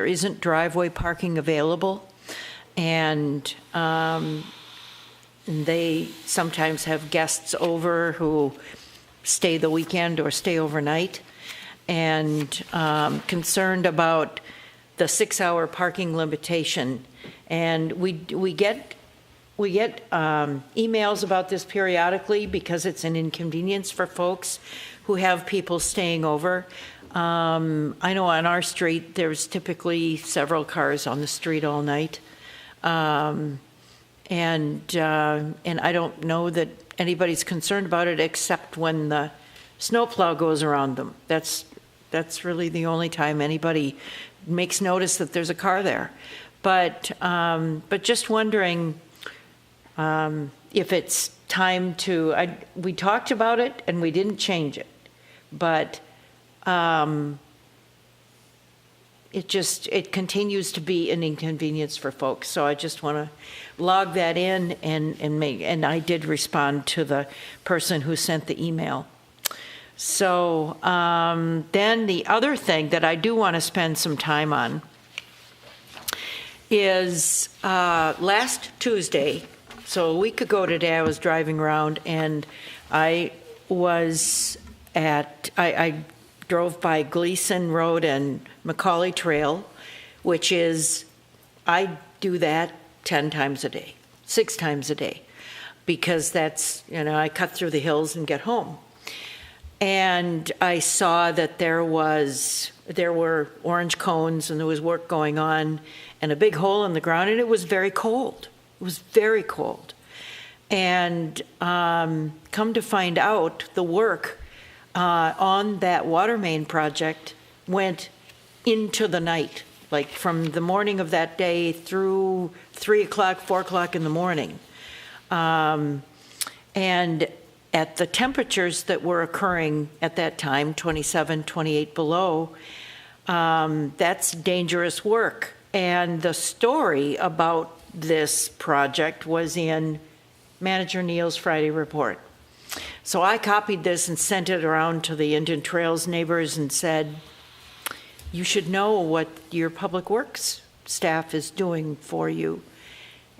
isn't driveway parking available. And they sometimes have guests over who stay the weekend or stay overnight, and concerned about the 6-hour parking limitation. And we get emails about this periodically because it's an inconvenience for folks who have people staying over. I know on our street there's typically several cars on the street all night, and I don't know that anybody's concerned about it except when the snowplow goes around them. That's really the only time anybody makes notice that there's a car there. But just wondering if it's time to. We talked about it and we didn't change it, but it continues to be an inconvenience for folks. So I just want to log that in and I did respond to the person who sent the email. So then the other thing that I do want to spend some time on is last Tuesday, so a week ago today, I was driving around and I drove by Gleason Road and Macaulay Trail, which is, I do that 10 times a day, 6 times a day, because that's, I cut through the hills and get home. And I saw that there were orange cones and there was work going on and a big hole in the ground, and it was very cold. It was very cold. And come to find out, the work on that water main project went into the night, like from the morning of that day through 3 o'clock, 4 o'clock in the morning. And at the temperatures that were occurring at that time, 27, 28 below, that's dangerous work. And the story about this project was in Manager Neal's Friday report. So I copied this and sent it around to the Indian Trails neighbors and said, you should know what your public works staff is doing for you.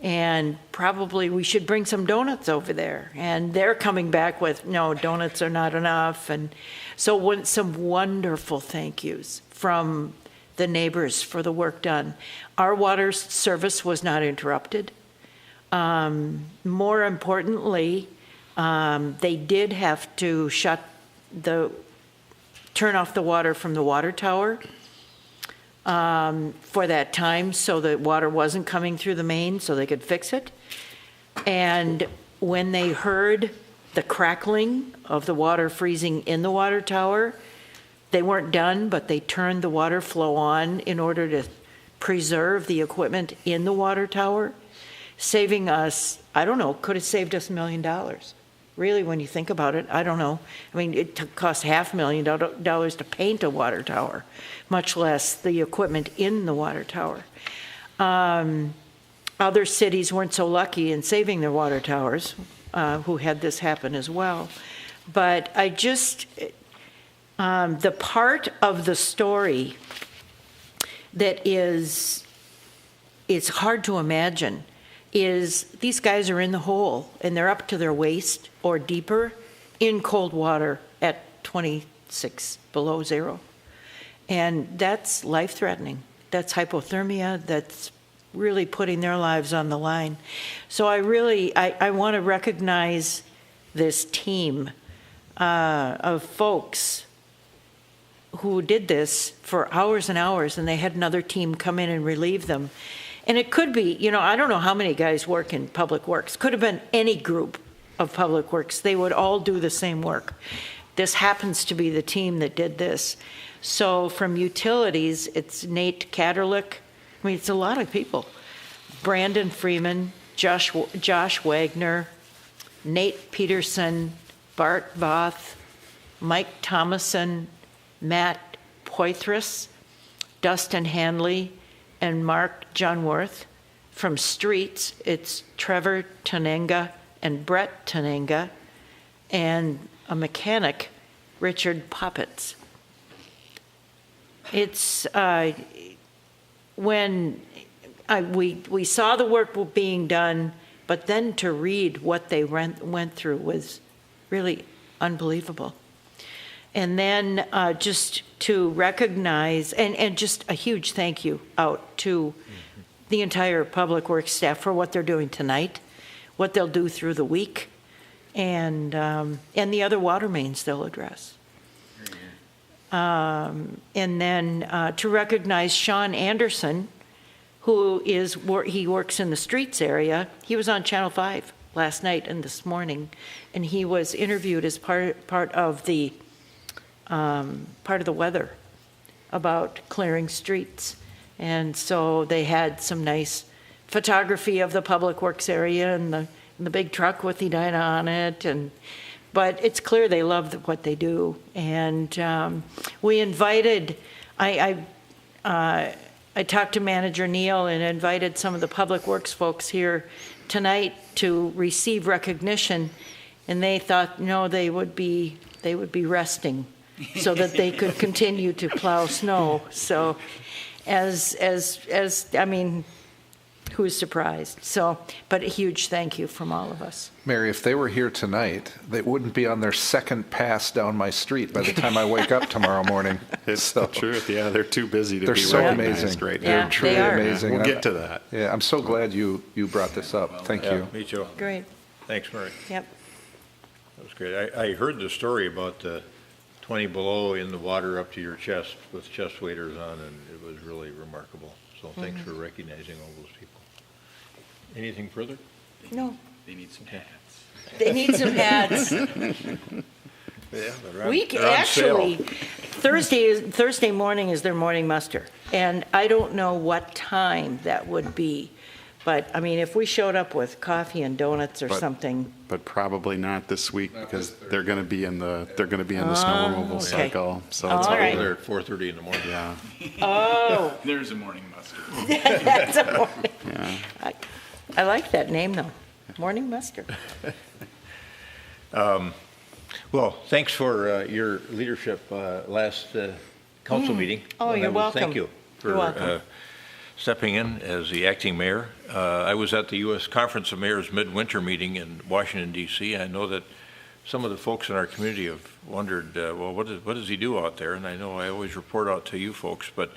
And probably we should bring some donuts over there. And they're coming back with, no, donuts are not enough. And so some wonderful thank yous from the neighbors for the work done. Our water service was not interrupted. More importantly, they did have to turn off the water from the water tower for that time, so that water wasn't coming through the main, so they could fix it. And when they heard the crackling of the water freezing in the water tower, they weren't done, but they turned the water flow on in order to preserve the equipment in the water tower, saving us, I don't know, could have saved us $1 million. Really, when you think about it, I don't know. I mean, it cost $500,000 to paint a water tower, much less the equipment in the water tower. Other cities weren't so lucky in saving their water towers, who had this happen as well. But I just, the part of the story that it's hard to imagine is these guys are in the hole and they're up to their waist or deeper in cold water at 26 below zero. And that's life-threatening. That's hypothermia. That's really putting their lives on the line. So I want to recognize this team of folks who did this for hours and hours, and they had another team come in and relieve them. And it could be, I don't know how many guys work in public works. Could have been any group of public works. They would all do the same work. This happens to be the team that did this. So from utilities, it's Nate Katerlick. I mean, it's a lot of people. Brandon Freeman, Josh Wagner, Nate Peterson, Bart Voth, Mike Thomason, Matt Poitras, Dustin Hanley, and Mark Johnworth. From streets, it's Trevor Tanenga and Brett Tanenga, and a mechanic, Richard Poppets. It's when we saw the work being done, but then to read what they went through was really unbelievable. And then just to recognize, and just a huge thank you out to the entire Public Works staff for what they're doing tonight, what they'll do through the week, and the other water mains they'll address. And then to recognize Sean Anderson, who he works in the streets area. He was on Channel 5 last night and this morning, and he was interviewed as part of the weather about clearing streets. And so they had some nice photography of the Public Works area and the big truck with Edina on it. But it's clear they love what they do. And we invited, I talked to Manager Neal and invited some of the Public Works folks here tonight to receive recognition. And they thought, no, they would be resting so that they could continue to plow snow. So I mean, who's surprised? So, but a huge thank you from all of us. Mary, if they were here tonight, they wouldn't be on their second pass down my street by the time I wake up tomorrow morning. It's the truth. Yeah, they're too busy to they're be so recognized amazing. right now. They're truly amazing. We'll get to that. Yeah, I'm so glad you brought this up. Thank you. Me too. Great. Thanks, Mary. Yep. That was great. I heard the story about the 20 below in the water up to your chest with chest waders on, and it was really remarkable. So thanks for recognizing all those people. Anything further? No. They need some hats. They need some hats. Yeah, Actually, Thursday morning is their morning muster, and I don't know what time that would be. But I mean, if we showed up with coffee and donuts or something. But probably not this week because they're going to be in the snow removal cycle. So it's all right. They're at 4:30 in the morning. Yeah. Oh. There's a morning muster. That's a morning. Yeah. I like that name though. Morning muster. Well, thanks for your leadership last council meeting. Oh, you're welcome. Thank you for stepping in as the acting mayor. I was at the U.S. Conference of Mayors midwinter meeting in Washington, D.C. I know that some of the folks in our community have wondered, well, what does he do out there? And I know I always report out to you folks, but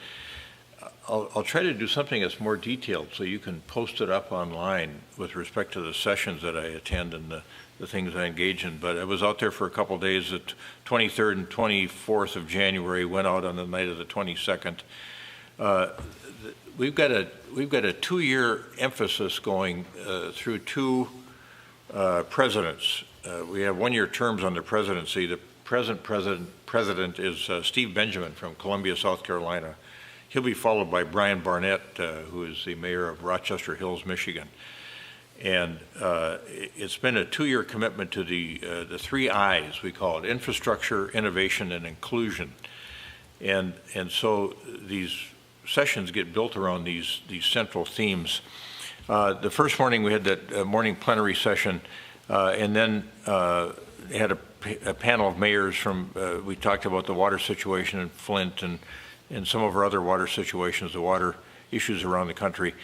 I'll try to do something that's more detailed so you can post it up online with respect to the sessions that I attend and the things I engage in. But I was out there for a couple of days. The 23rd and 24th of January, went out on the night of the 22nd. We've got a 2-year emphasis going through two presidents. We have 1-year terms on the presidency. The present president is Steve Benjamin from Columbia, South Carolina. He'll be followed by Brian Barnett, who is the mayor of Rochester Hills, Michigan. And it's been a 2-year commitment to the 3 I's, we call it: infrastructure, innovation, and inclusion. And so these sessions get built around these central themes. The first morning we had that morning plenary session, and then had a panel of mayors from, we talked about the water situation in Flint and some of our other water situations, the water issues around the country.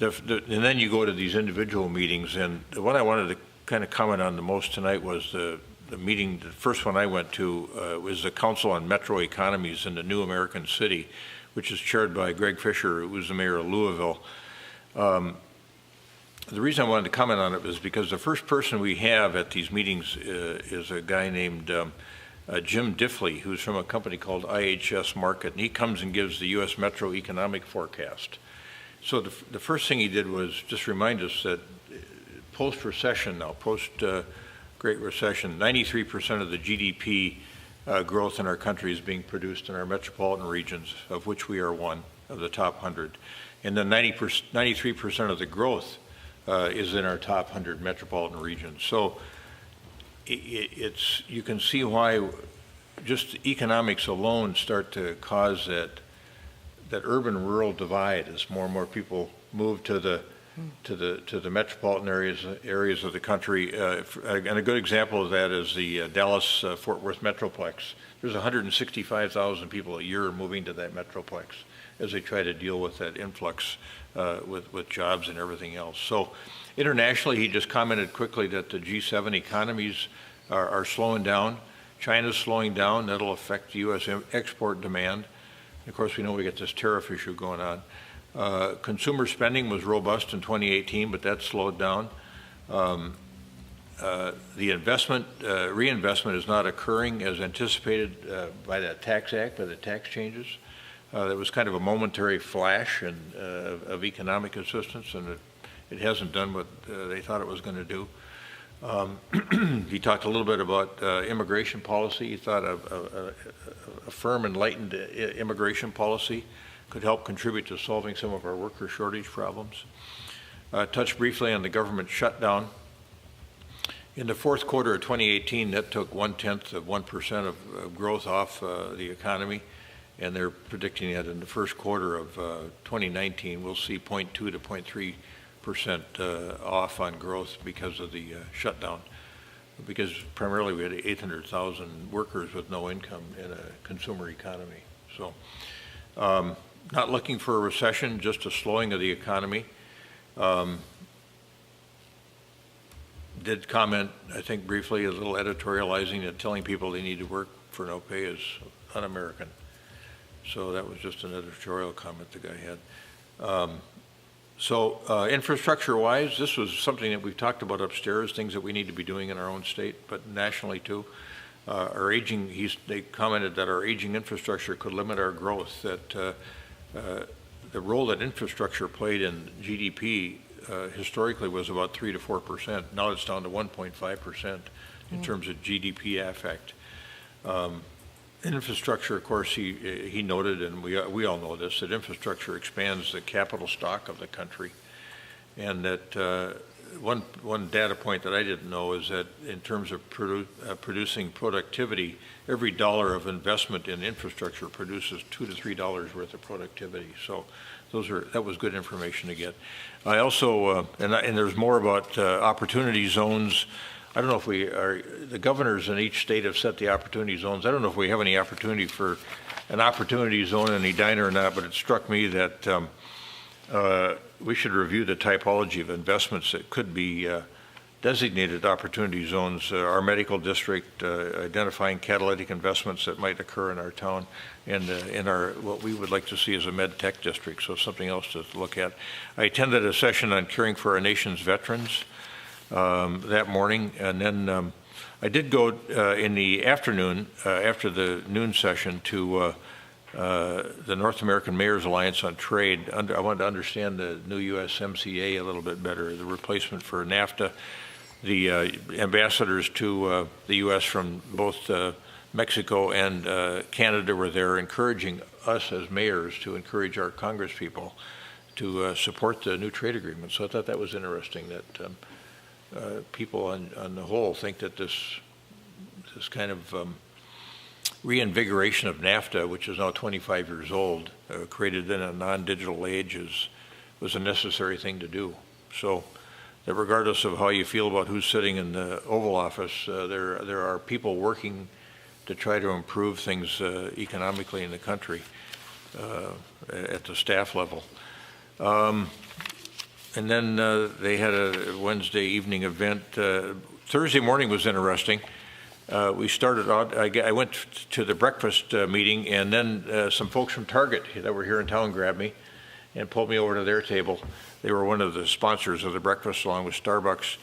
And then you go to these individual meetings, and the one I wanted to kind of comment on the most tonight was the meeting. The first one I went to was the Council on Metro Economies in the New American City, which is chaired by Greg Fisher, who was the mayor of Louisville. The reason I wanted to comment on it was because the first person we have at these meetings is a guy named Jim Diffley, who's from a company called IHS Markit, and he comes and gives the U.S. Metro Economic Forecast. So the first thing he did was just remind us that post-recession now, post-Great Recession, 93% of the GDP growth in our country is being produced in our metropolitan regions, of which we are one of the top 100. And then 93% of the growth is in our top 100 metropolitan regions. So you can see why just economics alone start to cause that urban-rural divide as more and more people move to the metropolitan areas of the country. And a good example of that is the Dallas-Fort Worth Metroplex. There's 165,000 people a year moving to that Metroplex as they try to deal with that influx with jobs and everything else. So internationally, he just commented quickly that the G7 economies are slowing down. China's slowing down. That'll affect U.S. export demand. Of course, we know we got this tariff issue going on. Consumer spending was robust in 2018, but that slowed down. The reinvestment is not occurring as anticipated by that tax act, by the tax changes. There was kind of a momentary flash of economic assistance, and it hasn't done what they thought it was going to do. He talked a little bit about immigration policy. He thought a firm, enlightened immigration policy could help contribute to solving some of our worker shortage problems. Touched briefly on the government shutdown. In the fourth quarter of 2018, that took 0.1% of growth off the economy, and they're predicting that in the first quarter of 2019, we'll see 0.2 to 0.3% off on growth because of the shutdown. Because primarily we had 800,000 workers with no income in a consumer economy. So not looking for a recession, just a slowing of the economy. Did comment, I think briefly, a little editorializing that telling people they need to work for no pay is un-American. So that was just an editorial comment the guy had. Infrastructure-wise, this was something that we've talked about upstairs, things that we need to be doing in our own state, but nationally too. They commented that our aging infrastructure could limit our growth, that the role that infrastructure played in GDP historically was about 3 to 4%. Now it's down to 1.5% in terms of GDP effect. Infrastructure, of course, he noted, and we all know this, that infrastructure expands the capital stock of the country. And that one data point that I didn't know is that in terms of producing productivity, every dollar of investment in infrastructure produces $2 to $3 worth of productivity. So that was good information to get. I also, and there's more about opportunity zones. I don't know if the governors in each state have set the opportunity zones. I don't know if we have any opportunity for an opportunity zone in Edina or not, but it struck me that we should review the typology of investments that could be designated opportunity zones. Our medical district, identifying catalytic investments that might occur in our town, and in our what we would like to see as a med tech district. So something else to look at. I attended a session on caring for our nation's veterans that morning, and then I did go in the afternoon after the noon session to the North American Mayors Alliance on Trade. I wanted to understand the new USMCA a little bit better, the replacement for NAFTA. The ambassadors to the U.S. from both Mexico and Canada were there, encouraging us as mayors to encourage our congresspeople to support the new trade agreement. So I thought that was interesting that people on the whole think that this kind of reinvigoration of NAFTA, which is now 25 years old, created in a non-digital age, was a necessary thing to do. So that regardless of how you feel about who's sitting in the Oval Office, there are people working to try to improve things economically in the country at the staff level. And then they had a Wednesday evening event. Thursday morning was interesting. We started out, I went to the breakfast meeting, and then some folks from Target that were here in town grabbed me and pulled me over to their table. They were one of the sponsors of the breakfast along with Starbucks.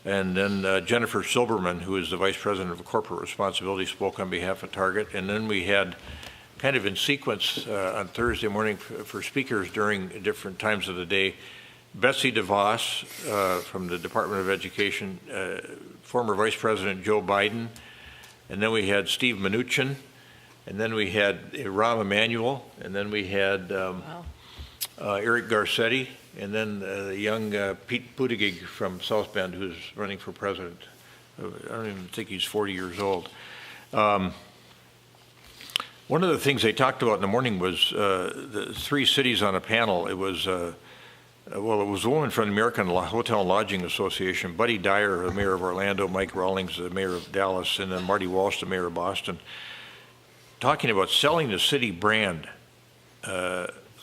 And then Jennifer Silberman, who is the Vice President of Corporate Responsibility, spoke on behalf of Target. And then we had kind of in sequence on Thursday morning for speakers during different times of the day, Betsy DeVos from the Department of Education, former Vice President Joe Biden, and then we had Steve Mnuchin, and then we had Rahm Emanuel, and then we had Eric Garcetti, and then the young Pete Buttigieg from South Bend, who's running for president. I don't even think he's 40 years old. One of the things they talked about in the morning was the three cities on a panel. It was a woman from the American Hotel and Lodging Association, Buddy Dyer, the mayor of Orlando, Mike Rawlings, the mayor of Dallas, and then Marty Walsh, the mayor of Boston, talking about selling the city brand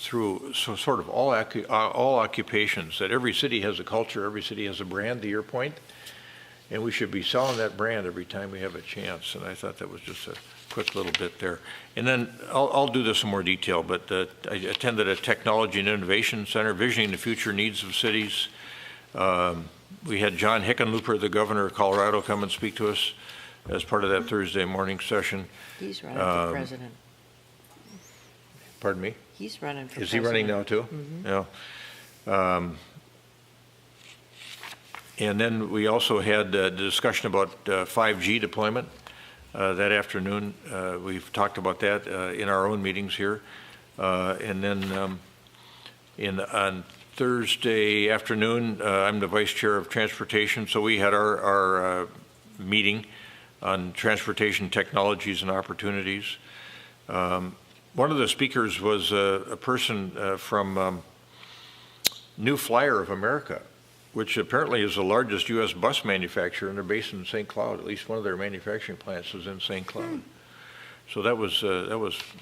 through sort of all occupations, that every city has a culture, every city has a brand, to your point, and we should be selling that brand every time we have a chance. And I thought that was just a quick little bit there. And then I'll do this in more detail, but I attended a Technology and Innovation Center, Visioning the Future Needs of Cities. We had John Hickenlooper, the governor of Colorado, come and speak to us as part of that Thursday morning session. He's running for president. Pardon me? He's running for president. Is he running now too? Mm-hmm. Yeah. And then we also had the discussion about 5G deployment that afternoon. We've talked about that in our own meetings here. And then on Thursday afternoon, I'm the vice chair of transportation, so we had our meeting on transportation technologies and opportunities. One of the speakers was a person from New Flyer of America, which apparently is the largest U.S. bus manufacturer, and they're based in St. Cloud. At least one of their manufacturing plants is in St. Cloud. So that was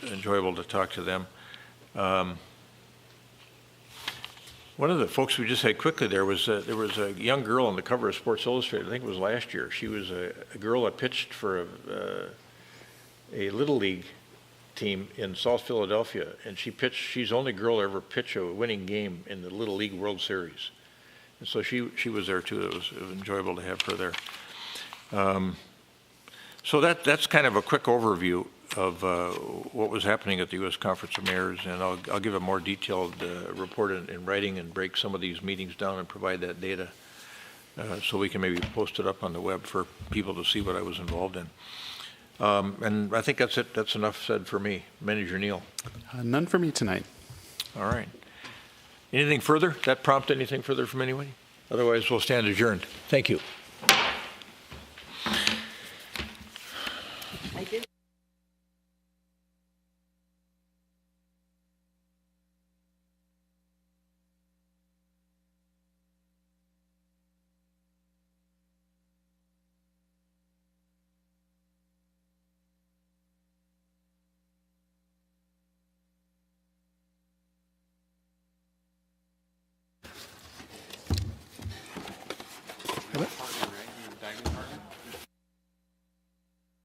enjoyable to talk to them. One of the folks we just had quickly there was a young girl on the cover of Sports Illustrated. I think it was last year. She was a girl that pitched for a Little League team in South Philadelphia, and she's the only girl to ever pitch a winning game in the Little League World Series. And so she was there too. It was enjoyable to have her there. So that's kind of a quick overview of what was happening at the U.S. Conference of Mayors, and I'll give a more detailed report in writing and break some of these meetings down and provide that data so we can maybe post it up on the web for people to see what I was involved in. And I think that's it. That's enough said for me. Manager Neal. None for me tonight. All right. Anything further? That prompt anything further from anybody? Otherwise, we'll stand adjourned. Thank you.